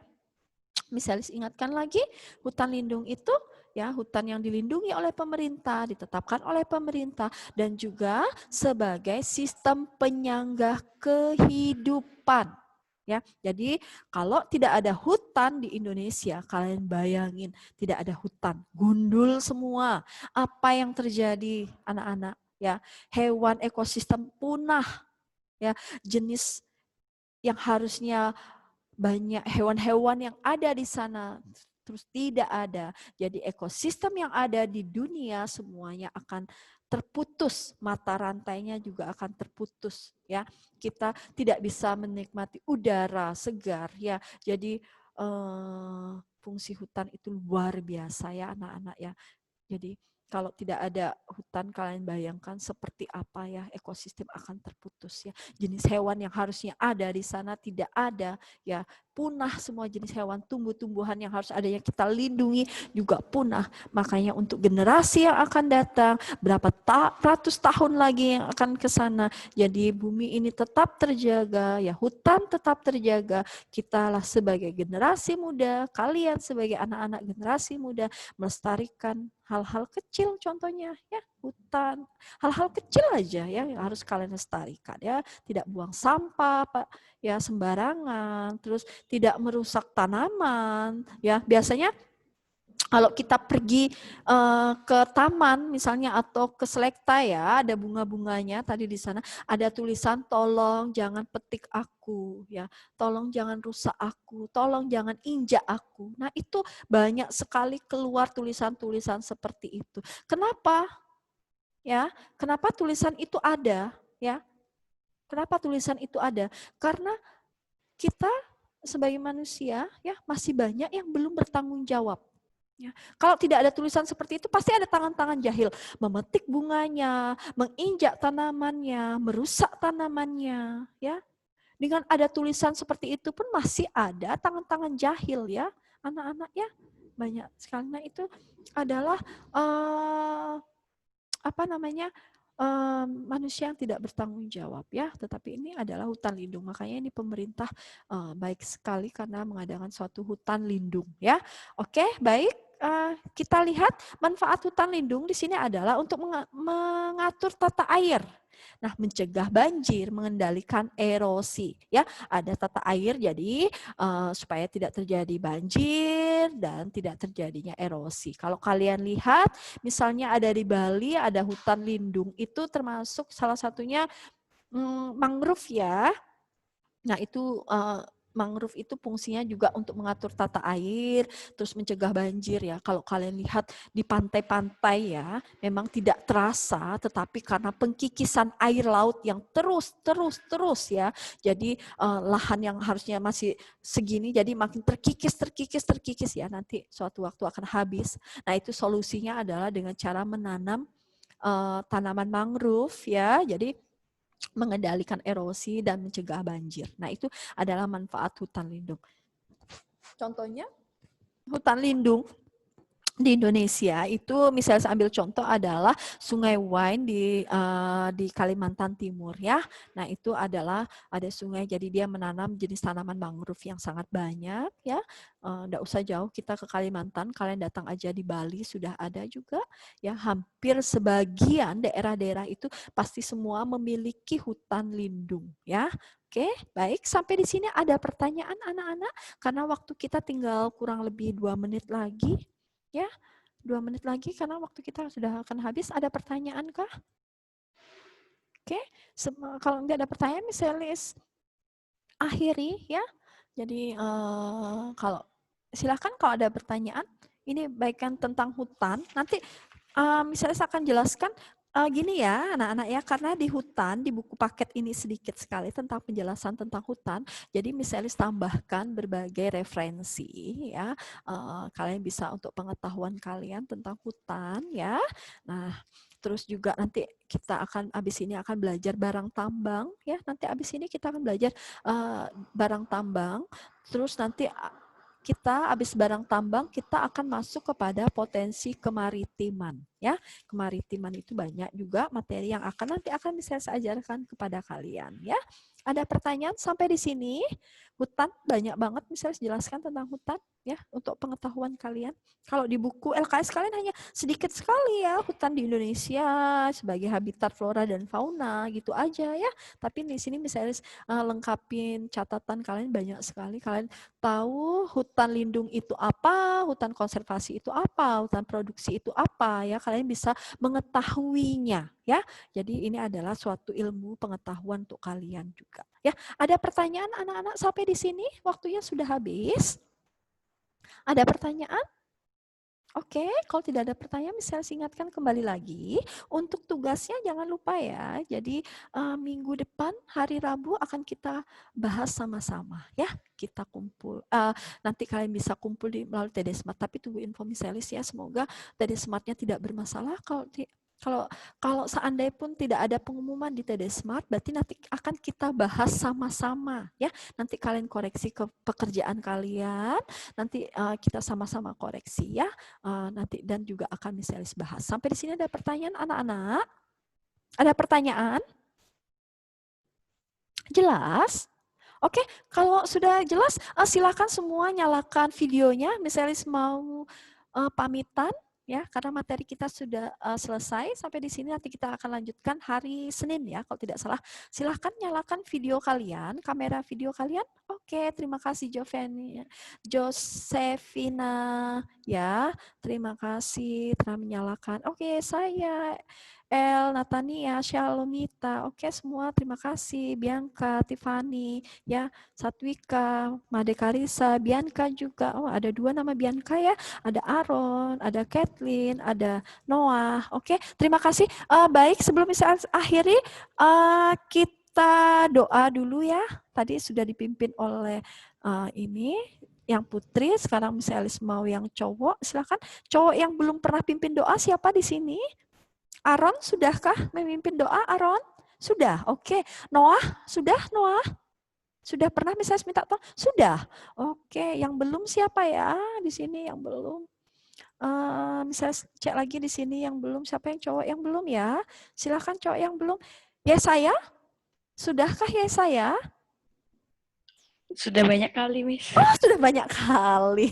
Misalnya ingatkan lagi, hutan lindung itu ya hutan yang dilindungi oleh pemerintah, ditetapkan oleh pemerintah, dan juga sebagai sistem penyangga kehidupan. Ya, jadi kalau tidak ada hutan di Indonesia, kalian bayangin tidak ada hutan, gundul semua. Apa yang terjadi, anak-anak? Ya, hewan ekosistem punah. Ya, jenis yang harusnya banyak hewan-hewan yang ada di sana terus tidak ada. Jadi ekosistem yang ada di dunia semuanya akan terputus, mata rantainya juga akan terputus ya. Kita tidak bisa menikmati udara segar ya. Jadi fungsi hutan itu luar biasa ya anak-anak ya. Jadi kalau tidak ada hutan, kalian bayangkan seperti apa ya, ekosistem akan terputus ya. Jenis hewan yang harusnya ada di sana tidak ada ya, punah semua jenis hewan, tumbuh-tumbuhan yang harus ada yang kita lindungi juga punah. Makanya untuk generasi yang akan datang, berapa ratus tahun lagi yang akan ke sana, jadi bumi ini tetap terjaga ya, hutan tetap terjaga. Kitalah sebagai generasi muda, kalian sebagai anak-anak generasi muda melestarikan hal-hal kecil contohnya ya, hutan. Hal-hal kecil aja ya yang harus kalian lestarikan ya. Tidak buang sampah Pak ya sembarangan, terus tidak merusak tanaman ya. Biasanya kalau kita pergi ke taman misalnya atau ke selekta ya, ada bunga-bunganya tadi di sana, ada tulisan tolong jangan petik aku ya, tolong jangan rusak aku, tolong jangan injak aku. Nah, itu banyak sekali keluar tulisan-tulisan seperti itu. Kenapa? Ya, kenapa tulisan itu ada ya? Kenapa tulisan itu ada? Karena kita sebagai manusia ya masih banyak yang belum bertanggung jawab. Ya. Kalau tidak ada tulisan seperti itu, pasti ada tangan-tangan jahil. Memetik bunganya, menginjak tanamannya, merusak tanamannya. Ya. Dengan ada tulisan seperti itu pun masih ada tangan-tangan jahil ya. Anak-anak ya, banyak sekali. Nah itu adalah manusia yang tidak bertanggung jawab ya. Tetapi ini adalah hutan lindung. Makanya ini pemerintah baik sekali karena mengadakan suatu hutan lindung ya. Oke, baik. Kita lihat manfaat hutan lindung di sini adalah untuk mengatur tata air. Nah, mencegah banjir, mengendalikan erosi. Ya, ada tata air jadi supaya tidak terjadi banjir dan tidak terjadinya erosi. Kalau kalian lihat, misalnya ada di Bali ada hutan lindung, itu termasuk salah satunya mangrove ya. Nah, itu mangrove itu fungsinya juga untuk mengatur tata air, terus mencegah banjir ya. Kalau kalian lihat di pantai-pantai ya, memang tidak terasa, tetapi karena pengkikisan air laut yang terus ya, jadi lahan yang harusnya masih segini, jadi makin terkikis ya, nanti suatu waktu akan habis. Nah itu solusinya adalah dengan cara menanam tanaman mangrove ya, jadi mengendalikan erosi dan mencegah banjir. Nah, itu adalah manfaat hutan lindung. Contohnya, hutan lindung di Indonesia itu misalnya saya ambil contoh adalah Sungai Wain di Kalimantan Timur ya. Nah, itu adalah ada sungai jadi dia menanam jenis tanaman mangrove yang sangat banyak ya. Nggak usah jauh kita ke Kalimantan, kalian datang aja di Bali sudah ada juga ya. Hampir sebagian daerah-daerah itu pasti semua memiliki hutan lindung ya. Oke, baik. Sampai di sini ada pertanyaan anak-anak karena waktu kita tinggal kurang lebih 2 menit lagi. Ya, 2 menit lagi karena waktu kita sudah akan habis. Ada pertanyaan kah? Oke, kalau nggak ada pertanyaan, misalnya akhiri ya. Jadi kalau silakan kalau ada pertanyaan. Ini baikkan tentang hutan. Nanti misalnya saya akan jelaskan gini ya anak-anak ya, karena di hutan di buku paket ini sedikit sekali tentang penjelasan tentang hutan, jadi misalnya tambahkan berbagai referensi ya, kalian bisa untuk pengetahuan kalian tentang hutan ya. Nah terus juga nanti kita akan abis ini akan belajar barang tambang ya, nanti abis ini kita akan belajar barang tambang, terus nanti kita habis barang tambang, kita akan masuk kepada potensi kemaritiman. Ya, kemaritiman itu banyak juga materi yang nanti akan bisa saya ajarkan kepada kalian. Ya, ada pertanyaan sampai di sini? Hutan banyak banget misalnya jelaskan tentang hutan ya untuk pengetahuan kalian. Kalau di buku LKS kalian hanya sedikit sekali ya hutan di Indonesia sebagai habitat flora dan fauna gitu aja ya. Tapi di sini misalnya lengkapin catatan kalian banyak sekali. Kalian tahu hutan lindung itu apa, hutan konservasi itu apa, hutan produksi itu apa ya. Kalian bisa mengetahuinya ya. Jadi ini adalah suatu ilmu pengetahuan untuk kalian juga. Ya, ada pertanyaan anak-anak sampai di sini? Waktunya sudah habis. Ada pertanyaan? Oke, kalau tidak ada pertanyaan, saya ingatkan kembali lagi. Untuk tugasnya jangan lupa ya. Jadi minggu depan hari Rabu akan kita bahas sama-sama ya. Kita kumpul. Nanti kalian bisa kumpul melalui TD Smart. Tapi tunggu info misalis ya. Semoga TD Smartnya tidak bermasalah. Kalau seandainya pun tidak ada pengumuman di TD Smart, berarti nanti akan kita bahas sama-sama ya. Nanti kalian koreksi ke pekerjaan kalian, nanti kita sama-sama koreksi ya. Nanti dan juga akan misalis bahas. Sampai di sini ada pertanyaan anak-anak? Ada pertanyaan? Jelas? Oke, kalau sudah jelas, silakan semua nyalakan videonya. Misalis mau pamitan. ya, karena materi kita sudah selesai sampai di sini. Nanti kita akan lanjutkan hari Senin ya, kalau tidak salah. Silahkan nyalakan video kalian, kamera video kalian. Oke, terima kasih Josefina ya, terima kasih telah menyalakan. Oke, saya El, Natania, Shalomita, oke semua terima kasih. Bianca, Tiffany, ya, Satwika, Made Karisa, Bianca juga. Oh, ada 2 nama Bianca ya. Ada Aaron, ada Kathleen, ada Noah. Oke, terima kasih. Baik, sebelum bisa akhiri, kita doa dulu ya. Tadi sudah dipimpin oleh ini yang putri, sekarang Miss Elis mau yang cowok. Silakan. Cowok yang belum pernah pimpin doa siapa di sini? Aaron, sudahkah memimpin doa? Aaron? Sudah, oke. Noah, sudah Noah? Sudah pernah misalnya minta tolong? Sudah. Oke, yang belum siapa ya di sini yang belum? Misalnya cek lagi di sini yang belum, siapa yang cowok yang belum ya? Silakan cowok yang belum. Yesaya? Sudahkah Yesaya? Sudah banyak kali, Miss. Oh, sudah banyak kali.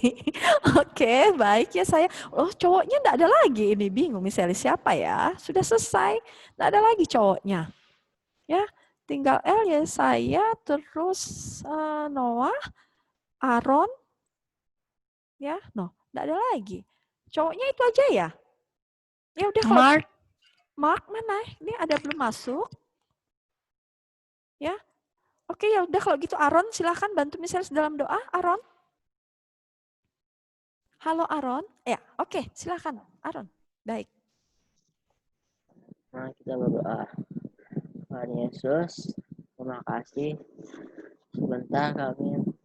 Oke, baik ya saya. Oh, cowoknya enggak ada lagi ini. Bingung misalnya siapa ya? Sudah selesai. Enggak ada lagi cowoknya. Ya, tinggal El ya saya, terus Noah, Aaron. Ya, enggak ada lagi. Cowoknya itu aja ya? Ya udah kalau Mark. Mark mana? Ini ada belum masuk? Ya. Oke, ya udah kalau gitu Aaron silahkan bantu misalnya dalam doa, Aaron. Halo Aaron. Ya, oke, silahkan Aaron. Baik. Nah, kita berdoa. Tuhan Yesus, terima kasih. Sebentar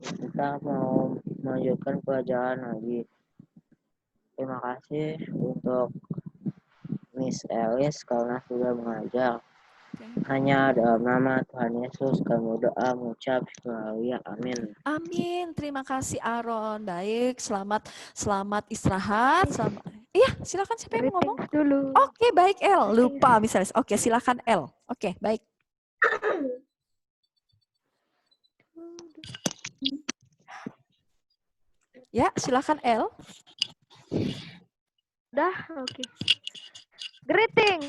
kita mau melanjutkan pelajaran lagi. Terima kasih untuk Miss Elis karena sudah mengajar. Hanya dalam nama Tuhan Yesus kami berdoa mengucap haleluya, amin. Amin. Terima kasih Aaron. Baik, selamat istirahat. Iya, silakan siapa yang mau ngomong? Dulu. Oke, baik El. Lupa misalnya. Oke, silakan El. Oke, baik. Ya, silakan El. Udah, oke. Greeting.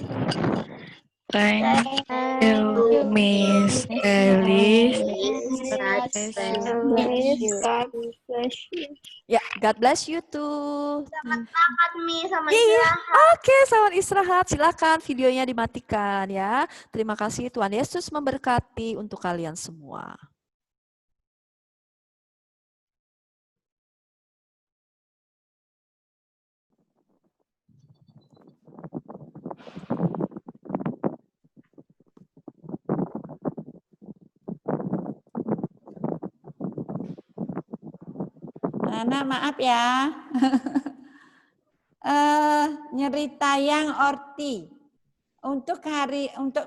Thank you, Miss Elis. Ya, God bless you too. Selamat makan, Mi, sama Iya, istirahat. oke, selamat istirahat. Silakan videonya dimatikan ya. Terima kasih, Tuhan Yesus memberkati untuk kalian semua. Anak maaf ya. Nyeri tayang orti. Untuk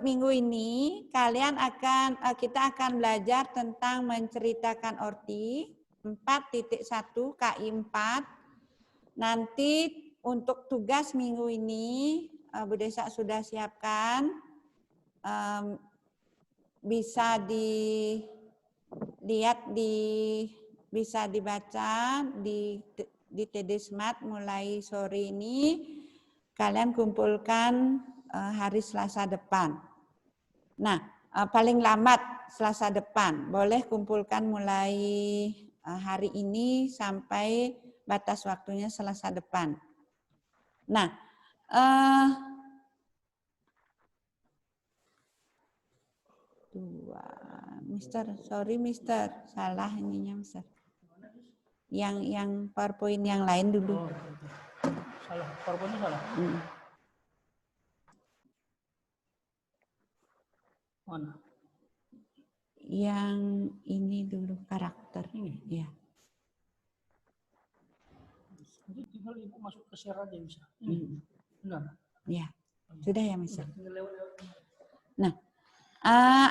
minggu ini kita akan belajar tentang menceritakan orti 4.1 KI 4. Nanti untuk tugas minggu ini Bu Desa sudah siapkan, bisa dilihat bisa dibaca di TD Smart mulai sore ini. Kalian kumpulkan hari Selasa depan. Nah, paling lambat Selasa depan. Boleh kumpulkan mulai hari ini sampai batas waktunya Selasa depan. Nah, Mister, salah ininya, Mister. Yang PowerPoint yang lain dulu. Salah, PowerPoint-nya salah. Mana? Yang ini dulu karakter ini, ya. Jadi tinggal Ibu masuk ke share aja bisa. Benar. Ya, sudah ya, Mister. Nah,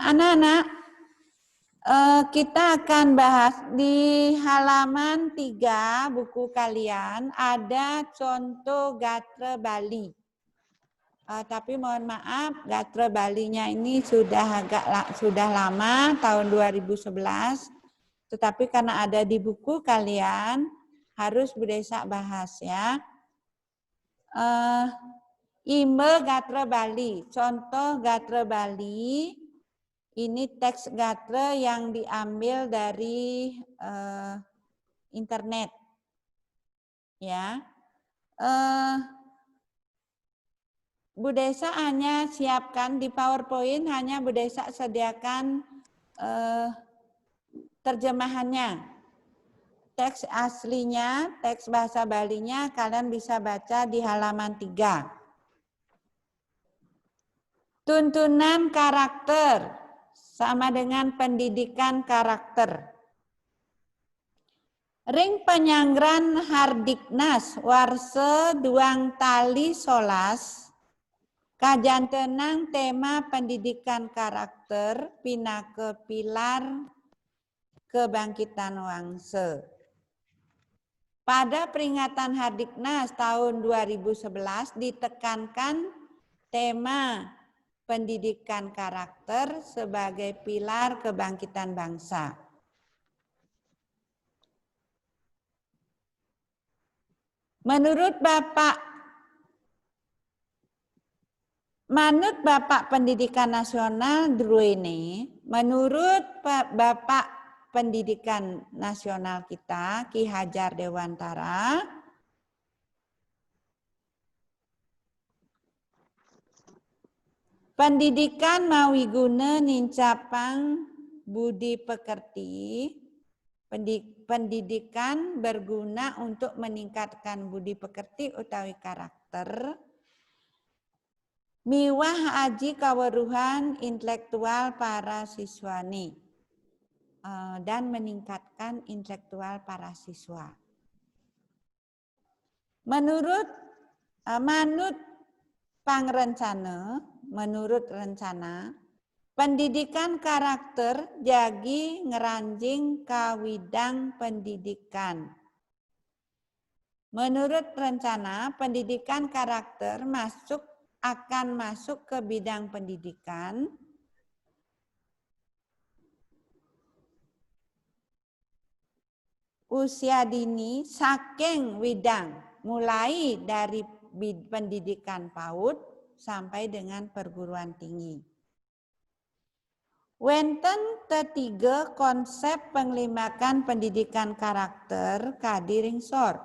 anak-anak, kita akan bahas di halaman 3 buku kalian ada contoh gatra Bali. Tapi mohon maaf, gatra Balinya ini sudah lama, tahun 2011. Tetapi karena ada di buku kalian, harus Bu Desa bahas ya. Ime Gatra Bali. Contoh Gatra Bali ini teks Gatra yang diambil dari internet. Ya. Bu Desa hanya siapkan di PowerPoint, hanya Bu Desa sediakan terjemahannya. Teks aslinya, teks bahasa Balinya kalian bisa baca di halaman 3. Tuntunan karakter sama dengan pendidikan karakter. Ring penyanggran Hardiknas warse duang tali solas kajan tenang tema pendidikan karakter pinake pilar kebangkitan wangse. Pada peringatan Hardiknas tahun 2011 ditekankan tema pendidikan karakter sebagai pilar kebangkitan bangsa. Menurut Bapak Pendidikan Nasional Druene, menurut Bapak Pendidikan Nasional kita, Ki Hajar Dewantara, pendidikan mawiguna nincapang budi pekerti, pendidikan berguna untuk meningkatkan budi pekerti utawi karakter, miwah aji kaweruhan intelektual para siswani. Dan meningkatkan intelektual para siswa. Menurut rencana, pendidikan karakter jagi ngeranjing kawidang pendidikan. Menurut rencana, pendidikan karakter akan masuk ke bidang pendidikan usia dini saking widang, mulai dari pendidikan PAUD sampai dengan perguruan tinggi. Wenten ketiga konsep penglimakan pendidikan karakter kadiringsor.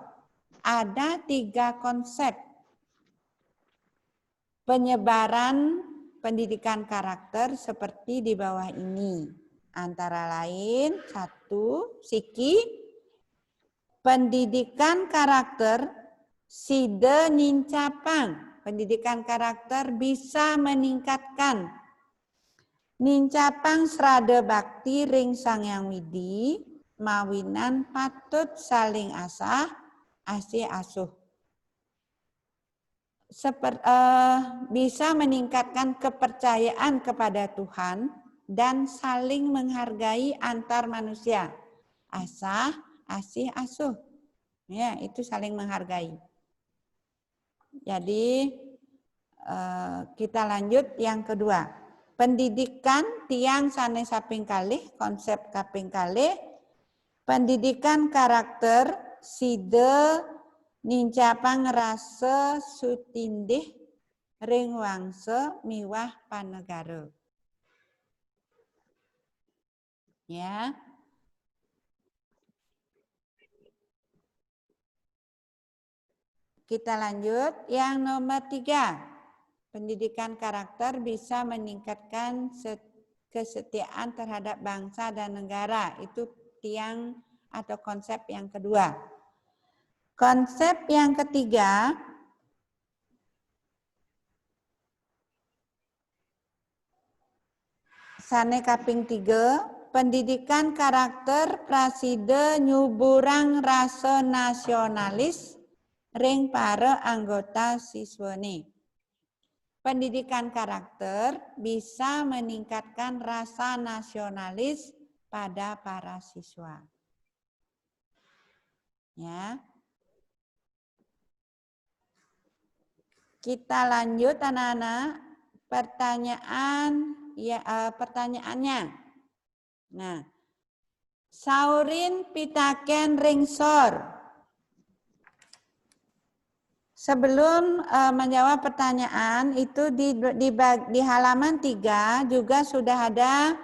Ada 3 konsep penyebaran pendidikan karakter seperti di bawah ini. Antara lain, 1, siki, pendidikan karakter side nincapang. Pendidikan karakter bisa meningkatkan nincapang serada bakti ring Sangyang Widi mawinan patut saling asah asih asuh. Bisa meningkatkan kepercayaan kepada Tuhan dan saling menghargai antar manusia. Asah asih asuh, ya itu saling menghargai. Jadi kita lanjut yang kedua, pendidikan tiang sanes saping kalih, konsep kaping kalih, pendidikan karakter side nincapang rasa sutindih ring wangsa miwah panegara. Ya. Kita lanjut yang nomor 3. Pendidikan karakter bisa meningkatkan kesetiaan terhadap bangsa dan negara. Itu tiang atau konsep yang kedua. Konsep yang ketiga, sane kaping 3, pendidikan karakter praside nyuburang rasa nasionalis ring para anggota siswane. Pendidikan karakter bisa meningkatkan rasa nasionalis pada para siswa. Ya. Kita lanjut anak-anak, pertanyaannya. Nah, saurin pitaken ringsor. Sebelum menjawab pertanyaan itu di halaman 3 juga sudah ada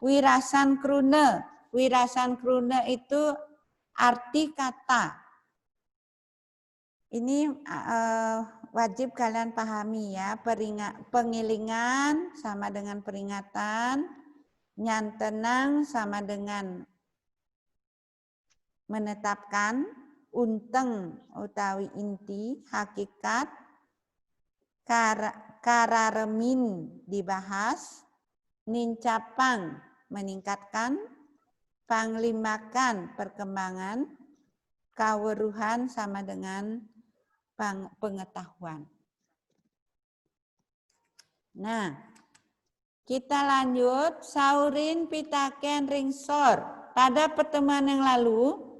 wirasan krune. Wirasan krune itu arti kata. Ini wajib kalian pahami ya. Pengilingan sama dengan peringatan, nyantenang sama dengan menetapkan, unteng utawi inti, hakikat, kararemin dibahas, nincapang meningkatkan, panglimakan perkembangan, kaweruhan sama dengan pengetahuan. Nah, kita lanjut saurin pitaken ringsor. Pada pertemuan yang lalu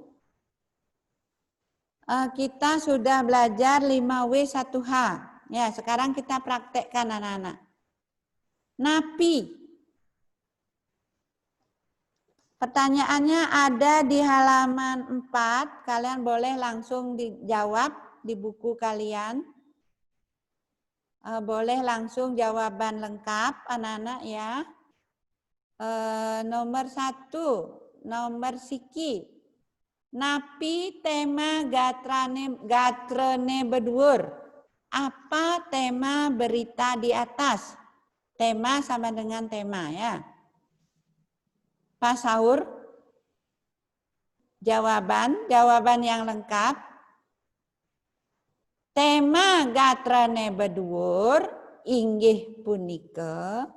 kita sudah belajar 5W1H. Ya, sekarang kita praktekkan anak-anak. Napi. Pertanyaannya ada di halaman 4. Kalian boleh langsung dijawab di buku kalian. Boleh langsung jawaban lengkap anak-anak ya. Nomor 1, nomor siki. Napi tema gatrene bedur. Apa tema berita di atas? Tema sama dengan tema ya. Pasaur. Jawaban yang lengkap. Tema gatrene bedur inggih punika.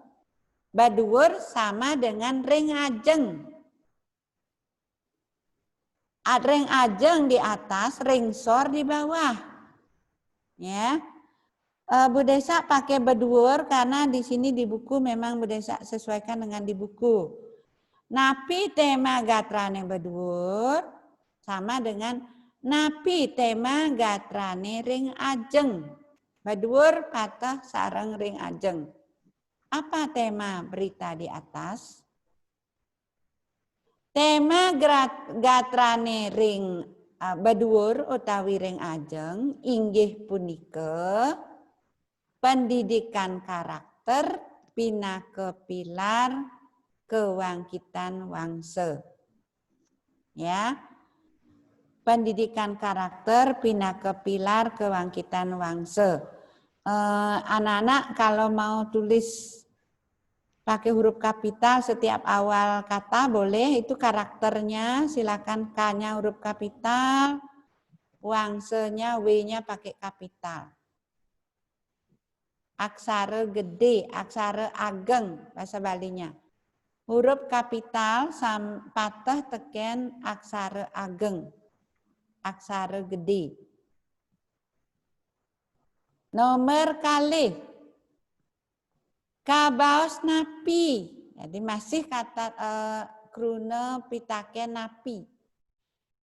Bedur sama dengan ring ajeng. Ring ajeng di atas, ring sor di bawah. Ya. Bu Desa pakai bedur karena di sini di buku memang Bu Desa sesuaikan dengan di buku. Napi tema gatrane bedur sama dengan napi tema gatrane ring ajeng. Bedur patah sareng ring ajeng. Apa tema berita di atas? Tema gatrane ring bedur utawi ring ajeng inggih punika pendidikan karakter pinake pilar kewangkitan wangse. Ya. Pendidikan karakter pinake pilar kewangkitan wangse. Anak-anak kalau mau tulis pakai huruf kapital setiap awal kata boleh, itu karakternya silakan K-nya huruf kapital, wangsenya W-nya pakai kapital. Aksara gede, aksara ageng bahasa Balinya. Huruf kapital patah teken aksara ageng, aksara gede. Nomor kalih. Kabaos napi. Jadi masih kata krune pitaken napi.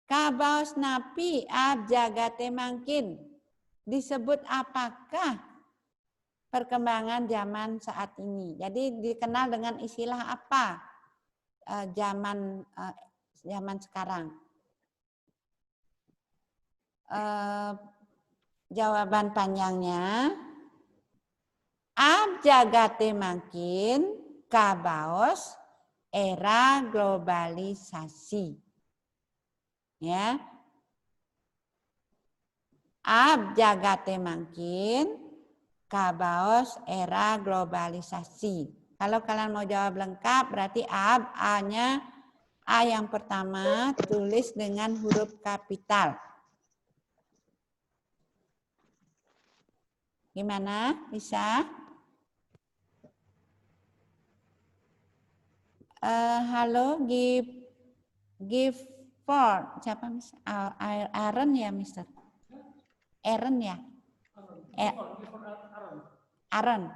Kabaos napi abjagate mangkin. Disebut apakah perkembangan zaman saat ini? Jadi dikenal dengan istilah apa zaman sekarang? Jawaban panjangnya abjagate makin kabaos era globalisasi. Ya. Abjagate makin kabaos era globalisasi. Kalau kalian mau jawab lengkap berarti A-nya A yang pertama tulis dengan huruf kapital. Gimana? Bisa? Halo, give for siapa Miss? Aaron ya, Mister? Aaron ya? Aaron.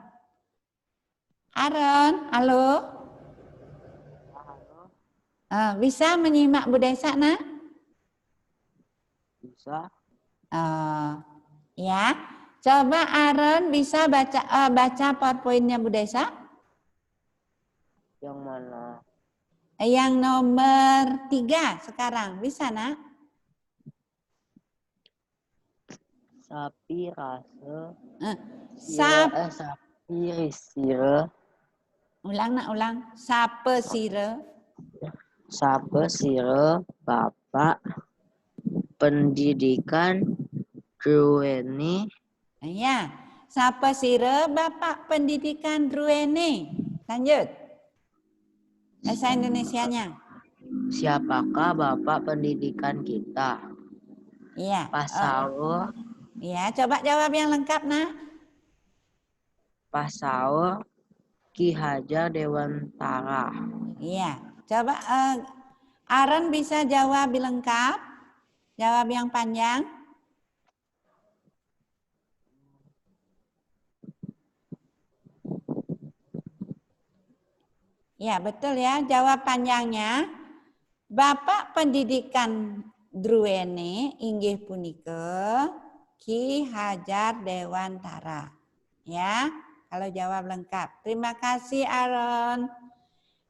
Aaron, halo? Bisa menyimak Bu Desa, nak? Bisa. Ya. Coba Aaron bisa baca PowerPoint-nya Bu Desa? Yang mana? Yang nomor 3 sekarang. Bisa, nak? Sapi rasa. Sapi sira. Ulang nak ulang. Sapa sira. Sapa sira Bapak pendidikan duweni. Ya. Sapa sira Bapak pendidikan duweni. Lanjut. Bahasa Indonesianya. Siapakah Bapak pendidikan kita? Iya. Pasaur. Iya, coba jawab yang lengkap, nak. Pasaur Ki Hajar Dewantara. Iya, coba Aaron bisa jawab lengkap, jawab yang panjang. Ya, betul ya, jawab panjangnya. Bapak pendidikan Druene inggih punika Ki Hajar Dewantara. Ya, kalau jawab lengkap. Terima kasih Aaron.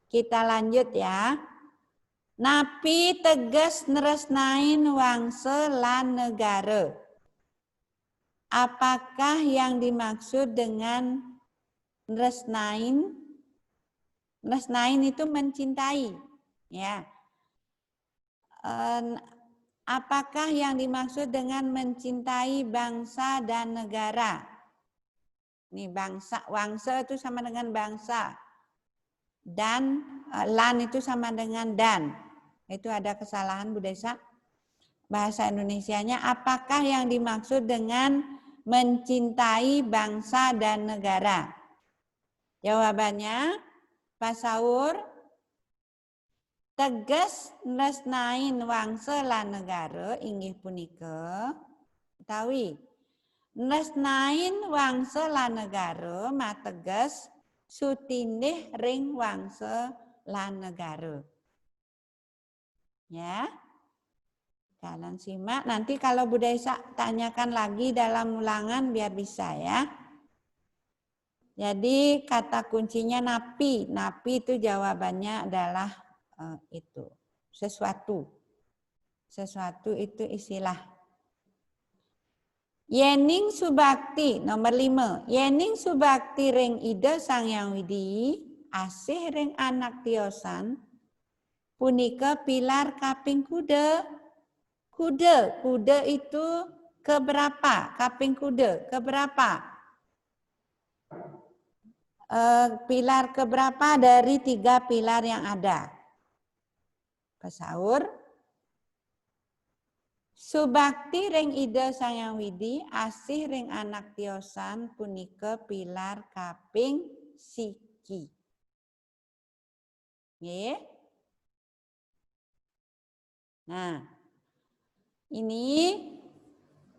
Kita lanjut ya. Napi tegas neresnain wangse lan negara. Apakah yang dimaksud dengan neresnain? Neresnain itu mencintai, ya. Apakah yang dimaksud dengan mencintai bangsa dan negara? Ini bangsa, wangsa itu sama dengan bangsa. Dan lan itu sama dengan dan. Itu ada kesalahan Bu Desa. Bahasa Indonesianya, apakah yang dimaksud dengan mencintai bangsa dan negara? Jawabannya, Pak Saur, tegas nresnain wangse lan negara inggih punika utawi nresnain wangse lan negara mateges sutindih ring wangse lan negara. Ya. Kalian simak, nanti kalau Bu Desa tanyakan lagi dalam ulangan biar bisa ya. Jadi kata kuncinya napi. Napi itu jawabannya adalah itu. Sesuatu. Sesuatu itu istilah. Yening subakti nomor 5. Yening subakti ring ide sang yang widi asih ring anak tiosan punika pilar kaping kuda. Kuda itu keberapa? Kaping kuda keberapa? Pilar keberapa dari 3 pilar yang ada? Pesaur. Subakti ring ide sang yang widi asih ring anak tiosan punika pilar kaping siki. Nggih. Nah, ini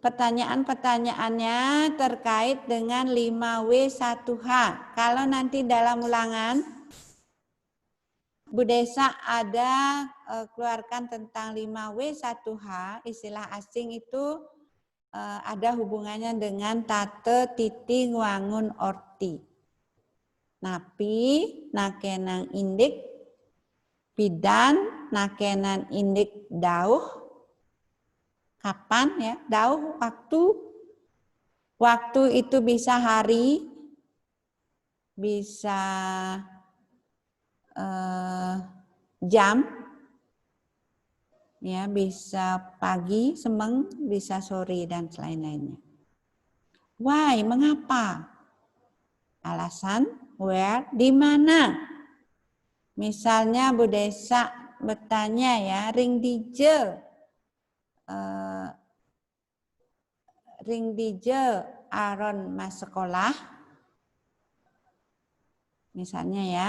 pertanyaan-pertanyaannya terkait dengan 5W1H. Kalau nanti dalam ulangan, Bu Desa ada keluarkan tentang 5W1H, istilah asing itu ada hubungannya dengan tate, titi, wangun, orti. Napi, nakenang indik, bidan, nakenan indik dauh, kapan ya? Dauh waktu. Waktu itu bisa hari, bisa jam, ya bisa pagi, semeng, bisa sore dan lain-lainnya. Why? Mengapa? Alasan? Where? Di mana? Misalnya Bu Desa bertanya ya, ring dije Aaron mas sekolah, misalnya ya.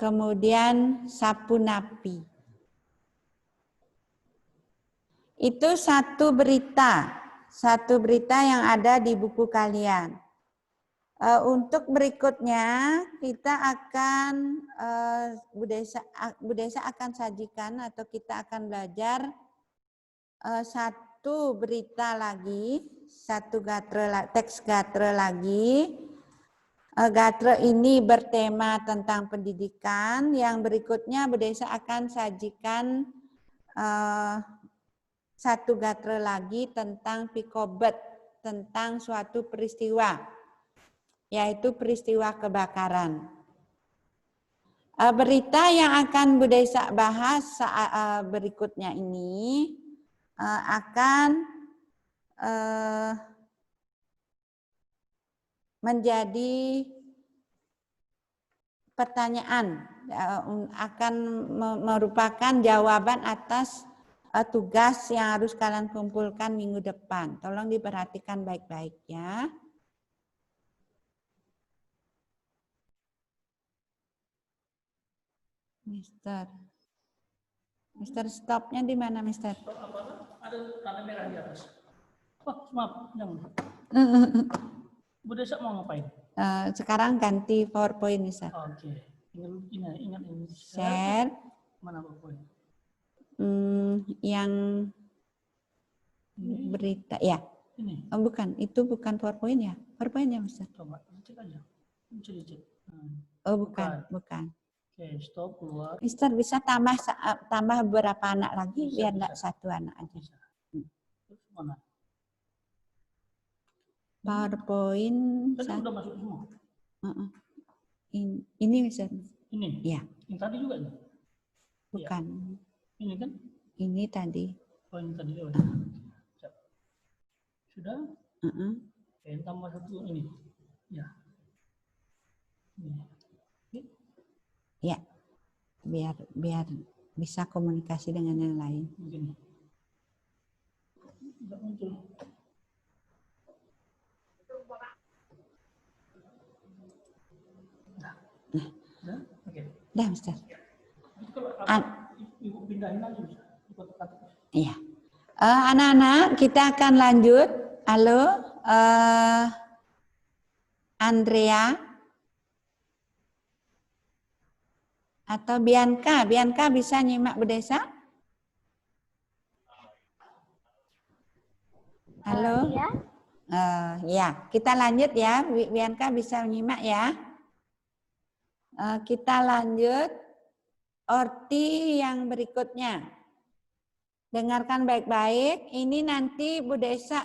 Kemudian sapu napi. Itu satu berita yang ada di buku kalian. Untuk berikutnya kita akan Bu Desa akan sajikan atau kita akan belajar satu berita lagi, satu teks gatre lagi. Gatre ini bertema tentang pendidikan. Yang berikutnya Bu Desa akan sajikan satu gatre lagi tentang pikobet. tentang suatu peristiwa, yaitu peristiwa kebakaran. Berita yang akan Bu Desa bahas berikutnya ini akan menjadi pertanyaan, akan merupakan jawaban atas tugas yang harus kalian kumpulkan minggu depan. Tolong diperhatikan baik-baik ya. Mister stopnya di mana, Mister? Ada tanda merah di atas. Oh, maaf, jangan. Bu Desa mau ngapain? Sekarang ganti PowerPoint, Mister. Oke. Ingat ini. Share. Mana PowerPoint? Yang berita ya. Ini. Oh, bukan, itu bukan PowerPoint ya? PowerPoint ya, Mister? Coba cek aja. Cek. Oh, bukan. Oke, stop, keluar. Mister bisa tambah beberapa anak lagi, biar enggak satu anak aja. Bisa. Terus mana? PowerPoint. Tadi udah masuk semua. Ini Mister. Ini? Iya. Yang tadi juga ini? Bukan. Ya. Ini kan? Ini tadi. Oh, ini tadi. Sudah? Oke, tambah satu ini. Ya. Ini. Ya, biar bisa komunikasi dengan yang lain. Begini. Tidak muncul. Nah, oke. Dah, Mister. Kalau Ibu pindahin aja bisa. Iya. Anak-anak, kita akan lanjut. Halo, Andrea. Atau Bianca bisa nyimak Bu Desa? Halo? Iya. Ya, kita lanjut ya. Bianca bisa nyimak ya. Kita lanjut orti yang berikutnya. Dengarkan baik-baik. Ini nanti Bu Desa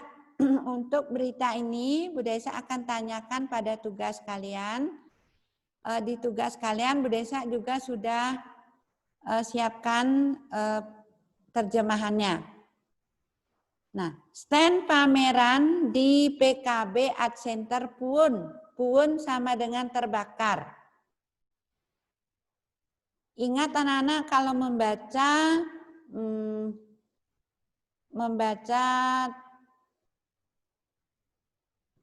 untuk berita ini Bu Desa akan tanyakan pada tugas kalian. Di tugas kalian Bu Desa juga sudah siapkan terjemahannya. Nah, stand pameran di PKB Art Center Puun sama dengan terbakar. Ingat anak-anak kalau membaca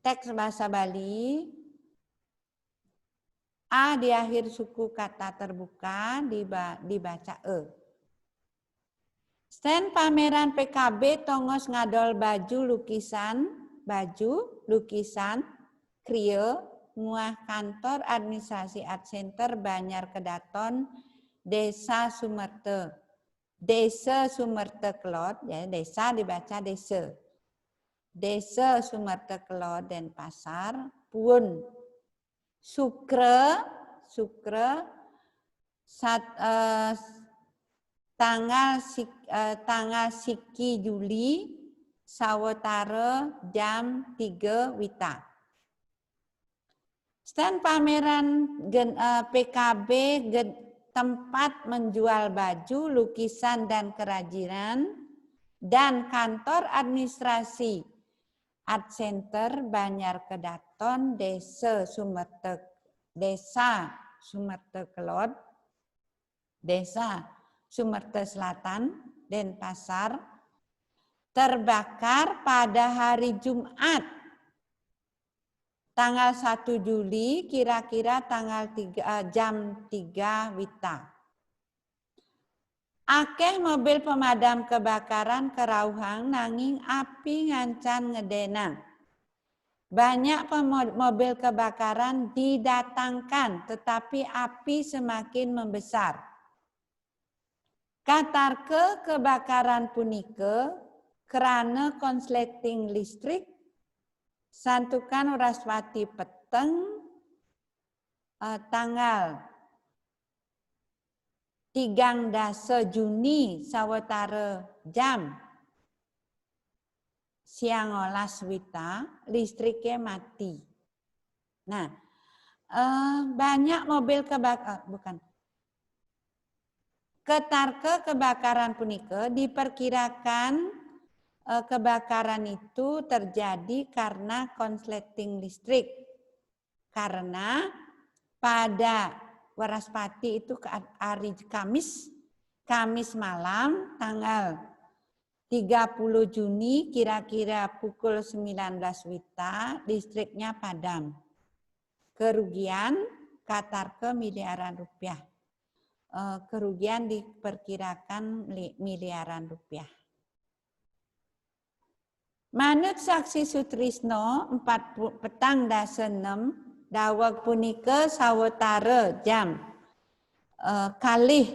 teks bahasa Bali, A di akhir suku kata terbuka dibaca E. Stand pameran PKB tongos ngadol baju lukisan kriel muah kantor administrasi Art Center Banyar Kedaton Desa Sumerte. Desa Sumerte Kelot, ya desa dibaca desa. Desa Sumerte Kelot Denpasar Puun. Sukre tanggal siki Juli sawetara jam 3 wita. Stand pameran PKB tempat menjual baju, lukisan dan kerajinan dan kantor administrasi Art Center Banyar Kedaton Desa Sumerte Kelot, Desa Sumerte Selatan, Denpasar terbakar pada hari Jumat tanggal 1 Juli kira-kira jam 3 wita. Akeh mobil pemadam kebakaran kerauhang nanging api ngancan ngedena. Banyak mobil kebakaran didatangkan tetapi api semakin membesar. Katarke kebakaran punike kerana konsleting listrik santukan Uraswati peteng tanggal 13 Juni sawetara jam siangolas wita, listriknya mati. Nah, banyak mobil ketarke kebakaran punika diperkirakan kebakaran itu terjadi karena konsleting listrik. Karena pada Waraspati itu hari Kamis malam tanggal 30 Juni kira-kira pukul 19 wita listriknya padam. Kerugian katarke miliaran rupiah. Kerugian diperkirakan miliaran rupiah. Manut saksi Sutrisno 4 petang dasa 6 daweg punika sawetara jam kalih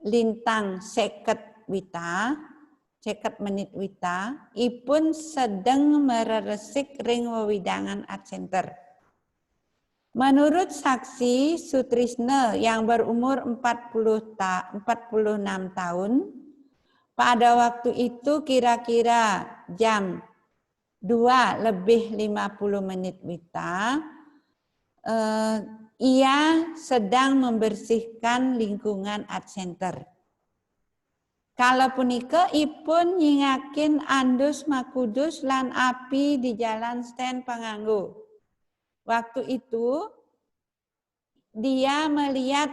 lintang 50 wita, 50 menit wita, ipun sedang mereresik ring wewidangan art center. Menurut saksi Sutrisno yang berumur 46 tahun, pada waktu itu kira-kira jam 2:50 menit wita, ia sedang membersihkan lingkungan art center. Kalau punika ipun nyingakin andus makudus lan api di jalan stand panganggo. Waktu itu dia melihat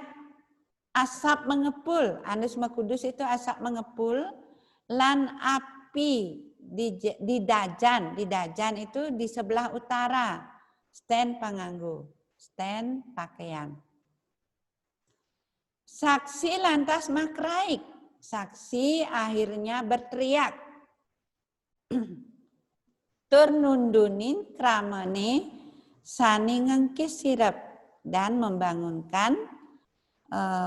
asap mengepul, andus makudus itu asap mengepul, lan api di dajan itu di sebelah utara stand panganggo, stand pakaian. Saksi lantas makraik, saksi akhirnya berteriak, tur nundunin kramane sani ngengkis sirep dan membangunkan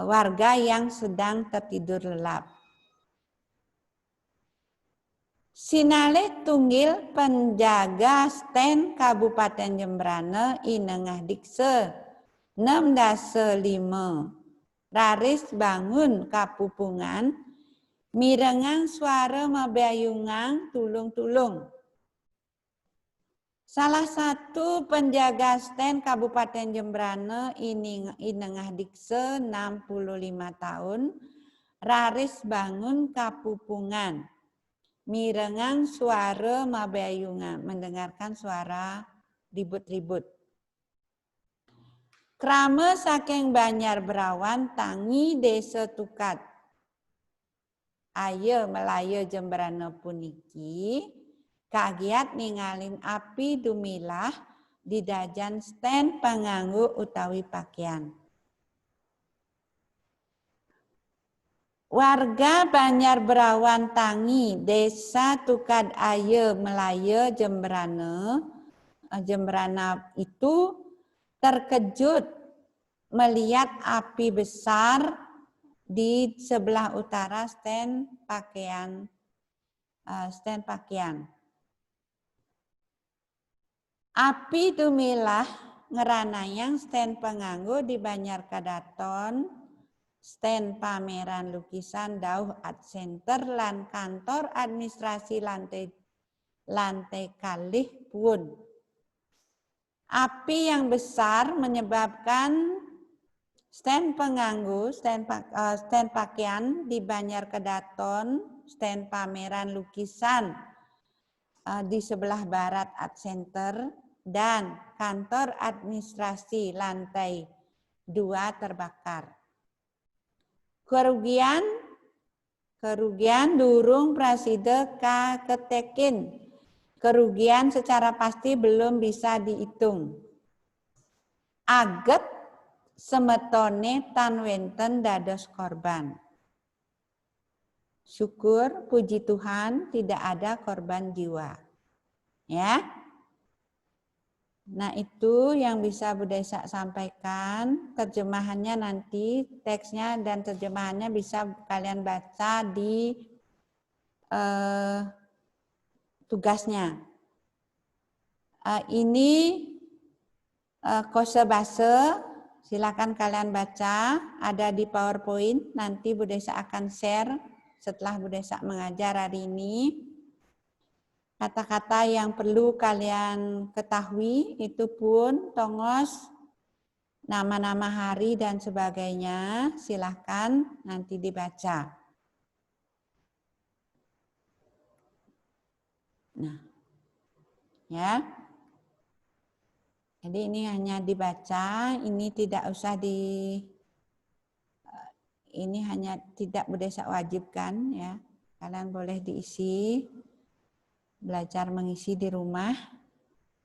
warga yang sedang tertidur lelap. Sinalih tunggil penjaga stand Kabupaten Jembrana inengah dikse 6-5 raris bangun kapupungan mirengang suara mabayungang tulung-tulung. Salah satu penjaga stand Kabupaten Jembrana inengah dikse 65 tahun raris bangun kapupungan mirengang suara mabayungan, mendengarkan suara ribut-ribut. Krama saking Banjar Berawan tangi desa Tukat. Ayo Melayu Jembrana puniki kagiat ningalin api dumilah di dajan stand panganggo utawi pakaian. Warga Banjar Berawan Tangi, Desa Tukad Aye, Melayu Jembrana itu terkejut melihat api besar di sebelah utara stand pakaian. Api dumilah ngeranayang stand panganggo di Banjar Kadaton, stand pameran lukisan dauh art center lan kantor administrasi lantai kalih pun. Api yang besar menyebabkan stand penganggu, stand pakaian di Banjar Kedaton, stand pameran lukisan di sebelah barat art center dan kantor administrasi lantai 2 terbakar. Kerugian durung prasida ketekin. Kerugian secara pasti belum bisa dihitung. Aget semetone tan wenten dados korban. Syukur puji Tuhan tidak ada korban jiwa. Ya. Nah, itu yang bisa Bu Desa sampaikan. Terjemahannya nanti, teksnya dan terjemahannya bisa kalian baca di tugasnya. Ini kosebase, silakan kalian baca, ada di PowerPoint. Nanti Bu Desa akan share setelah Bu Desa mengajar hari ini. kata-kata yang perlu kalian ketahui itu pun tongos, nama-nama hari dan sebagainya, silahkan nanti dibaca. Nah, ya. Jadi ini hanya dibaca, ini tidak usah ini hanya tidak berdasar wajib kan ya. Kalian boleh diisi, belajar mengisi di rumah.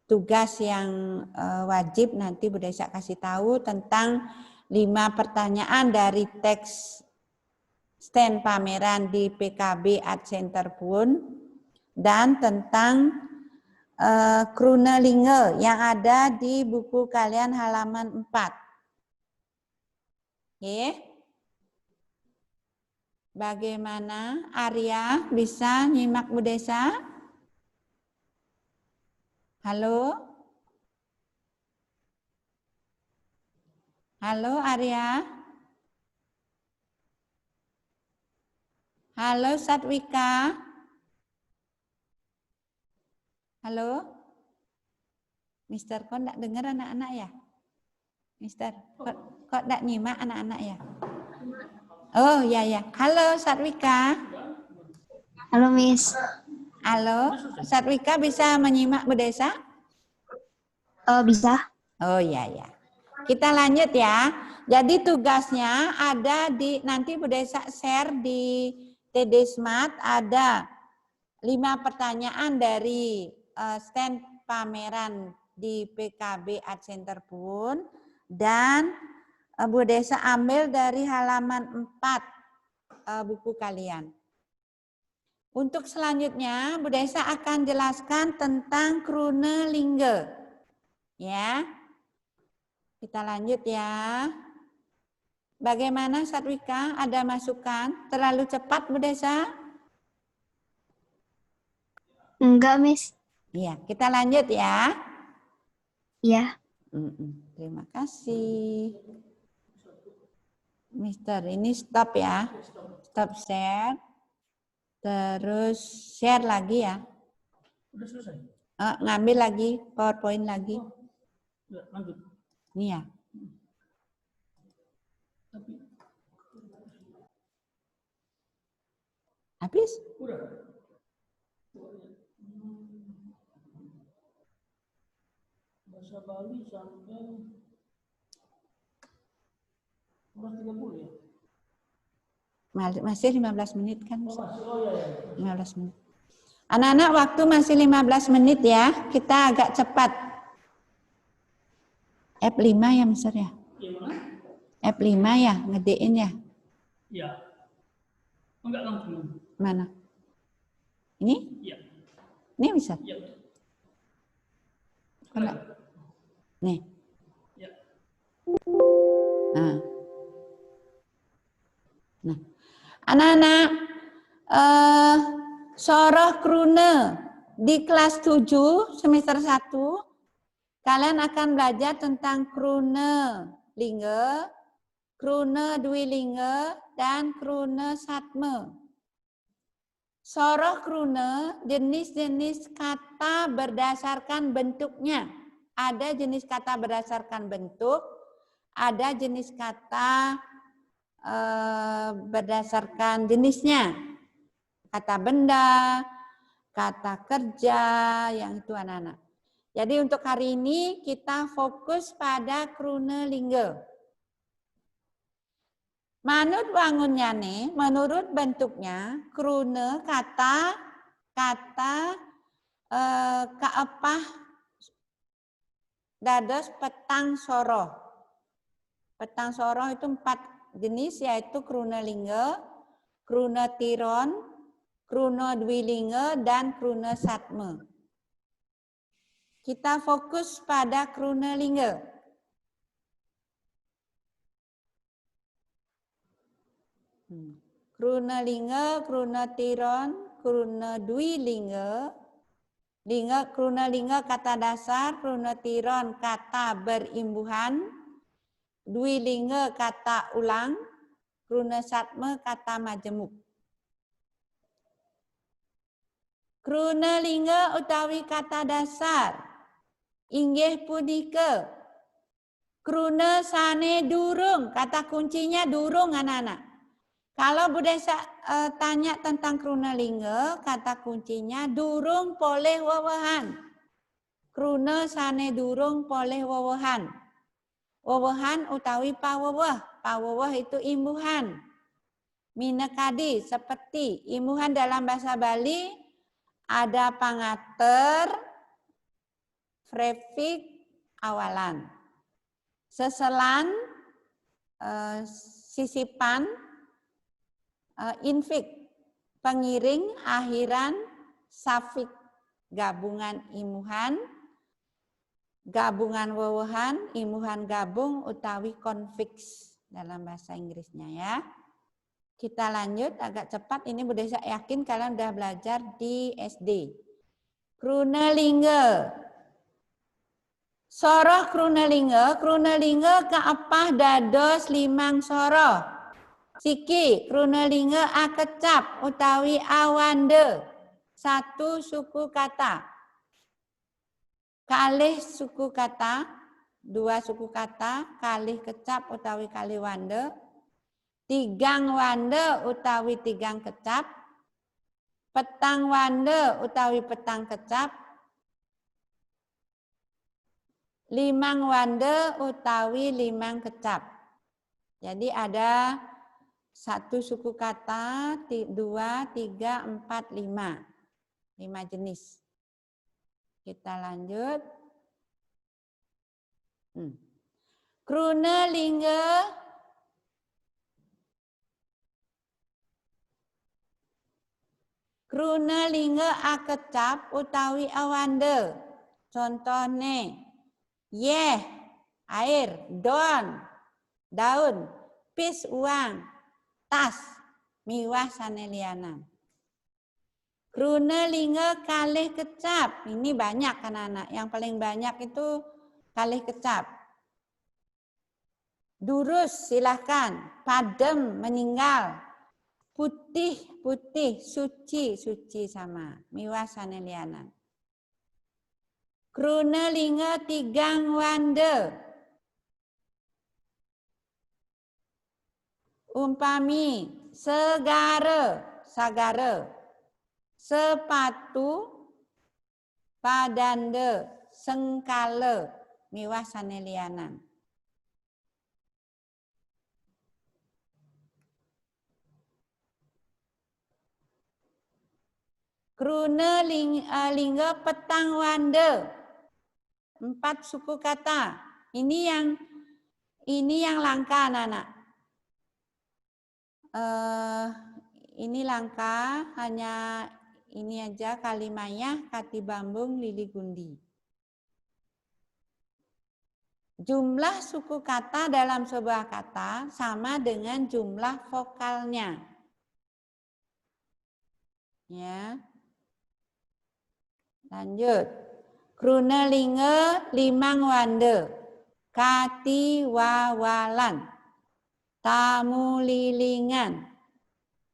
Tugas yang wajib nanti Bu Desa kasih tahu tentang 5 pertanyaan dari teks stand pameran di PKB Art Center pun, dan tentang Kronelinge yang ada di buku kalian halaman 4. Oke. Bagaimana Arya bisa nyimak Bu Desa? Halo? Halo Arya? Halo Satwika? Halo? Mister, kok enggak dengar anak-anak ya? Mister, kok enggak nyimak anak-anak ya? Oh, ya ya. Halo Satwika? Halo, Miss. Halo, Satwika bisa menyimak Bu Desa? Oh, bisa. Oh, ya ya. Kita lanjut ya. Jadi tugasnya ada di, nanti Bu Desa share di TD Smart, ada 5 pertanyaan dari stand pameran di PKB Art Center pun, dan Bu Desa ambil dari halaman 4 buku kalian. Untuk selanjutnya Bu Desa akan jelaskan tentang Kronelinge. Ya. Kita lanjut ya. Bagaimana Satwika? Ada masukan? Terlalu cepat Bu Desa? Enggak, Miss. Iya, kita lanjut ya. Iya. Terima kasih. Mister, ini stop ya. Stop share. Terus share lagi ya. Udah selesai. Ngambil lagi, PowerPoint lagi. Ya, lanjut. Ini ya. Habis? Udah. Bahasa Bali sampai 11.30 ya? Masih 15 menit kan? Oh, masih. Oh ya, ya. 15 menit. Anak-anak, waktu masih 15 menit ya. Kita agak cepat. F5 ya, Mister ya? F5 ya, ngedein ya? Iya. Enggak langsung. Mana? Ini? Iya. Ini bisa? Iya. Enggak. Nih. Ya. Nah. Nah. Anak-anak, Soroh Krune di kelas 7 semester 1 kalian akan belajar tentang Kronelinge, Kronedwilinge, dan Kronesatme. Soroh Krune jenis-jenis kata berdasarkan bentuknya. Ada jenis kata berdasarkan bentuk, ada jenis kata berdasarkan jenisnya. Kata benda, kata kerja, yang itu anak-anak. Jadi untuk hari ini kita fokus pada Kronelinge. Menurut bentuknya, krune kata kaepah dados petang soroh. Petang soroh itu 4 jenis, yaitu Kronelinge, Kronetiron, Kronedwilinge, dan Kronesatme. Kita fokus pada Kronelinge. Kronelinge, Kronetiron, Kronedwilinge. Kronelinge kata dasar, Kronetiron kata berimbuhan, Dwilinge kata ulang, Kronesatme kata majemuk. Krunelinga utawi kata dasar inggih punika krune sane durung. Kata kuncinya durung anak-anak. Kalau Bu Desa tanya tentang krunelinga, kata kuncinya durung poleh wewehan. Krune sane durung poleh wewehan. Wewehan utawi paweweh. Paweweh itu imbuhan. Minekadi seperti imbuhan dalam bahasa Bali ada pangater, prefik, awalan. Seselan, sisipan, infik, pengiring, akhiran, safik, gabungan imuhan, gabungan wewehan, imuhan gabung utawi konfiks dalam bahasa Inggrisnya ya. Kita lanjut agak cepat, ini Bu Desa yakin kalian udah belajar di SD. Krunelinga. Soroh krunelinga, krunelinga kaapah dados limang soroh. Siki, krunelinga akecap utawi awande. Satu suku kata. Kalih suku kata, dua suku kata, kalih kecap utawi kalih wande. Tigang wande utawi tigang kecap, petang wande utawi petang kecap, limang wande utawi limang kecap. Jadi ada satu suku kata, 2, 3, 4, 5. 5 jenis. Kita lanjut. Krunelinga Krunelinga akecap utawi awande. Contohnya, yeh, air, daun, pis uang, tas, miwah sanelianan. Krunelinga kalih kecap. Ini banyak kan anak. Yang paling banyak itu kalih kecap. Durus silahkan. Padem meninggal. Putih, putih, suci, suci sama. Miwah sanelianan. Krunelinga tigang wande. Umpami segara, sagara. Sepatu, padande, sengkala. Miwah sanelianan. Krunelinga petang wande. 4 suku kata. Ini yang langka anak-anak. Ini langka, hanya ini aja kalimanya kati bambung lili gundi. Jumlah suku kata dalam sebuah kata sama dengan jumlah vokalnya. Ya. Lanjut. Krunelinga limang wande. Kati wawalan. Tamu lilingan.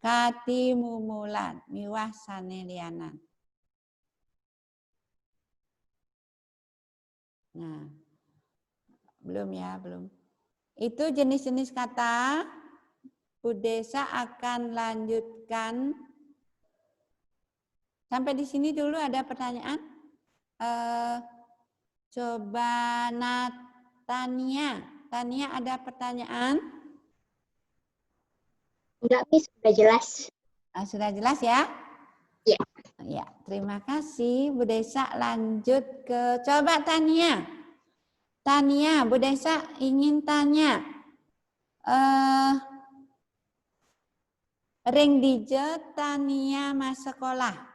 Kati mumulan. Miwah sanelianan. Nah. Belum ya, belum. Itu jenis-jenis kata. Bu Desa akan lanjutkan. Sampai di sini dulu ada pertanyaan. Coba Tania. Tania ada pertanyaan? Enggak, Miss, sudah jelas. Sudah jelas ya? Iya. Ya, terima kasih. Bu Desa lanjut ke coba Tania. Tania, Bu Desa ingin tanya. Ring dije Tania mas sekolah.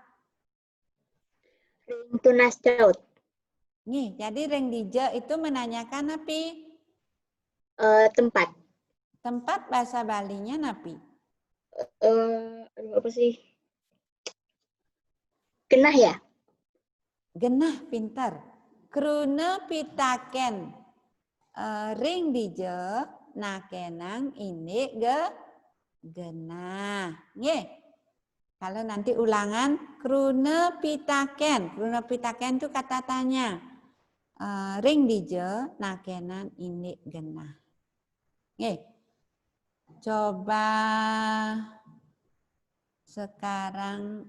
Ring tunas caut. Nih, jadi ring dije itu menanyakan apa? Tempat. Tempat bahasa Balinya napi? Apa sih? Genah ya? Genah, pintar. Krune pitaken ring dije nakenang ini genah. Nggih. Kalau nanti ulangan krune pitaken. Krune pitaken itu kata tanya. Ring dije nakenan ini genah. Coba sekarang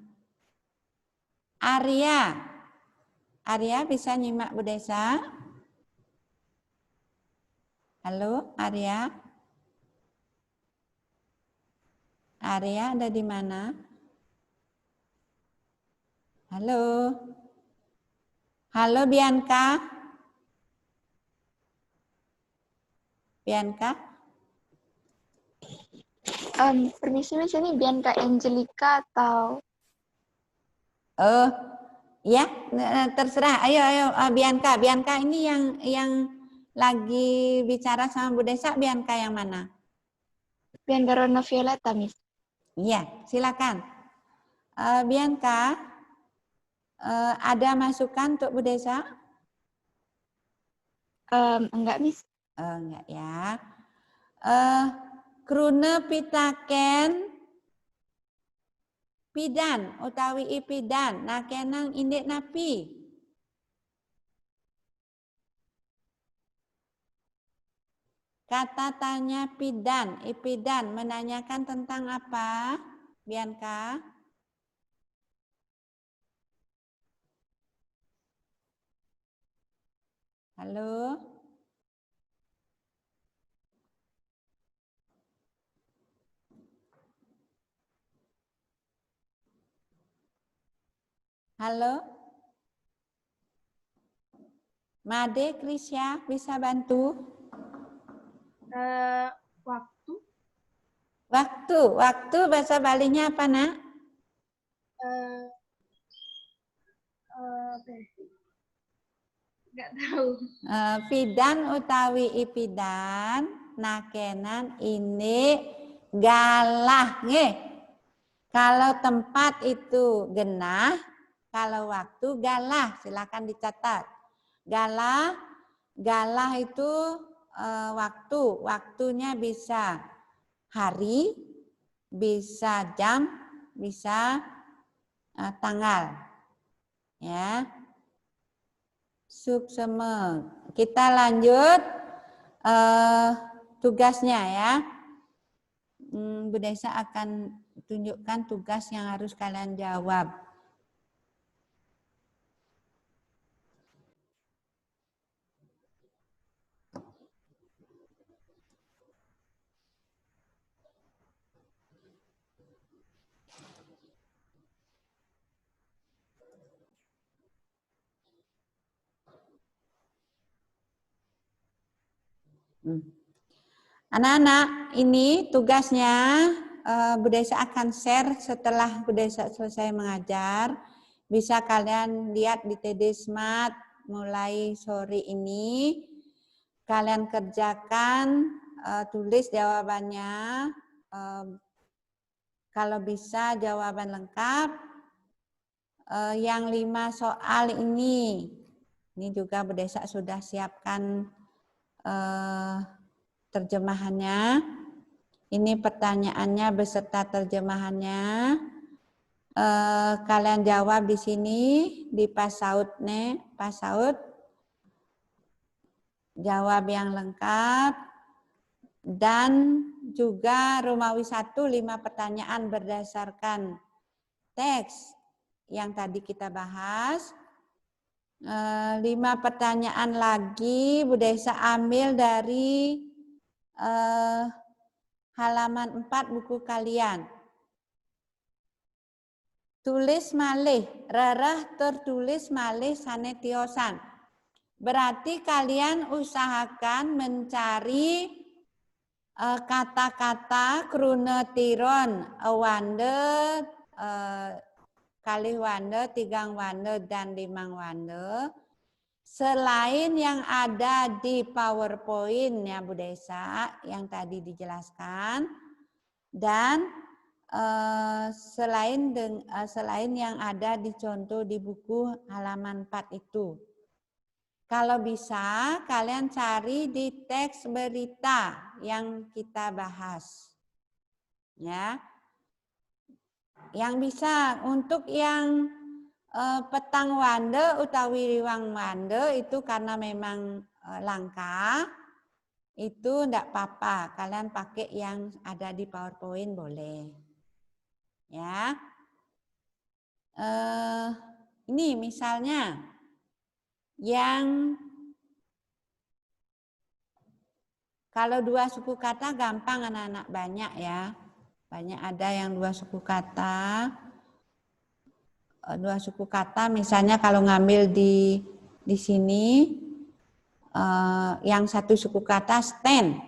Arya. Arya bisa nyimak Bu Desa? Halo, Arya? Arya ada di mana? Halo? Halo, Bianca? Bianca? Permisi Miss, ini Bianca Angelica atau? Oh, ya, terserah. Ayo, Bianca. Bianca ini yang lagi bicara sama Bu Desa, Bianca yang mana? Bianca Rona Violeta, Miss. Iya, silakan. Bianca, ada masukan untuk Bu Desa? Enggak, Miss. Enggak ya. Krune pitaken pidan utawi ipidan nakenang indik napi. Kata tanya pidan, ipidan menanyakan tentang apa, Bianca? Halo? Halo? Made, Krisya, bisa bantu? Waktu bahasa Balinya apa, Nak? Nggak tahu. Pidan utawi ipidan nakenan ini galah nggih. Kalau tempat itu genah, kalau waktu galah, silakan dicatat. Galah itu waktu, waktunya bisa hari, bisa jam, bisa tanggal. Ya. Suksema. Kita lanjut tugasnya ya. Bu Desa akan tunjukkan tugas yang harus kalian jawab. Anak-anak, ini tugasnya Bu Desa akan share setelah Bu Desa selesai mengajar. Bisa kalian lihat di TD Smart mulai sore ini. Kalian kerjakan, tulis jawabannya. Kalau bisa jawaban lengkap. Yang 5 soal ini juga Bu Desa sudah siapkan terjemahannya. Ini pertanyaannya beserta terjemahannya. Kalian jawab di sini di PASAUD. Jawab yang lengkap. Dan juga Romawi 1 5 pertanyaan berdasarkan teks yang tadi kita bahas. 5 pertanyaan lagi Bu Desa ambil dari halaman 4 buku kalian. Tulis malih, rerah tertulis malih sanetiosan. Berarti kalian usahakan mencari kata-kata krunetiron, wande, kalih wande, tigang wande, dan limang wande. Selain yang ada di PowerPoint ya Bu Desa, yang tadi dijelaskan. Dan selain yang ada di contoh di buku halaman 4 itu. Kalau bisa, kalian cari di teks berita yang kita bahas. Ya. yang bisa untuk yang petang wande utawi riwang wande itu karena memang langka, itu enggak apa-apa. Kalian pakai yang ada di PowerPoint boleh. Ya. Ini misalnya yang kalau dua suku kata gampang anak-anak, banyak ya. Banyak ada yang dua suku kata. Dua suku kata misalnya kalau ngambil di sini yang satu suku kata stand.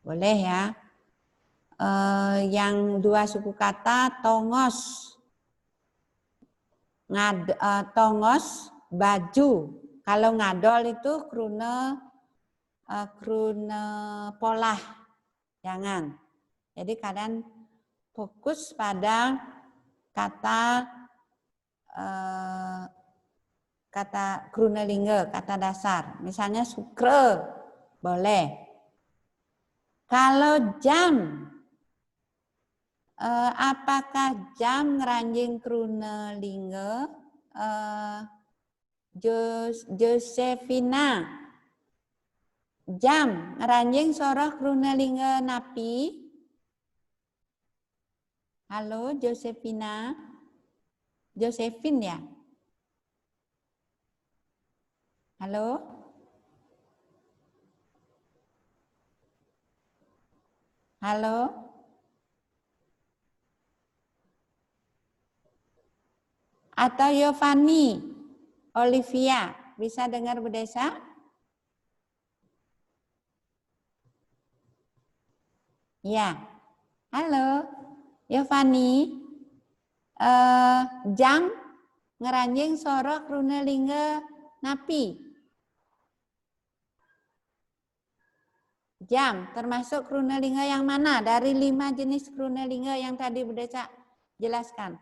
Boleh ya. Yang dua suku kata tongos. Tongos baju. Kalau ngadol itu krune polah. Jangan. Jadi kalian fokus pada kata krunelingga, kata dasar. Misalnya sukre, boleh. Kalau jam, apakah jam ngeranjing krunelingga? Josephina, jam ngeranjing soroh krunelingga napi? Halo Josephina, Josephine ya? Halo? Halo? Atau Yovani, Olivia, bisa dengar Bu Desa? Ya, halo Yovani, jam ngeranjing sorok krunelingga napi. Jam termasuk krunelingga yang mana? Dari 5 jenis krunelingga yang tadi Bu Desa jelaskan.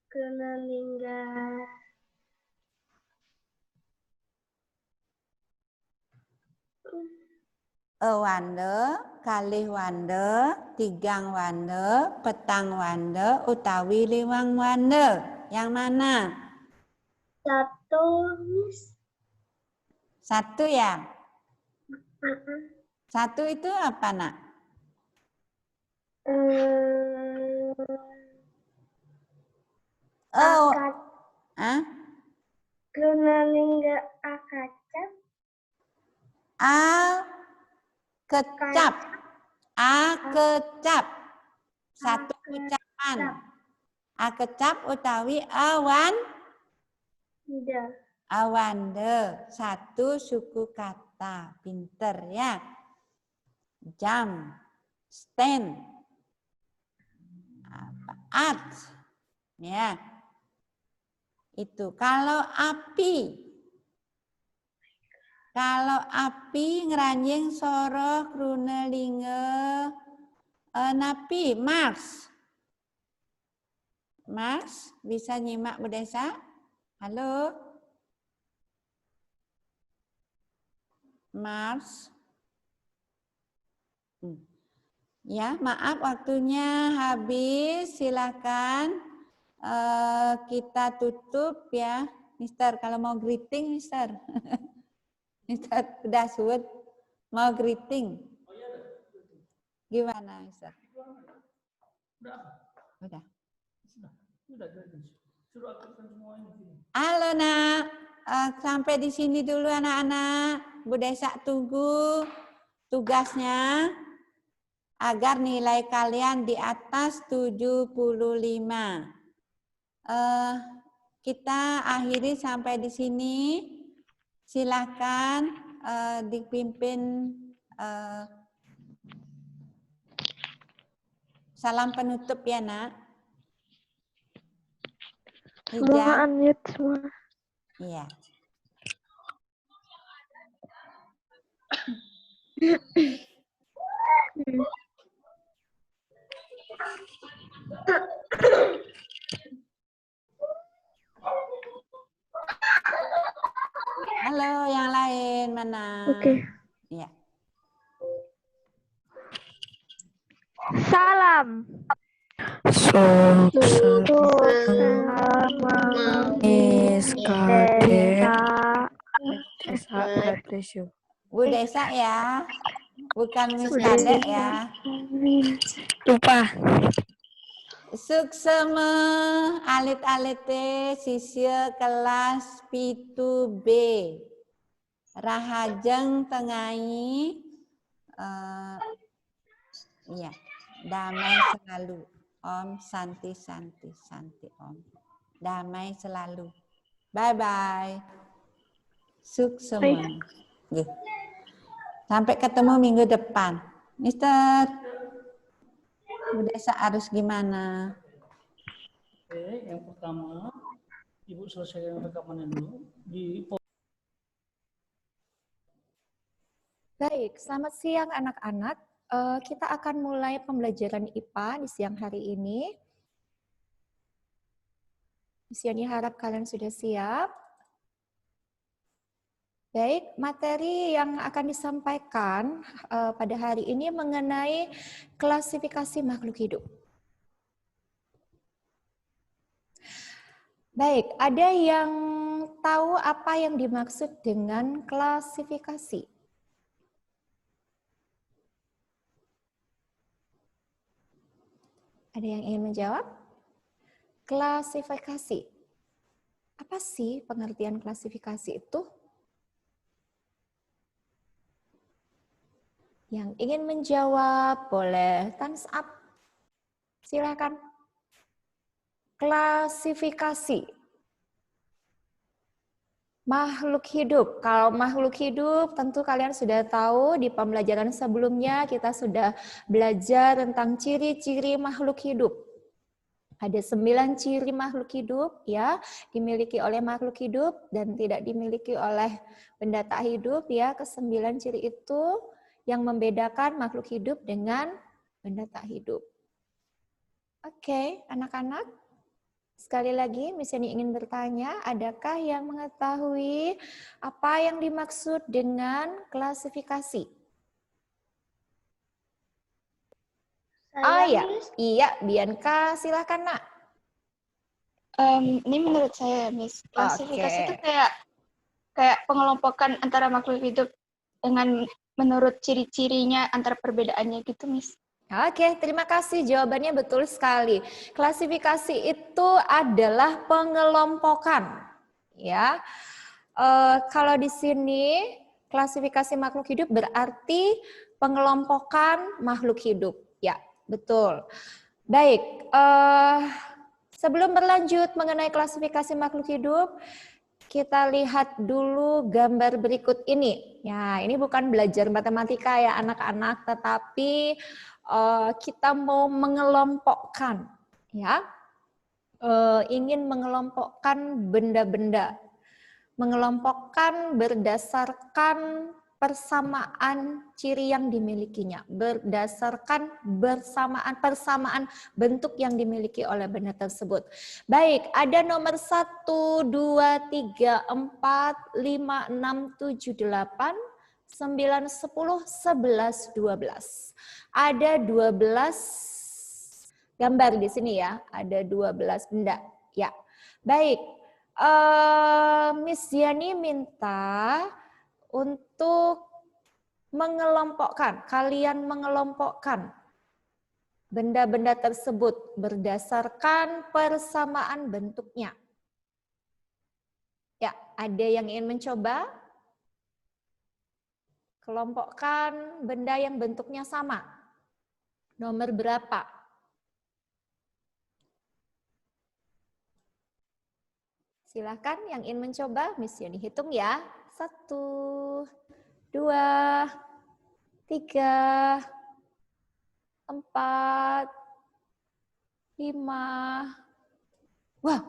Krunelingga wande, kalih wande, tigang wande, petang wande, utawi liwang wande. Yang mana? Satu, Miss. Satu ya? Satu itu apa, Nak? Krunelingga akacap. Kecap. Kecap. Satu ucapan. Kecap utawi awan. Awande. Satu suku kata. Pinter ya. Jam. Stand. Art. Ya. Itu. Kalau api. Kalau api ngeranjing soroh krunelingga napi. Mars. Mars, bisa nyimak Bu Desa? Halo? Mars. Ya, maaf waktunya habis. Silakan kita tutup ya. Mister, kalau mau greeting, Mister. Mister, udah suwet. Mau greeting. Gimana, Mister? Udah. Halo Nak, sampai di sini dulu anak-anak. Bu Desa tunggu tugasnya agar nilai kalian di atas 75. Kita akhiri sampai di sini. Silakan dipimpin salam penutup ya Nak. Semua unmute semua. Iya. Halo, yang lain mana? Oke. Iya. Salam. Miss Kade. Desa, God bless you. Bu Desa ya, bukan Miss Kadek ya. Lupa. Suksema alit-alite sisya kelas pitu B. Rahajeng tengai iya, damai selalu. Om Santi Santi Santi Om. Damai selalu. Bye bye. Suksema. Gitu. Sampai ketemu minggu depan. Mister, Bu Desa harus gimana? Oke, yang pertama, Ibu selesaikan rekamannya dulu. Baik, selamat siang anak-anak. Kita akan mulai pembelajaran IPA di siang hari ini. Di sini harap kalian sudah siap. Baik, materi yang akan disampaikan pada hari ini mengenai klasifikasi makhluk hidup. Baik, ada yang tahu apa yang dimaksud dengan klasifikasi? Ada yang ingin menjawab? Klasifikasi. Apa sih pengertian klasifikasi itu? Yang ingin menjawab boleh thumbs up. Silakan. Klasifikasi. Makhluk hidup. Kalau makhluk hidup tentu kalian sudah tahu di pembelajaran sebelumnya kita sudah belajar tentang ciri-ciri makhluk hidup. Ada 9 ciri makhluk hidup ya, dimiliki oleh makhluk hidup dan tidak dimiliki oleh benda tak hidup ya. Ke-9 ciri itu yang membedakan makhluk hidup dengan benda tak hidup. Oke, anak-anak. Sekali lagi, Miss Yani ingin bertanya, adakah yang mengetahui apa yang dimaksud dengan klasifikasi? Saya, iya, Bianca, silakan nak. Ini menurut saya, Miss, klasifikasi itu kayak pengelompokan antara makhluk hidup dengan menurut ciri-cirinya antara perbedaannya gitu, Miss. Oke, terima kasih. Jawabannya betul sekali. Klasifikasi itu adalah pengelompokan, ya. Kalau di sini klasifikasi makhluk hidup berarti pengelompokan makhluk hidup, ya, betul. Baik, sebelum berlanjut mengenai klasifikasi makhluk hidup, kita lihat dulu gambar berikut ini. Ya, ini bukan belajar matematika ya anak-anak, tetapi kita mau mengelompokkan, ya, ingin mengelompokkan benda-benda, mengelompokkan berdasarkan persamaan ciri yang dimilikinya, berdasarkan persamaan bentuk yang dimiliki oleh benda tersebut. Baik, ada nomor 1, 2, 3, 4, 5, 6, 7, 8, 9, 10, 11, 12. Ada 12 gambar di sini ya, ada 12 benda. Ya, baik. Miss Yani minta untuk mengelompokkan, kalian mengelompokkan benda-benda tersebut berdasarkan persamaan bentuknya. Ya, ada yang ingin mencoba? Kelompokkan benda yang bentuknya sama. Nomor berapa? Silakan yang ingin mencoba, Miss Yani hitung ya. 1, 2, 3, 4, 5. Wah,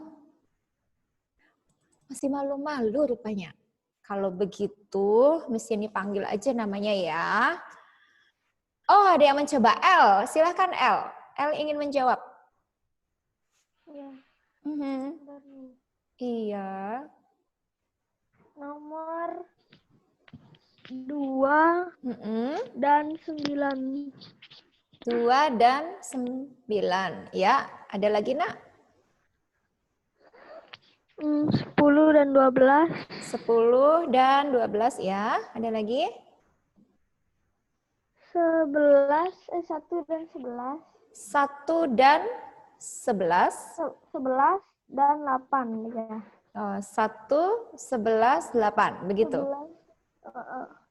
masih malu-malu rupanya. Kalau begitu, Miss Yani panggil aja namanya ya. Oh, ada yang mencoba. L, silakan L. L ingin menjawab. Ya. Iya. Nomor 2 dan 9. 2 dan 9. Ya, ada lagi nak? 10 dan 12. 10 dan 12 ya. Ada lagi? 1 dan 11. 1 dan 11. 11 dan 8 ya. Oh, 1, 11, 8. Begitu? 11,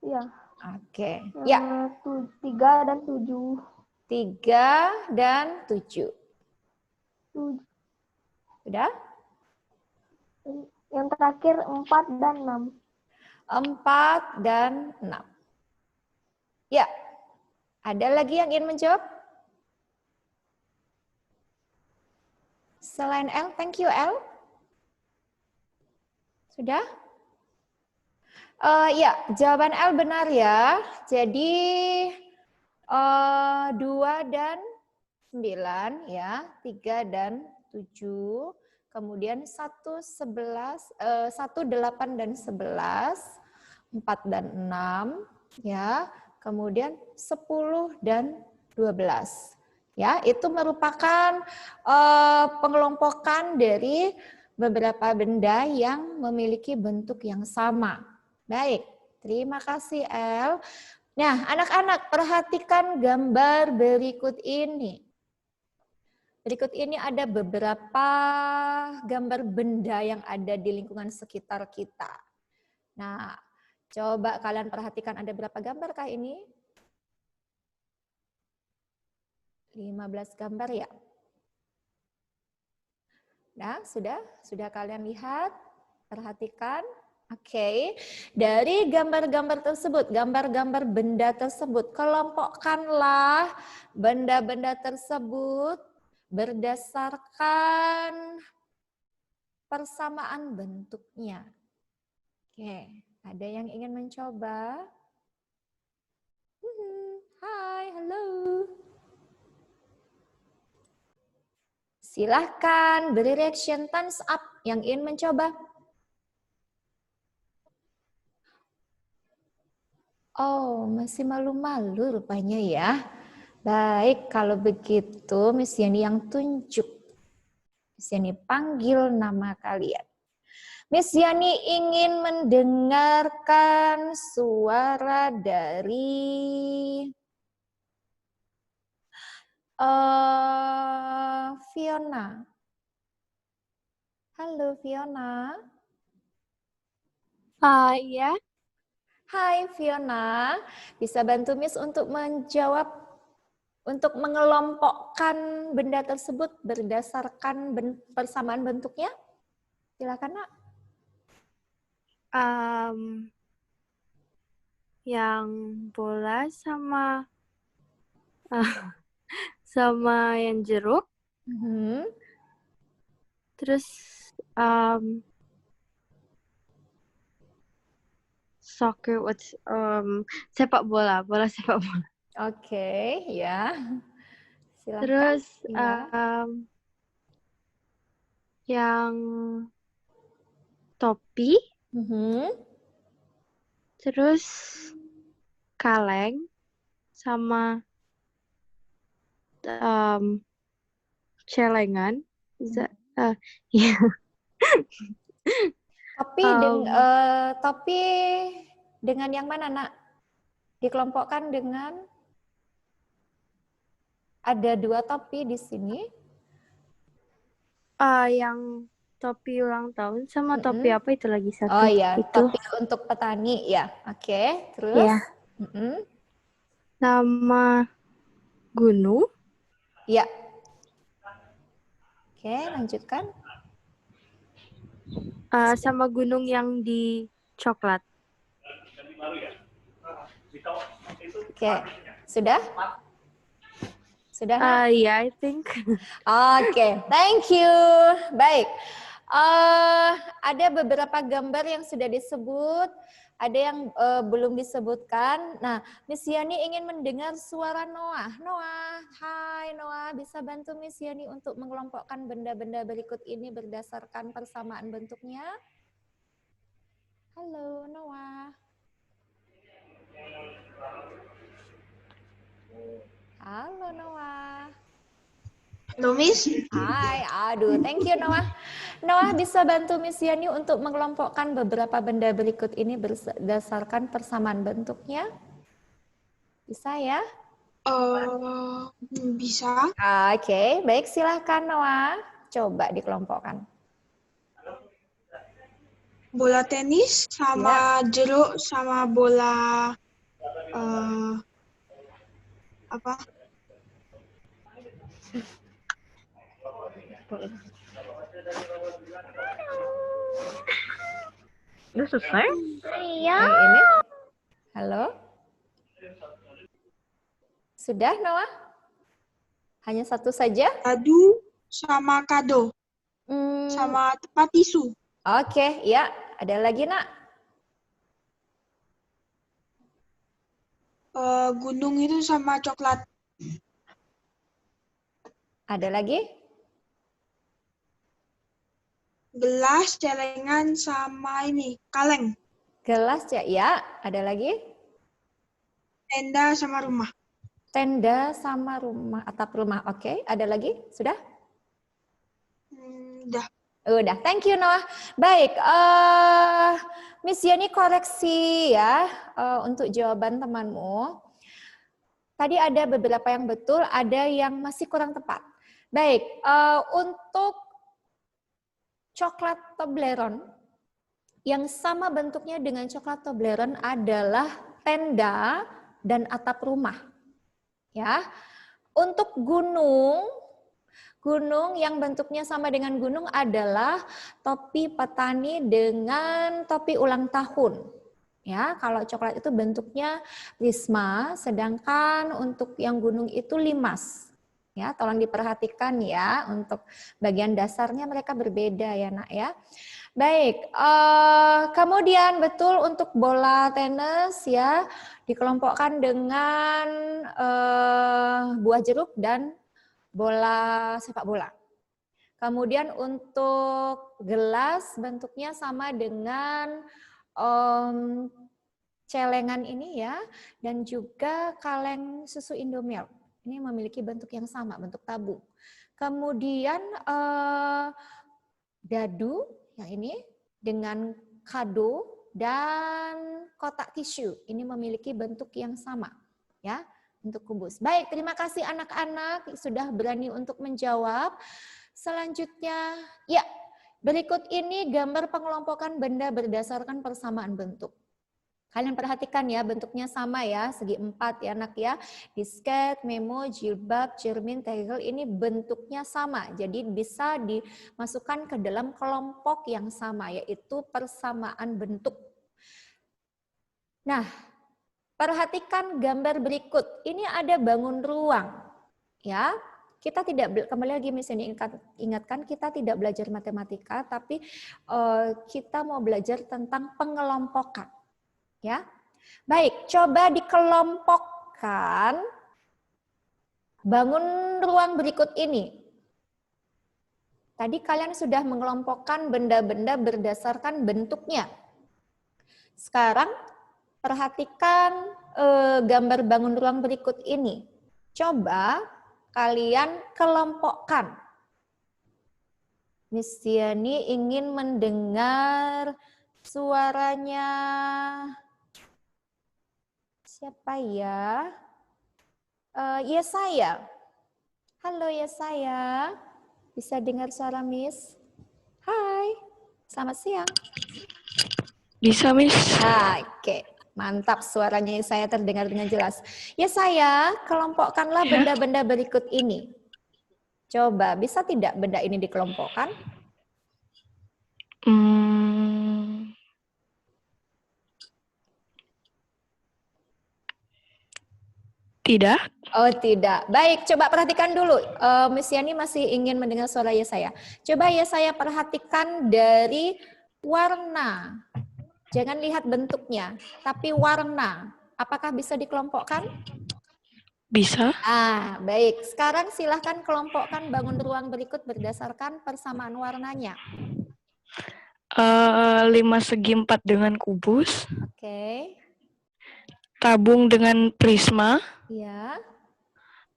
ya. Oke. Ya. 3 dan 7. 3 dan 7. Sudah? Yang terakhir 4 dan 6. 4 dan 6. Ya. Ada lagi yang ingin menjawab? Selain L, thank you L. Sudah? Ya, jawaban L benar ya. Jadi 2 dan 9 ya, 3 dan 7. Kemudian 1, 8 dan 11, 4 dan 6 ya. Kemudian 10 dan 12. Ya, itu merupakan pengelompokan dari beberapa benda yang memiliki bentuk yang sama. Baik, terima kasih El. Nah, anak-anak perhatikan gambar berikut ini. Berikut ini ada beberapa gambar benda yang ada di lingkungan sekitar kita. Nah, coba kalian perhatikan ada berapa gambar kah ini? 15 gambar ya? Nah, sudah kalian lihat? Perhatikan. Oke, dari gambar-gambar tersebut, gambar-gambar benda tersebut, kelompokkanlah benda-benda tersebut berdasarkan persamaan bentuknya. Oke, ada yang ingin mencoba? Hai, halo. Silahkan beri reaction thumbs up yang ingin mencoba. Oh, masih malu-malu rupanya ya. Baik, kalau begitu Miss Yani yang tunjuk. Miss Yani panggil nama kalian. Miss Yani ingin mendengarkan suara dari Fiona. Halo Fiona. Ya. Hai Fiona, bisa bantu Miss untuk menjawab, untuk mengelompokkan benda tersebut berdasarkan persamaan bentuknya? Silakan Nak. Yang bola sama sama yang jeruk. Terus soccer, sepak bola, bola sepak bola. Oke, ya. Silakan. Terus ya. Yang topi. Terus kaleng sama celengan. Ya. Topi dengan yang mana Nak? Dikelompokkan dengan ada 2 topi di sini. Yang topi ulang tahun sama topi apa itu lagi satu? Oh ya, itu. topi untuk petani ya. Oke, terus? Ya. Nama gunung. Ya. Oke, lanjutkan. Sama gunung yang di coklat. Oke, sudah? Sudah? Yeah, I think. Oke, thank you. Baik. Ada beberapa gambar yang sudah disebut, ada yang belum disebutkan. Nah, Miss Yani ingin mendengar suara Noah. Noah, hai Noah, bisa bantu Miss Yani untuk mengelompokkan benda-benda berikut ini berdasarkan persamaan bentuknya? Halo Noah. Halo Noah. Halo Miss. Hai, aduh, thank you Noah. Noah bisa bantu Miss Yani untuk mengelompokkan beberapa benda berikut ini berdasarkan persamaan bentuknya? Bisa ya? Bisa. Oke, baik silahkan Noah. Coba dikelompokkan. Bola tenis sama jeruk sama bola apa? Udah selesai? Iya. Ini? Halo? Sudah Noah? Hanya satu saja? Kado sama kado. Sama tempat tisu. Oke, ya. Ada lagi nak? Gunung itu sama coklat. Ada lagi? Gelas, celengan, sama ini, kaleng. Gelas ya, ya. Ada lagi? Tenda sama rumah. Tenda sama rumah, atap rumah. Oke, ada lagi? Sudah? Udah. Udah, thank you Noah. Baik, Miss Yani koreksi ya untuk jawaban temanmu. Tadi ada beberapa yang betul, ada yang masih kurang tepat. Baik, untuk coklat Toblerone, yang sama bentuknya dengan coklat Toblerone adalah tenda dan atap rumah. Ya, untuk gunung yang bentuknya sama dengan gunung adalah topi petani dengan topi ulang tahun. Ya, kalau coklat itu bentuknya prisma, sedangkan untuk yang gunung itu limas. Ya, tolong diperhatikan ya, untuk bagian dasarnya mereka berbeda ya nak ya. Baik, kemudian betul untuk bola tenis ya dikelompokkan dengan buah jeruk dan bola sepak bola. Kemudian untuk gelas bentuknya sama dengan celengan ini ya, dan juga kaleng susu Indomilk. Ini memiliki bentuk yang sama, bentuk tabung. Kemudian dadu yang ini dengan kado dan kotak tisu. Ini memiliki bentuk yang sama ya. Untuk kubus. Baik, terima kasih anak-anak sudah berani untuk menjawab. Selanjutnya, ya, berikut ini gambar pengelompokan benda berdasarkan persamaan bentuk. Kalian perhatikan ya, bentuknya sama ya, segi 4 ya anak ya. Disket, memo, jilbab, cermin, tegel ini bentuknya sama. Jadi bisa dimasukkan ke dalam kelompok yang sama, yaitu persamaan bentuk. Nah, perhatikan gambar berikut. Ini ada bangun ruang. Ya, kita tidak, kembali lagi misalnya ingatkan, kita tidak belajar matematika, tapi kita mau belajar tentang pengelompokan. Ya, baik, coba dikelompokkan bangun ruang berikut ini. Tadi kalian sudah mengelompokkan benda-benda berdasarkan bentuknya. Sekarang perhatikan gambar bangun ruang berikut ini. Coba kalian kelompokkan. Miss Yani ingin mendengar suaranya. Siapa ya? Yesaya. Halo Yesaya. Bisa dengar suara Miss? Hai. Selamat siang. Bisa, Miss. Oke, mantap suaranya saya terdengar dengan jelas. Ya saya, kelompokkanlah benda-benda berikut ini. Coba, bisa tidak benda ini dikelompokkan? Tidak. Oh tidak. Baik, coba perhatikan dulu. Miss Yani masih ingin mendengar suara Yesaya. Coba Yesaya perhatikan dari warna. Jangan lihat bentuknya, tapi warna. Apakah bisa dikelompokkan? Bisa. Baik. Sekarang silahkan kelompokkan bangun ruang berikut berdasarkan persamaan warnanya. 5 segi 4 dengan kubus. Oke. Tabung dengan prisma. Iya.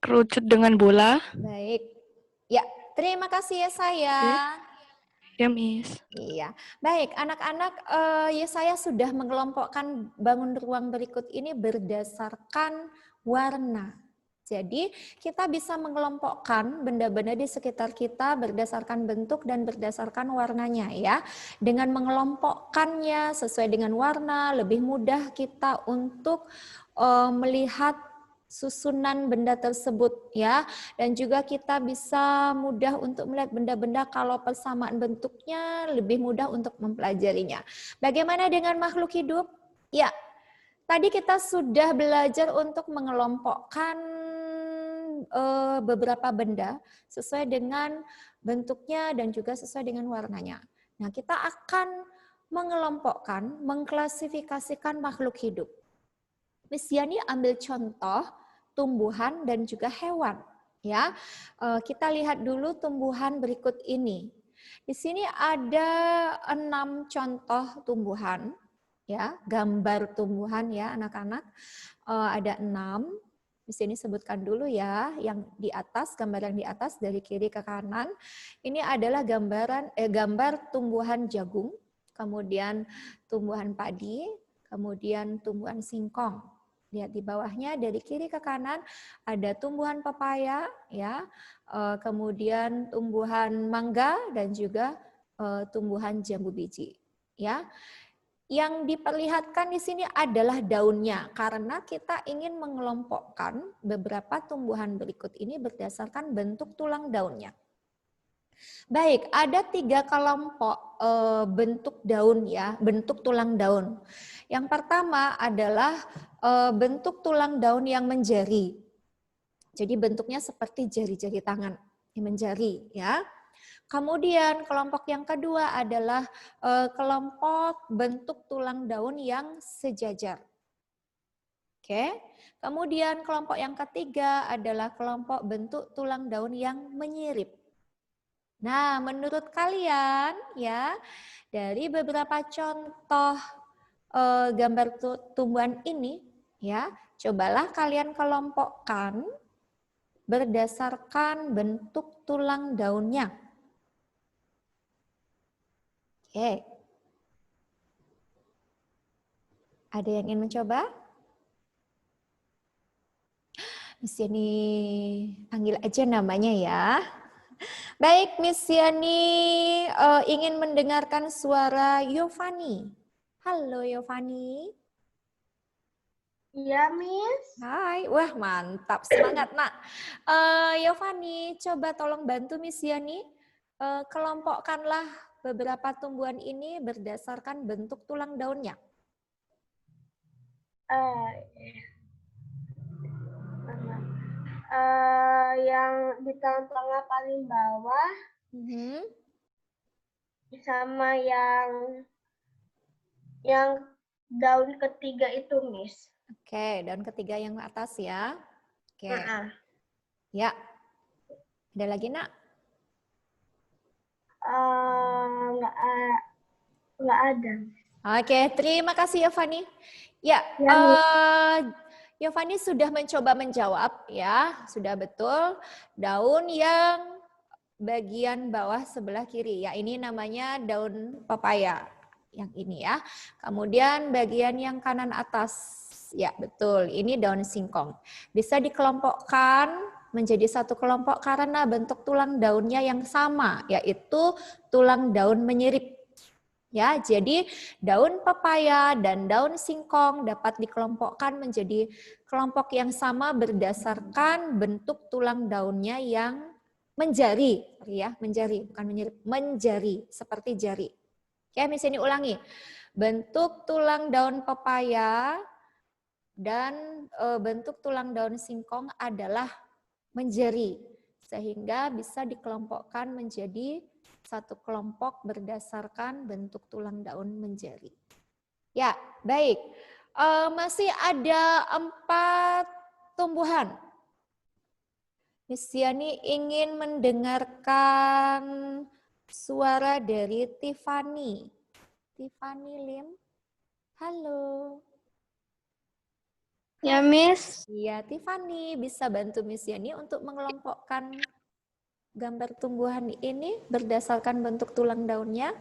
kerucut dengan bola. Baik. Ya, terima kasih ya saya. Ya, Miss. Iya, baik anak-anak, ya saya sudah mengelompokkan bangun ruang berikut ini berdasarkan warna. Jadi kita bisa mengelompokkan benda-benda di sekitar kita berdasarkan bentuk dan berdasarkan warnanya ya. Dengan mengelompokkannya sesuai dengan warna, lebih mudah kita untuk melihat susunan benda tersebut ya, dan juga kita bisa mudah untuk melihat benda-benda kalau persamaan bentuknya, lebih mudah untuk mempelajarinya. Bagaimana dengan makhluk hidup? Ya, tadi kita sudah belajar untuk mengelompokkan beberapa benda sesuai dengan bentuknya dan juga sesuai dengan warnanya. Nah, kita akan mengelompokkan, mengklasifikasikan makhluk hidup. Miss Yani ambil contoh tumbuhan dan juga hewan. Ya, kita lihat dulu tumbuhan berikut ini. Di sini ada 6 contoh tumbuhan, ya, gambar tumbuhan ya anak-anak. Ada 6. Di sini sebutkan dulu ya, yang di atas, gambar yang di atas dari kiri ke kanan. Ini adalah gambar tumbuhan jagung, kemudian tumbuhan padi, kemudian tumbuhan singkong. Lihat di bawahnya dari kiri ke kanan ada tumbuhan pepaya ya, kemudian tumbuhan mangga dan juga tumbuhan jambu biji ya. Yang diperlihatkan di sini adalah daunnya karena kita ingin mengelompokkan beberapa tumbuhan berikut ini berdasarkan bentuk tulang daunnya. Baik, ada 3 kelompok bentuk daun ya, bentuk tulang daun. Yang pertama adalah bentuk tulang daun yang menjari. Jadi bentuknya seperti jari-jari tangan yang menjari ya. Kemudian kelompok yang kedua adalah kelompok bentuk tulang daun yang sejajar. Oke. Kemudian kelompok yang ketiga adalah kelompok bentuk tulang daun yang menyirip. Nah, menurut kalian ya, dari beberapa contoh gambar tumbuhan ini ya, cobalah kalian kelompokkan berdasarkan bentuk tulang daunnya. Oke. Ada yang ingin mencoba? Miss Yani panggil aja namanya ya. Baik, Miss Yani ingin mendengarkan suara Yovani. Halo Yovani. Iya, Miss. Hai, wah mantap, semangat nak. Yovani, coba tolong bantu Miss Yani. Kelompokkanlah beberapa tumbuhan ini berdasarkan bentuk tulang daunnya. Yang di tengah-tengah paling bawah, sama yang daun ketiga itu, Miss. Oke, daun ketiga yang atas ya. Oke. Ya. Ada lagi nak? Nggak ada. Oke, terima kasih Yovani. Ya, Yovani sudah mencoba menjawab ya, sudah betul. Daun yang bagian bawah sebelah kiri, ya ini namanya daun pepaya, yang ini ya. Kemudian bagian yang kanan atas, ya betul, ini daun singkong. Bisa dikelompokkan menjadi satu kelompok karena bentuk tulang daunnya yang sama, yaitu tulang daun menyirip. Ya, jadi daun pepaya dan daun singkong dapat dikelompokkan menjadi kelompok yang sama berdasarkan bentuk tulang daunnya yang menjari, ya, menjari, bukan menyirip, menjari, seperti jari. Oke, Miss ini ulangi. Bentuk tulang daun pepaya dan bentuk tulang daun singkong adalah menjari, sehingga bisa dikelompokkan menjadi satu kelompok berdasarkan bentuk tulang daun menjari. Ya, baik. Masih ada 4 tumbuhan. Miss Yani ingin mendengarkan suara dari Tiffany. Tiffany Lim, halo. Ya, Miss. Iya, Tiffany bisa bantu Miss Yani untuk mengelompokkan gambar tumbuhan ini berdasarkan bentuk tulang daunnya.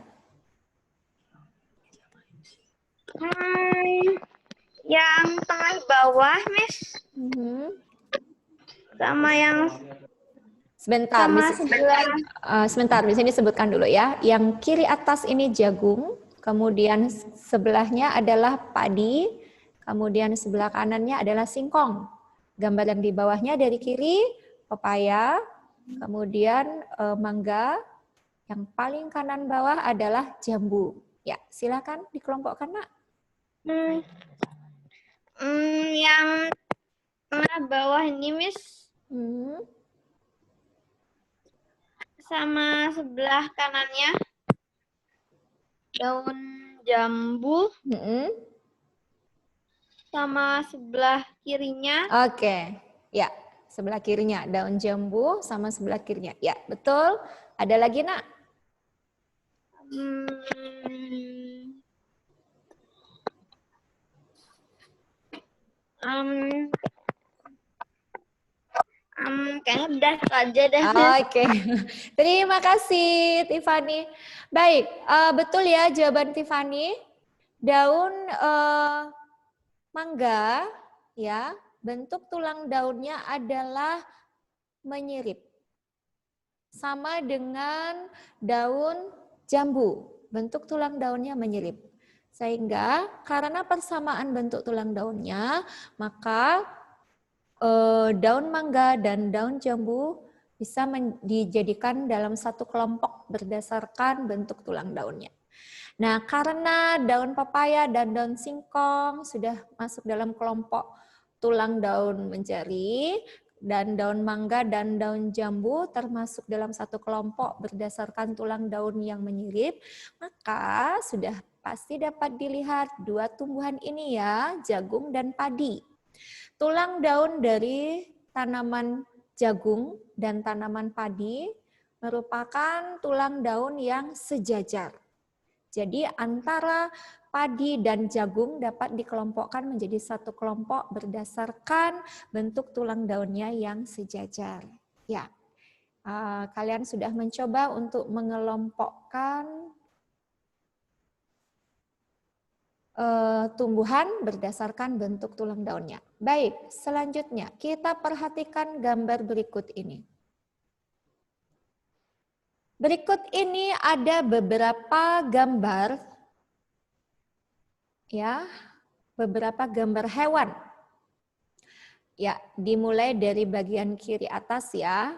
Yang tengah bawah, Miss. Sama yang Sebentar, sama sebentar, di sini sebutkan dulu ya. Yang kiri atas ini jagung, kemudian sebelahnya adalah padi, kemudian sebelah kanannya adalah singkong. Gambar yang di bawahnya dari kiri pepaya, kemudian mangga, yang paling kanan bawah adalah jambu. Ya, silakan dikelompokkan, Nak. yang tengah bawah ini, Miss. Sama sebelah kanannya daun jambu. Sama sebelah kirinya. Oke, ya, sebelah kirinya daun jambu sama sebelah kirinya. Ya, betul. Ada lagi, Nak? Kayaknya udah saja deh. Oke, terima kasih Tiffany. Baik, betul ya jawaban Tiffany. Daun mangga, ya, bentuk tulang daunnya adalah menyirip. Sama dengan daun jambu, bentuk tulang daunnya menyirip. Sehingga karena persamaan bentuk tulang daunnya, maka daun mangga dan daun jambu bisa dijadikan dalam satu kelompok berdasarkan bentuk tulang daunnya. Nah, karena daun pepaya dan daun singkong sudah masuk dalam kelompok tulang daun mencari, dan daun mangga dan daun jambu termasuk dalam satu kelompok berdasarkan tulang daun yang menyirip, maka sudah pasti dapat dilihat dua tumbuhan ini ya, jagung dan padi. Tulang daun dari tanaman jagung dan tanaman padi merupakan tulang daun yang sejajar. Jadi antara padi dan jagung dapat dikelompokkan menjadi satu kelompok berdasarkan bentuk tulang daunnya yang sejajar. Ya, kalian sudah mencoba untuk mengelompokkan tumbuhan berdasarkan bentuk tulang daunnya. Baik, selanjutnya kita perhatikan gambar berikut ini. Berikut ini ada beberapa gambar, ya, beberapa gambar hewan. Ya, dimulai dari bagian kiri atas ya.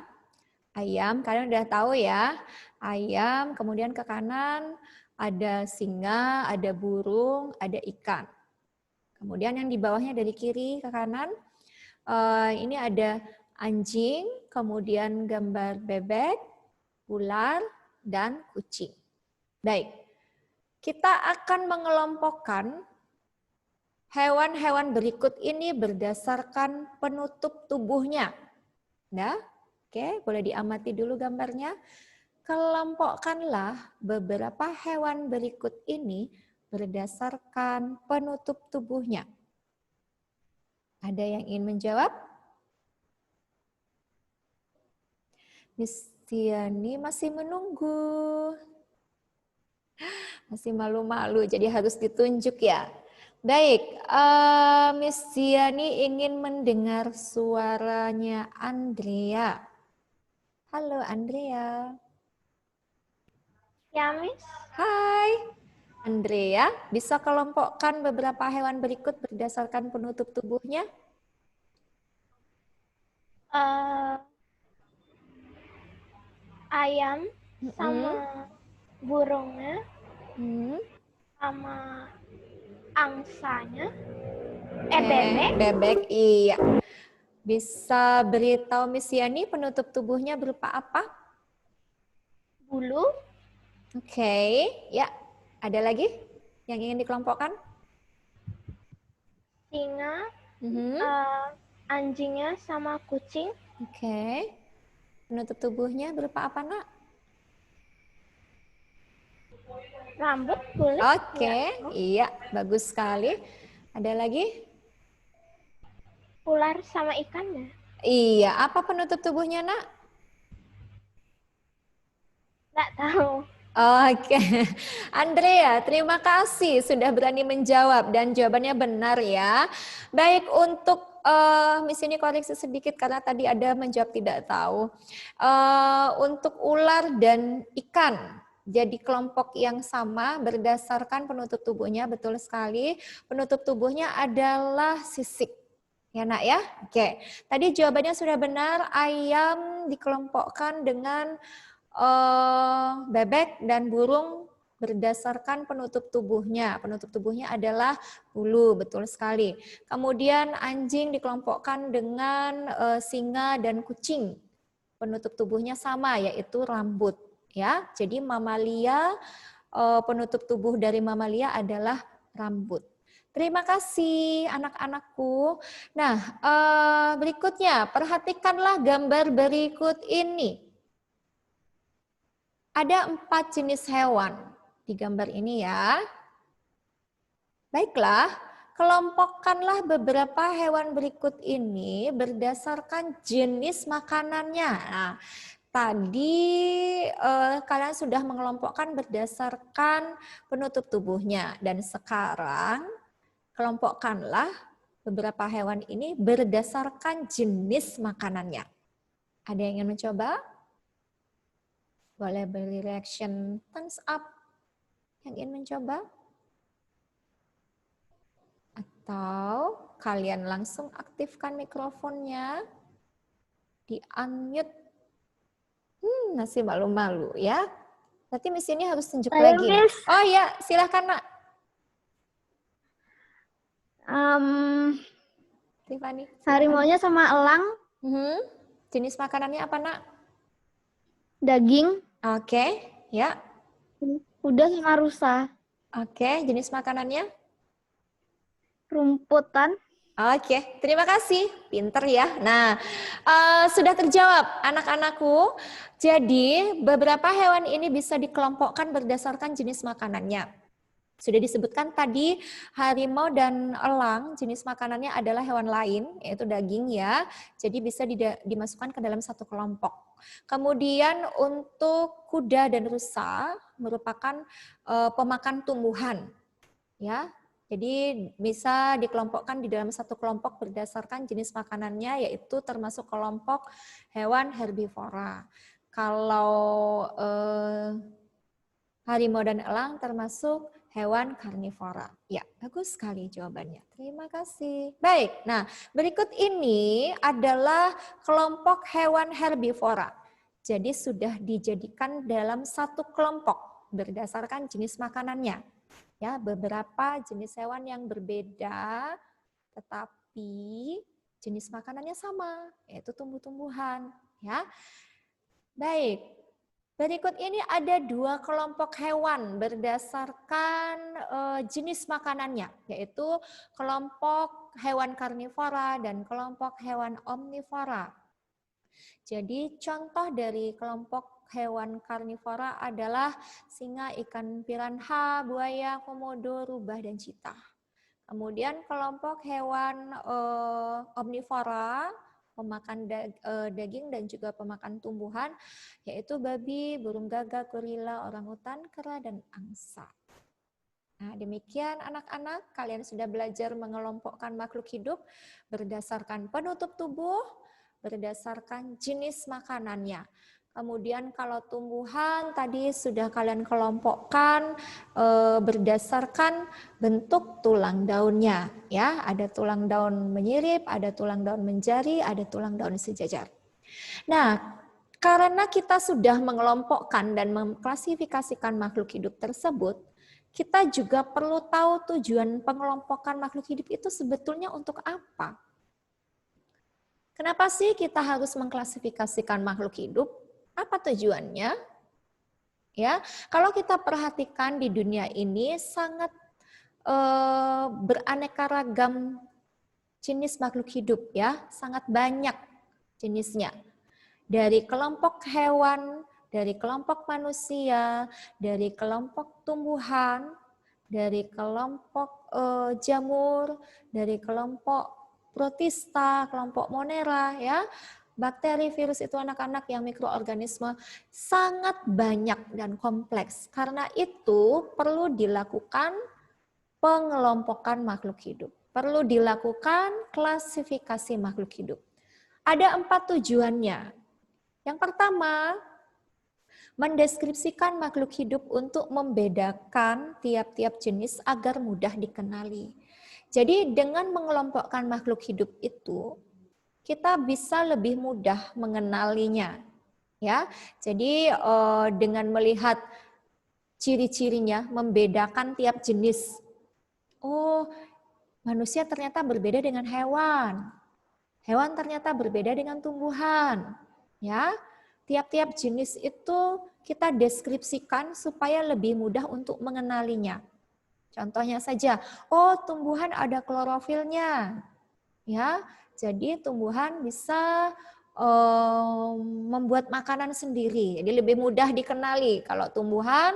Ayam, kalian udah tahu ya. Ayam, kemudian ke kanan ada singa, ada burung, ada ikan. Kemudian yang di bawahnya dari kiri ke kanan, ini ada anjing, kemudian gambar bebek, ular, dan kucing. Baik, kita akan mengelompokkan hewan-hewan berikut ini berdasarkan penutup tubuhnya. Nah, oke, boleh diamati dulu gambarnya. Kelompokkanlah beberapa hewan berikut ini berdasarkan penutup tubuhnya. Ada yang ingin menjawab? Miss Tiani masih menunggu. Masih malu-malu, jadi harus ditunjuk ya. Baik, Miss Tiani ingin mendengar suaranya Andrea. Halo Andrea. Ya, Miss. Hai. Andrea, bisa kelompokkan beberapa hewan berikut berdasarkan penutup tubuhnya? Ayam sama burungnya, sama angsanya, bebek. Bebek, iya. Bisa beritahu Miss Yani penutup tubuhnya berupa apa? Bulu. Oke, ya. Ada lagi yang ingin dikelompokkan? Singa, anjingnya sama kucing. Oke. Penutup tubuhnya berupa apa, Nak? Rambut, kulit. Oke, iya, bagus sekali. Ada lagi? Ular sama ikannya. Iya, apa penutup tubuhnya, Nak? Nggak tahu. Oke, Andrea, terima kasih sudah berani menjawab dan jawabannya benar ya. Baik, untuk Miss ini koreksi sedikit karena tadi ada menjawab tidak tahu. Untuk ular dan ikan, jadi kelompok yang sama berdasarkan penutup tubuhnya, betul sekali. Penutup tubuhnya adalah sisik. Ya nak ya, oke. Tadi jawabannya sudah benar, ayam dikelompokkan dengan bebek dan burung berdasarkan penutup tubuhnya. Penutup tubuhnya adalah bulu, betul sekali. Kemudian anjing dikelompokkan dengan singa dan kucing. Penutup tubuhnya sama, yaitu rambut. Ya, jadi mamalia, penutup tubuh dari mamalia adalah rambut. Terima kasih anak-anakku. Nah, berikutnya perhatikanlah gambar berikut ini. Ada 4 jenis hewan di gambar ini ya. Baiklah, kelompokkanlah beberapa hewan berikut ini berdasarkan jenis makanannya. Nah, tadi kalian sudah mengelompokkan berdasarkan penutup tubuhnya. Dan sekarang kelompokkanlah beberapa hewan ini berdasarkan jenis makanannya. Ada yang ingin mencoba? Boleh beri reaction thumbs up yang ingin mencoba. Atau kalian langsung aktifkan mikrofonnya. Di unmute. Masih malu-malu ya. Berarti Miss ini harus tunjuk Ayo, lagi. Miss. Oh ya, silahkan Nak. Tiffany. Harimaunya sama elang. Jenis makanannya apa Nak? Daging. Oke, ya. Kuda sama rusa. Oke, jenis makanannya? Rumputan. Oke, terima kasih. Pinter ya. Nah, sudah terjawab anak-anakku. Jadi, beberapa hewan ini bisa dikelompokkan berdasarkan jenis makanannya. Sudah disebutkan tadi harimau dan elang jenis makanannya adalah hewan lain, yaitu daging ya. Jadi bisa dimasukkan ke dalam satu kelompok. Kemudian untuk kuda dan rusa merupakan pemakan tumbuhan. Ya, jadi bisa dikelompokkan di dalam satu kelompok berdasarkan jenis makanannya, yaitu termasuk kelompok hewan herbivora. Kalau harimau dan elang termasuk hewan karnivora. Ya, bagus sekali jawabannya. Terima kasih. Baik, nah berikut ini adalah kelompok hewan herbivora. Jadi sudah dijadikan dalam satu kelompok berdasarkan jenis makanannya. Ya, beberapa jenis hewan yang berbeda, tetapi jenis makanannya sama, yaitu tumbuh-tumbuhan. Ya, baik. Berikut ini ada 2 kelompok hewan berdasarkan jenis makanannya, yaitu kelompok hewan karnivora dan kelompok hewan omnivora. Jadi contoh dari kelompok hewan karnivora adalah singa, ikan piranha, buaya, komodo, rubah, dan cheetah. Kemudian kelompok hewan omnivora, pemakan daging dan juga pemakan tumbuhan, yaitu babi, burung gagak, gorila, orangutan, kera, dan angsa. Nah, demikian anak-anak, kalian sudah belajar mengelompokkan makhluk hidup berdasarkan penutup tubuh, berdasarkan jenis makanannya. Kemudian kalau tumbuhan tadi sudah kalian kelompokkan berdasarkan bentuk tulang daunnya, ya. Ada tulang daun menyirip, ada tulang daun menjari, ada tulang daun sejajar. Nah, karena kita sudah mengelompokkan dan mengklasifikasikan makhluk hidup tersebut, kita juga perlu tahu tujuan pengelompokan makhluk hidup itu sebetulnya untuk apa. Kenapa sih kita harus mengklasifikasikan makhluk hidup? Apa tujuannya? Ya, kalau kita perhatikan di dunia ini sangat beraneka ragam jenis makhluk hidup ya, sangat banyak jenisnya. Dari kelompok hewan, dari kelompok manusia, dari kelompok tumbuhan, dari kelompok jamur, dari kelompok protista, kelompok monera, ya. Bakteri, virus itu anak-anak yang mikroorganisme sangat banyak dan kompleks. Karena itu perlu dilakukan pengelompokan makhluk hidup. Perlu dilakukan klasifikasi makhluk hidup. Ada 4 tujuannya. Yang pertama, mendeskripsikan makhluk hidup untuk membedakan tiap-tiap jenis agar mudah dikenali. Jadi dengan mengelompokkan makhluk hidup itu, kita bisa lebih mudah mengenalinya. Ya, jadi dengan melihat ciri-cirinya, membedakan tiap jenis. Oh, manusia ternyata berbeda dengan hewan. Hewan ternyata berbeda dengan tumbuhan. Ya, tiap-tiap jenis itu kita deskripsikan supaya lebih mudah untuk mengenalinya. Contohnya saja, oh tumbuhan ada klorofilnya. Ya, jadi tumbuhan bisa membuat makanan sendiri. Jadi lebih mudah dikenali. Kalau tumbuhan,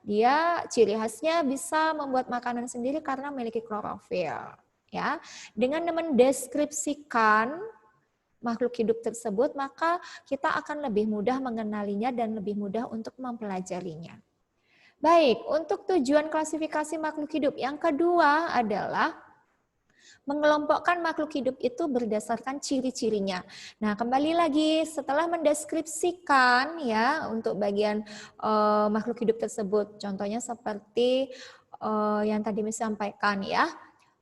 dia ciri khasnya bisa membuat makanan sendiri karena memiliki klorofil. Ya, dengan mendeskripsikan makhluk hidup tersebut, maka kita akan lebih mudah mengenalinya dan lebih mudah untuk mempelajarinya. Baik, untuk tujuan klasifikasi makhluk hidup yang kedua adalah mengelompokkan makhluk hidup itu berdasarkan ciri-cirinya. Nah, kembali lagi setelah mendeskripsikan ya untuk bagian makhluk hidup tersebut, contohnya seperti yang tadi saya sampaikan ya.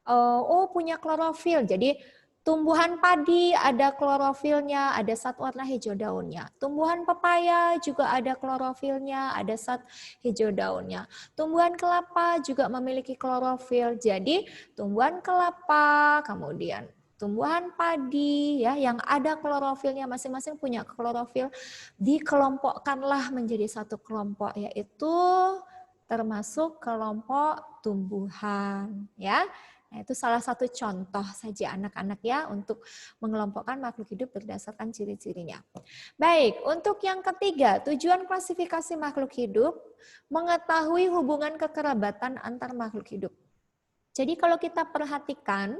Oh, punya klorofil. Jadi tumbuhan padi ada klorofilnya, ada zat warna hijau daunnya. Tumbuhan pepaya juga ada klorofilnya, ada zat hijau daunnya. Tumbuhan kelapa juga memiliki klorofil. Jadi tumbuhan kelapa, kemudian tumbuhan padi ya yang ada klorofilnya, masing-masing punya klorofil, dikelompokkanlah menjadi satu kelompok, yaitu termasuk kelompok tumbuhan ya. Nah, itu salah satu contoh saja anak-anak ya untuk mengelompokkan makhluk hidup berdasarkan ciri-cirinya. Baik, untuk yang ketiga, tujuan klasifikasi makhluk hidup, mengetahui hubungan kekerabatan antar makhluk hidup. Jadi kalau kita perhatikan,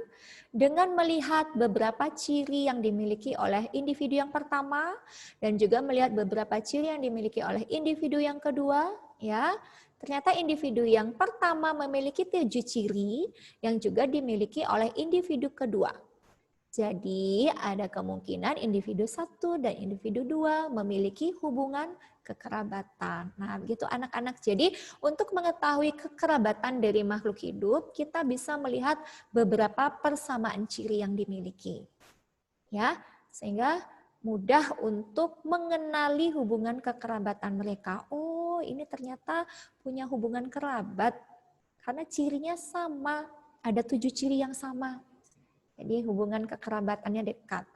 dengan melihat beberapa ciri yang dimiliki oleh individu yang pertama, dan juga melihat beberapa ciri yang dimiliki oleh individu yang kedua, ya, ternyata individu yang pertama memiliki 7 ciri yang juga dimiliki oleh individu kedua. Jadi ada kemungkinan individu 1 dan individu 2 memiliki hubungan kekerabatan. Nah, begitu anak-anak. Jadi untuk mengetahui kekerabatan dari makhluk hidup, kita bisa melihat beberapa persamaan ciri yang dimiliki. Ya, sehingga mudah untuk mengenali hubungan kekerabatan mereka. Oh, ini ternyata punya hubungan kerabat karena cirinya sama, ada 7 ciri yang sama. Jadi hubungan kekerabatannya dekat.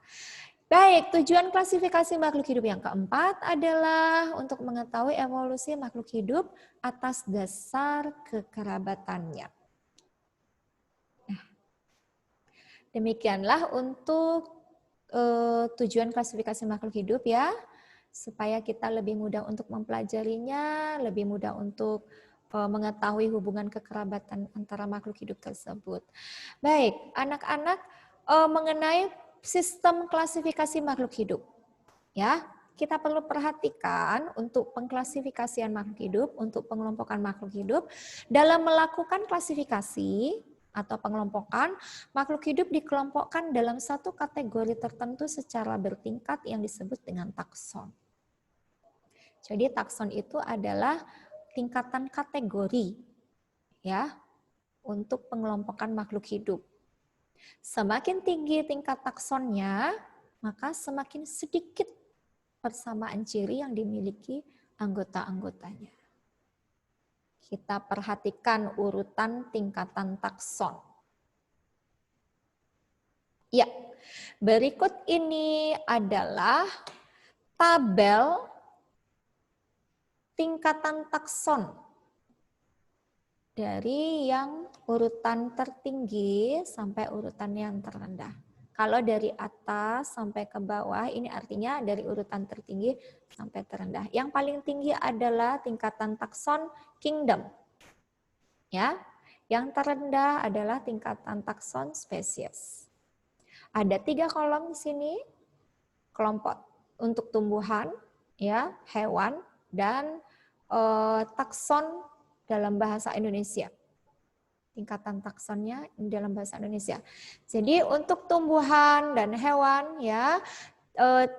Baik, tujuan klasifikasi makhluk hidup yang keempat adalah untuk mengetahui evolusi makhluk hidup atas dasar kekerabatannya. Nah, demikianlah untuk tujuan klasifikasi makhluk hidup ya, supaya kita lebih mudah untuk mempelajarinya, lebih mudah untuk mengetahui hubungan kekerabatan antara makhluk hidup tersebut. Baik, anak-anak mengenai sistem klasifikasi makhluk hidup. Ya, kita perlu perhatikan untuk pengklasifikasian makhluk hidup, untuk pengelompokan makhluk hidup, dalam melakukan klasifikasi atau pengelompokan, makhluk hidup dikelompokkan dalam satu kategori tertentu secara bertingkat yang disebut dengan takson. Jadi takson itu adalah tingkatan kategori ya untuk pengelompokan makhluk hidup. Semakin tinggi tingkat taksonnya, maka semakin sedikit persamaan ciri yang dimiliki anggota-anggotanya. Kita perhatikan urutan tingkatan takson. Ya, berikut ini adalah tabel tingkatan takson dari yang urutan tertinggi sampai urutan yang terendah. Kalau dari atas sampai ke bawah, ini artinya dari urutan tertinggi sampai terendah. Yang paling tinggi adalah tingkatan takson kingdom. Ya, yang terendah adalah tingkatan takson spesies. Ada 3 kolom di sini, kelompok untuk tumbuhan, ya, hewan, dan takson dalam bahasa Indonesia. Tingkatan taksonnya dalam bahasa Indonesia. Jadi untuk tumbuhan dan hewan, ya,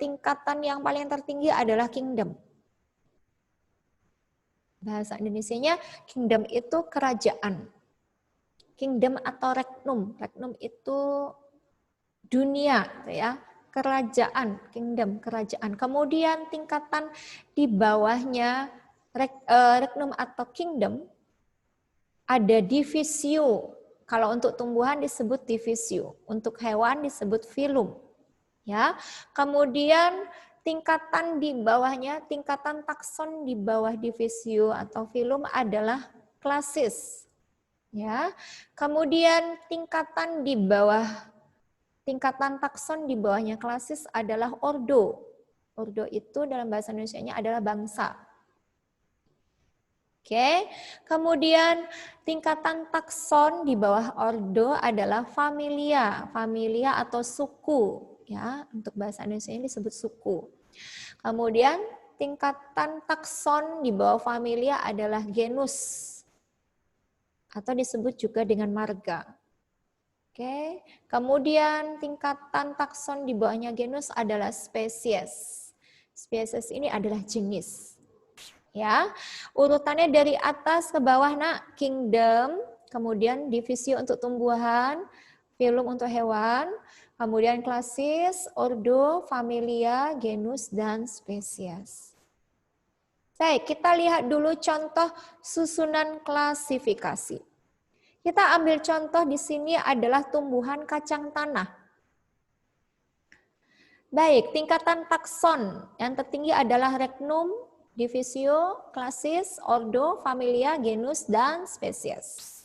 tingkatan yang paling tertinggi adalah kingdom. Bahasa Indonesianya kingdom itu kerajaan. Kingdom atau regnum. Regnum itu dunia, ya. Kerajaan, kingdom, kerajaan. Kemudian tingkatan di bawahnya regnum atau kingdom ada divisio. Kalau untuk tumbuhan disebut divisio, untuk hewan disebut filum. Ya. Kemudian tingkatan di bawahnya, tingkatan takson di bawah divisio atau filum adalah klasis. Ya. Kemudian tingkatan di bawah tingkatan takson di bawahnya klasis adalah ordo. Ordo itu dalam bahasa Indonesianya adalah bangsa. Oke. Kemudian tingkatan takson di bawah ordo adalah familia. Familia atau suku, ya, untuk bahasa Indonesia ini disebut suku. Kemudian tingkatan takson di bawah familia adalah genus atau disebut juga dengan marga. Oke. Kemudian tingkatan takson di bawahnya genus adalah spesies. Spesies ini adalah jenis. Ya. Urutannya dari atas ke bawah, Nak. Kingdom, kemudian divisi untuk tumbuhan, filum untuk hewan, kemudian klasis, ordo, familia, genus, dan spesies. Baik, kita lihat dulu contoh susunan klasifikasi. Kita ambil contoh di sini adalah tumbuhan kacang tanah. Baik, tingkatan takson yang tertinggi adalah regnum, divisio, klasis, ordo, familia, genus, dan spesies.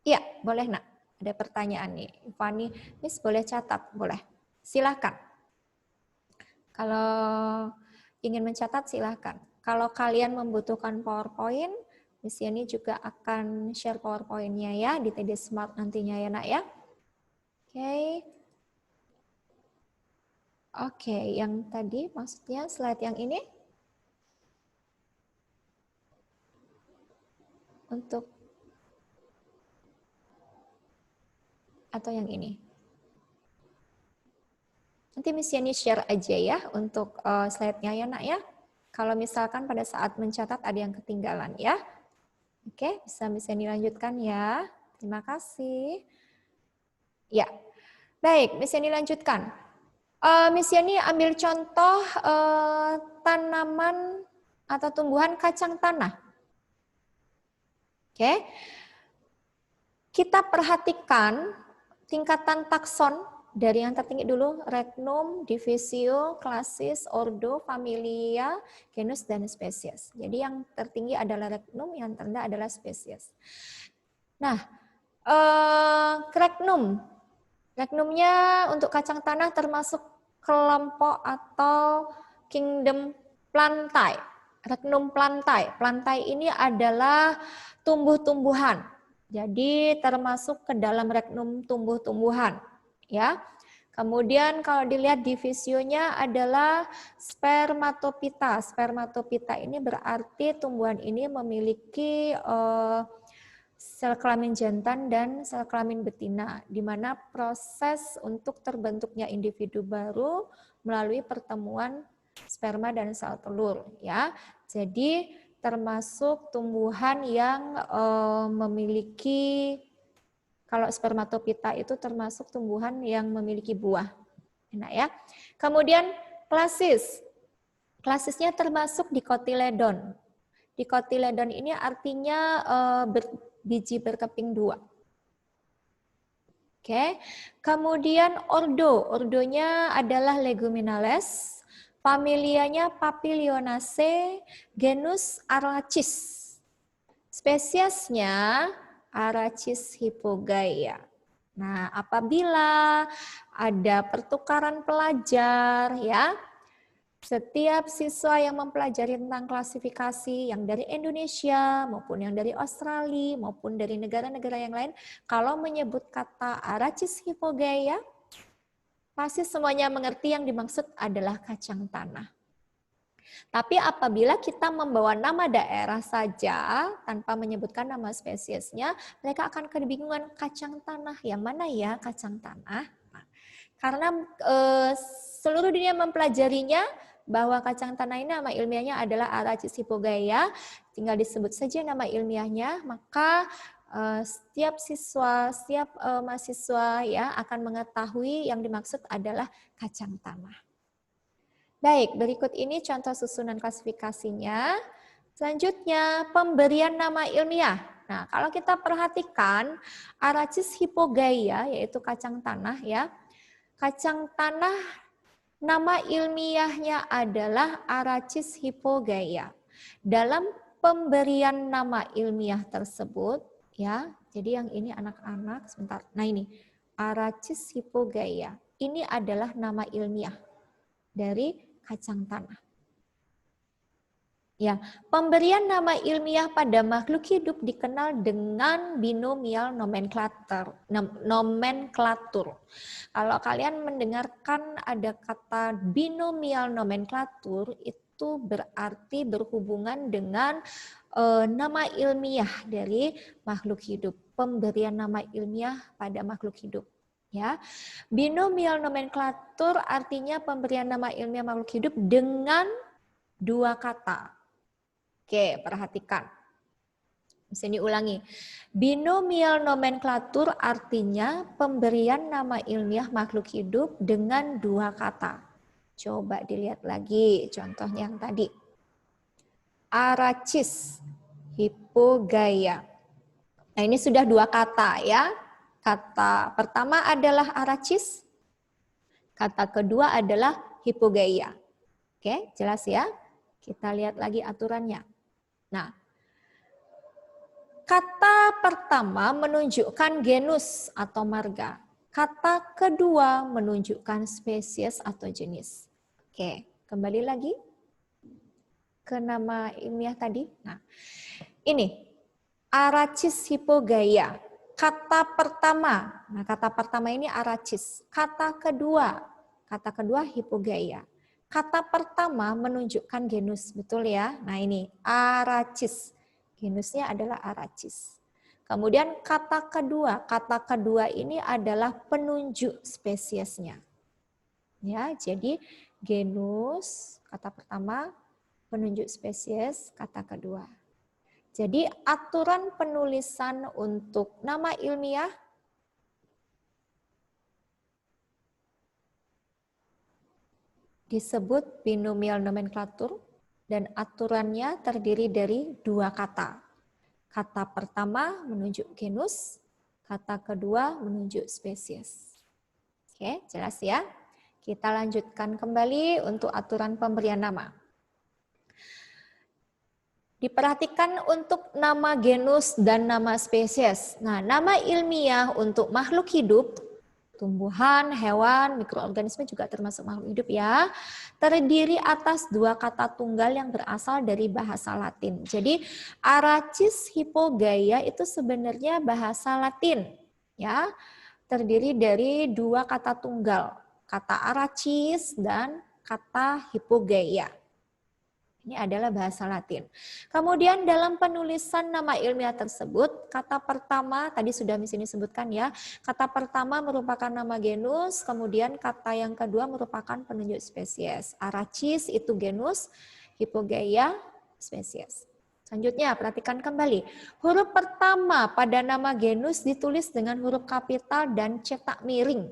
Iya, boleh, Nak. Ada pertanyaan nih. Fani, Miss boleh catat? Boleh. Silakan. Kalau ingin mencatat, silakan. Kalau kalian membutuhkan PowerPoint, Miss Yani juga akan share PowerPoint-nya ya di TD Smart nantinya ya, Nak, ya. Oke. Oke, yang tadi maksudnya slide yang ini untuk atau yang ini. Nanti Miss Yani share aja ya untuk slide-nya ya, Nak, ya. Kalau misalkan pada saat mencatat ada yang ketinggalan ya. Oke, bisa Miss Yani lanjutkan ya. Terima kasih. Ya, baik, Miss Yani lanjutkan. Miss Yani ambil contoh tanaman atau tumbuhan kacang tanah. Oke, kita perhatikan tingkatan takson dari yang tertinggi dulu, regnum, divisio, klasis, ordo, familia, genus, dan spesies. Jadi yang tertinggi adalah regnum, yang terendah adalah spesies. Nah, regnum. Regnumnya untuk kacang tanah termasuk kelompok atau kingdom plantae. Regnum plantae. Plantae ini adalah tumbuh-tumbuhan. Jadi termasuk ke dalam regnum tumbuh-tumbuhan. Ya, kemudian kalau dilihat divisionya adalah spermatopita. Spermatopita ini berarti tumbuhan ini memiliki sel kelamin jantan dan sel kelamin betina, di mana proses untuk terbentuknya individu baru melalui pertemuan sperma dan sel telur. Ya, jadi termasuk tumbuhan yang memiliki, kalau spermatopita itu termasuk tumbuhan yang memiliki buah. Enak ya. Kemudian klasis. Klasisnya termasuk dikotiledon. Dikotiledon ini artinya biji berkeping 2. Oke. Kemudian ordo. Ordonya adalah Leguminales. Familianya Papilionaceae, genus Arachis. Spesiesnya Arachis hypogaea. Nah, apabila ada pertukaran pelajar ya, Setiap siswa yang mempelajari tentang klasifikasi yang dari Indonesia maupun yang dari Australia maupun dari negara-negara yang lain, kalau menyebut kata Arachis hypogaea, pasti semuanya mengerti yang dimaksud adalah kacang tanah. Tapi apabila kita membawa nama daerah saja tanpa menyebutkan nama spesiesnya, mereka akan kebingungan kacang tanah. Yang mana ya kacang tanah? Nah, karena seluruh dunia mempelajarinya bahwa kacang tanah ini nama ilmiahnya adalah Arachis hypogaea, tinggal disebut saja nama ilmiahnya, maka setiap siswa, setiap mahasiswa ya akan mengetahui yang dimaksud adalah kacang tanah. Baik, berikut ini contoh susunan klasifikasinya. Selanjutnya, pemberian nama ilmiah. Nah, kalau kita perhatikan Arachis hypogaea, yaitu kacang tanah ya. Kacang tanah nama ilmiahnya adalah Arachis hypogaea. Dalam pemberian nama ilmiah tersebut, ya, jadi yang ini anak-anak, sebentar. Nah ini, Arachis hypogaea. Ini adalah nama ilmiah dari kacang tanah. Ya, pemberian nama ilmiah pada makhluk hidup dikenal dengan binomial nomenklatur. Kalau kalian mendengarkan ada kata binomial nomenklatur, itu berarti berhubungan dengan nama ilmiah dari makhluk hidup. Pemberian nama ilmiah pada makhluk hidup. Ya, binomial nomenklatur artinya pemberian nama ilmiah makhluk hidup dengan dua kata. Oke, perhatikan. Bisa diulangi. Binomial nomenklatur artinya pemberian nama ilmiah makhluk hidup dengan dua kata. Coba dilihat lagi contohnya yang tadi. Arachis hypogaea. Nah, ini sudah dua kata ya. Kata pertama adalah Arachis, kata kedua adalah hypogaea. Oke, jelas ya? Kita lihat lagi aturannya. Nah, kata pertama menunjukkan genus atau marga. Kata kedua menunjukkan spesies atau jenis. Oke, kembali lagi ke nama ilmiah tadi. Nah, ini Arachis hypogaea. Kata pertama, nah kata pertama ini Arachis. Kata kedua hypogaea. Kata pertama menunjukkan genus, betul ya? Nah ini Arachis, genusnya adalah Arachis. Kemudian kata kedua ini adalah penunjuk spesiesnya. Ya, jadi genus kata pertama, penunjuk spesies kata kedua. Jadi aturan penulisan untuk nama ilmiah disebut binomial nomenklatur dan aturannya terdiri dari dua kata. Kata pertama menunjuk genus, kata kedua menunjuk spesies. Oke, jelas ya? Kita lanjutkan kembali untuk aturan pemberian nama. Diperhatikan untuk nama genus dan nama spesies. Nah, nama ilmiah untuk makhluk hidup, tumbuhan, hewan, mikroorganisme juga termasuk makhluk hidup ya, terdiri atas dua kata tunggal yang berasal dari bahasa Latin. Jadi, Arachis hypogaea itu sebenarnya bahasa Latin, ya, terdiri dari dua kata tunggal, kata Arachis dan kata hypogaea. Ini adalah bahasa Latin. Kemudian dalam penulisan nama ilmiah tersebut, kata pertama, tadi sudah di sini sebutkan ya, kata pertama merupakan nama genus, kemudian kata yang kedua merupakan penunjuk spesies. Arachis itu genus, hypogaea spesies. Selanjutnya, perhatikan kembali. Huruf pertama pada nama genus ditulis dengan huruf kapital dan cetak miring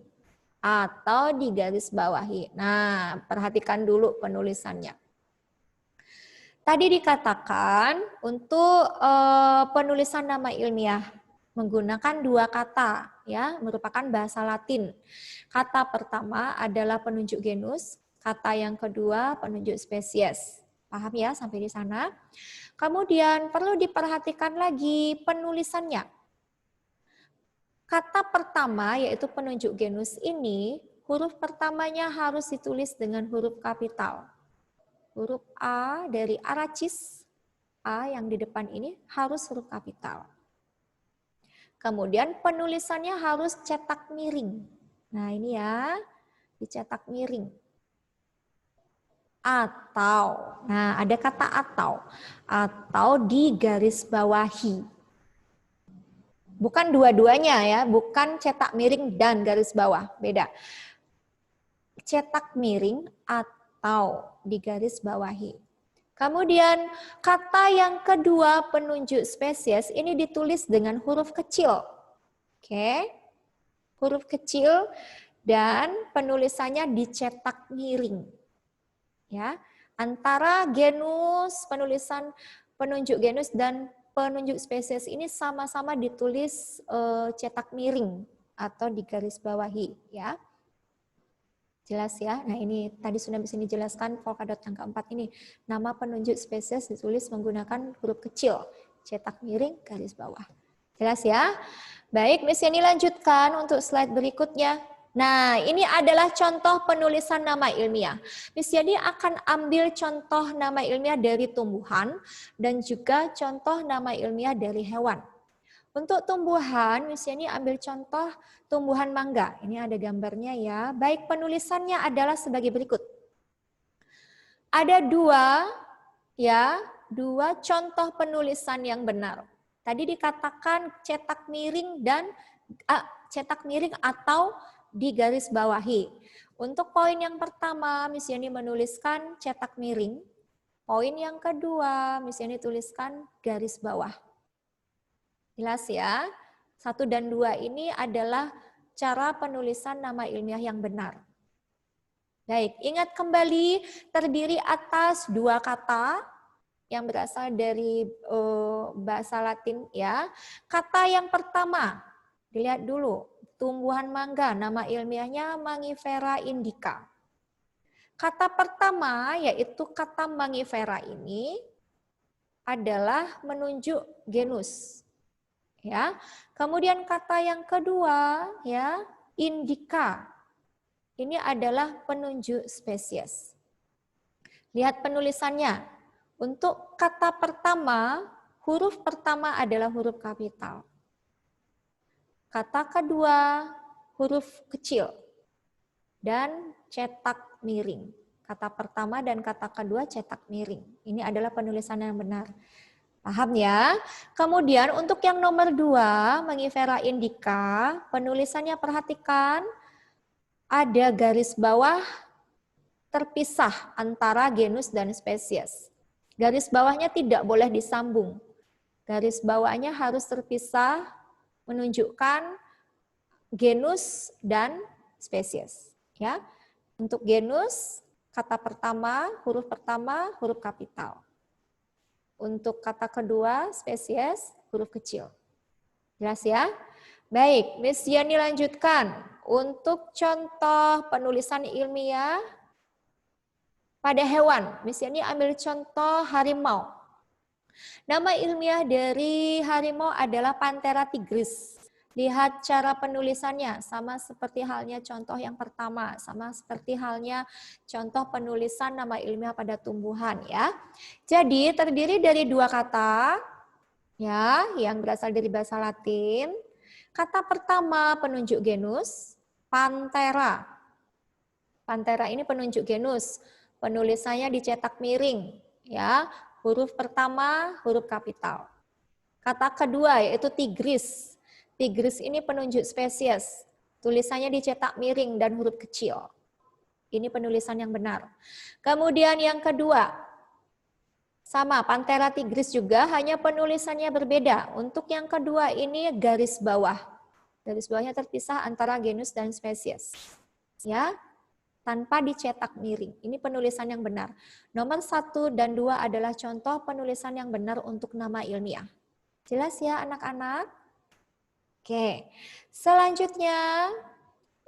atau digarisbawahi. Nah, perhatikan dulu penulisannya. Tadi dikatakan untuk penulisan nama ilmiah menggunakan dua kata, ya, merupakan bahasa Latin. Kata pertama adalah penunjuk genus, kata yang kedua penunjuk spesies. Paham ya sampai di sana? Kemudian perlu diperhatikan lagi penulisannya. Kata pertama yaitu penunjuk genus ini, huruf pertamanya harus ditulis dengan huruf kapital. huruf A dari Aracis, A yang di depan ini harus huruf kapital. Kemudian penulisannya harus cetak miring. Nah ini ya, dicetak miring. Atau, nah ada kata atau digaris bawahi. Bukan dua-duanya ya, bukan cetak miring dan garis bawah, beda. Cetak miring atau digaris bawahi. Kemudian kata yang kedua penunjuk spesies ini ditulis dengan huruf kecil. Oke. Huruf kecil dan penulisannya dicetak miring. Ya. Antara genus, penulisan penunjuk genus dan penunjuk spesies ini sama-sama ditulis cetak miring atau digaris bawahi, ya. Jelas ya. Nah ini tadi sudah bisa dijelaskan polkadot yang keempat ini. Nama penunjuk spesies ditulis menggunakan huruf kecil, cetak miring, garis bawah. Jelas ya? Baik, Miss Yani lanjutkan untuk slide berikutnya. Nah ini adalah contoh penulisan nama ilmiah. Miss Yani akan ambil contoh nama ilmiah dari tumbuhan dan juga contoh nama ilmiah dari hewan. Untuk tumbuhan, Miss Yani ambil contoh tumbuhan mangga. Ini ada gambarnya ya. Baik, penulisannya adalah sebagai berikut. Ada dua contoh penulisan yang benar. Tadi dikatakan cetak miring dan cetak miring atau digaris bawahi. Untuk poin yang pertama, Miss Yani menuliskan cetak miring. Poin yang kedua, Miss Yani tuliskan garis bawah. Jelas ya, 1 dan 2 ini adalah cara penulisan nama ilmiah yang benar. Baik, ingat kembali terdiri atas 2 kata yang berasal dari bahasa Latin ya. Kata yang pertama, dilihat dulu, tumbuhan mangga, nama ilmiahnya Mangifera indica. Kata pertama yaitu kata Mangifera ini adalah menunjuk genus. Ya. Kemudian kata yang kedua ya, indica. Ini adalah penunjuk spesies. Lihat penulisannya. Untuk kata pertama, huruf pertama adalah huruf kapital. Kata kedua, huruf kecil dan cetak miring. Kata pertama dan kata kedua cetak miring. Ini adalah penulisan yang benar. Paham ya? Kemudian untuk yang nomor 2, Mangifera indica, penulisannya perhatikan ada garis bawah terpisah antara genus dan spesies. Garis bawahnya tidak boleh disambung. Garis bawahnya harus terpisah menunjukkan genus dan spesies. Ya, untuk genus kata pertama, huruf kapital. Untuk kata kedua, spesies, huruf kecil. Jelas ya? Baik, Miss Yani lanjutkan. Untuk contoh penulisan ilmiah pada hewan, Miss Yani ambil contoh harimau. Nama ilmiah dari harimau adalah Panthera tigris. Lihat cara penulisannya, sama seperti halnya contoh yang pertama, sama seperti halnya contoh penulisan nama ilmiah pada tumbuhan ya. Jadi terdiri dari 2 kata ya, yang berasal dari bahasa Latin. Kata pertama penunjuk genus, Panthera. Panthera ini penunjuk genus. Penulisannya dicetak miring ya, huruf pertama huruf kapital. Kata kedua yaitu tigris. Tigris ini penunjuk spesies. Tulisannya dicetak miring dan huruf kecil. Ini penulisan yang benar. Kemudian yang kedua, sama Panthera tigris juga, hanya penulisannya berbeda. Untuk yang kedua ini garis bawah. Garis bawahnya terpisah antara genus dan spesies. Ya, tanpa dicetak miring. Ini penulisan yang benar. Nomor 1 dan 2 adalah contoh penulisan yang benar untuk nama ilmiah. Jelas ya anak-anak? Oke, selanjutnya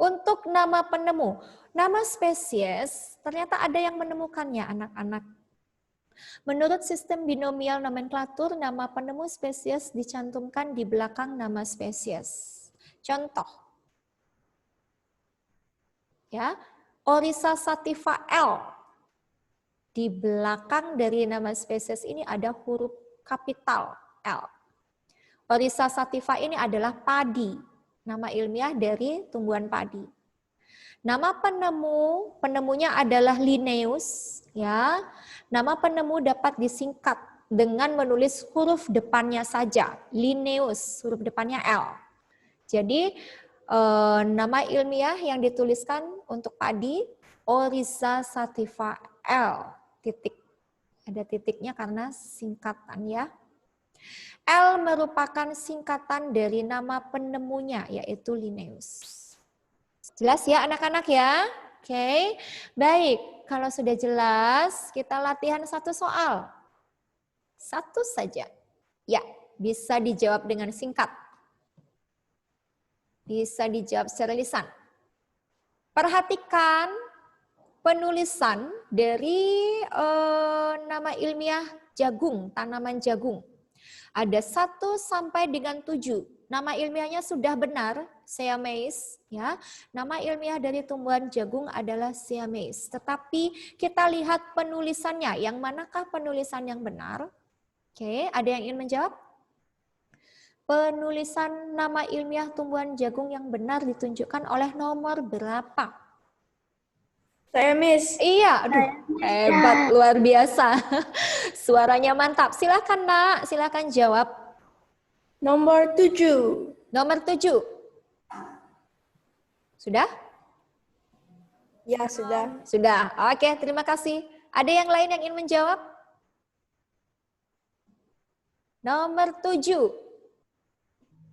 untuk nama penemu. Nama spesies ternyata ada yang menemukannya anak-anak. Menurut sistem binomial nomenklatur, nama penemu spesies dicantumkan di belakang nama spesies. Contoh. Ya, Oryza sativa L. Di belakang dari nama spesies ini ada huruf kapital L. Oryza sativa ini adalah padi, nama ilmiah dari tumbuhan padi. Nama penemunya adalah Linnaeus, ya. Nama penemu dapat disingkat dengan menulis huruf depannya saja, Linnaeus, huruf depannya L. Jadi nama ilmiah yang dituliskan untuk padi Oryza sativa L, titik. Ada titiknya karena singkatan ya. L merupakan singkatan dari nama penemunya yaitu Linnaeus. Jelas ya anak-anak ya? Oke, baik. Kalau sudah jelas, kita latihan satu soal. Satu saja. Ya, bisa dijawab dengan singkat. Bisa dijawab secara lisan. Perhatikan penulisan dari nama ilmiah jagung, tanaman jagung. Ada 1 sampai dengan 7. Nama ilmiahnya sudah benar, siamase, ya. Nama ilmiah dari tumbuhan jagung adalah siamase. Tetapi kita lihat penulisannya, yang manakah penulisan yang benar? Oke, ada yang ingin menjawab? Penulisan nama ilmiah tumbuhan jagung yang benar ditunjukkan oleh nomor berapa? Siamase. Iya, aduh, hebat, luar biasa. Suaranya mantap. Silakan Nak, silakan jawab. Nomor 7. Nomor 7. Sudah? Ya, sudah. Sudah. Oke, terima kasih. Ada yang lain yang ingin menjawab? Nomor 7.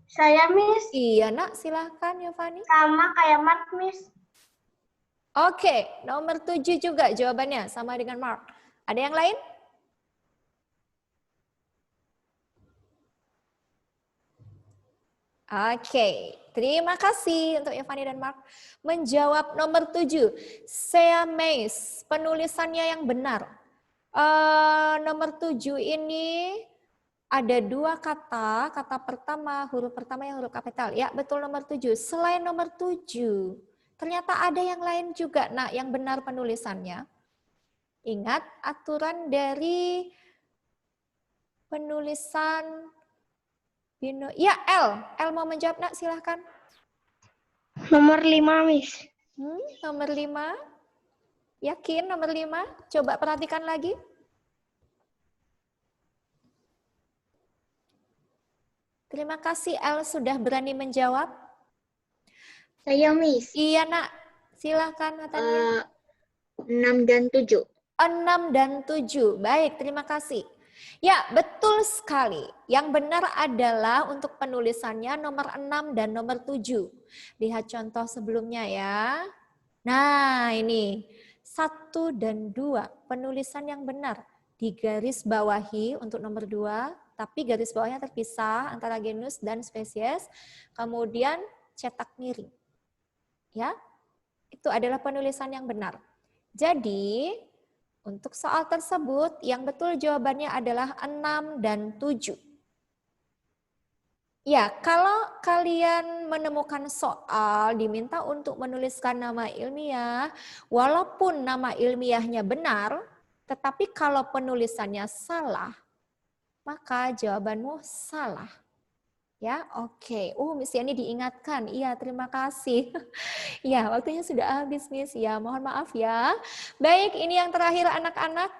Saya, Miss. Iya, Nak, silakan Yovani. Sama kayak Mark, Miss. Oke, nomor 7 juga jawabannya sama dengan Mark. Ada yang lain? Oke, terima kasih untuk Yovani dan Mark menjawab nomor 7. Siamase, penulisannya yang benar. Nomor 7 ini ada 2 kata. Kata pertama, huruf pertama yang huruf kapital. Ya, betul nomor 7. Selain nomor 7, ternyata ada yang lain juga, nah yang benar penulisannya. Ingat aturan dari penulisan ya, L. L mau menjawab, Nak, silahkan. Nomor 5, Miss. Nomor 5. Yakin nomor 5? Coba perhatikan lagi. Terima kasih, L sudah berani menjawab. Saya, Miss. Iya, Nak. Silahkan, Natania. 6 dan 7. 6 dan 7. Baik, terima kasih. Ya, betul sekali. Yang benar adalah untuk penulisannya nomor 6 dan nomor 7. Lihat contoh sebelumnya ya. Nah, ini 1 dan 2. Penulisan yang benar. Digaris bawahi untuk nomor 2, tapi garis bawahnya terpisah antara genus dan spesies. Kemudian cetak miring. Ya, itu adalah penulisan yang benar. Jadi, untuk soal tersebut, yang betul jawabannya adalah 6 dan 7. Ya, kalau kalian menemukan soal diminta untuk menuliskan nama ilmiah, walaupun nama ilmiahnya benar, tetapi kalau penulisannya salah, maka jawabanmu salah. Ya, oke. Miss Yani diingatkan. Iya, terima kasih. Ya, waktunya sudah habis, Miss. Ya, mohon maaf ya. Baik, ini yang terakhir anak-anak.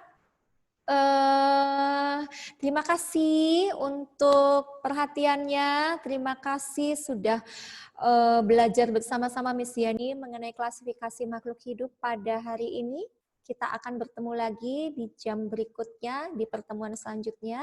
Terima kasih untuk perhatiannya. Terima kasih sudah belajar bersama-sama Miss Yani mengenai klasifikasi makhluk hidup pada hari ini. Kita akan bertemu lagi di jam berikutnya, di pertemuan selanjutnya.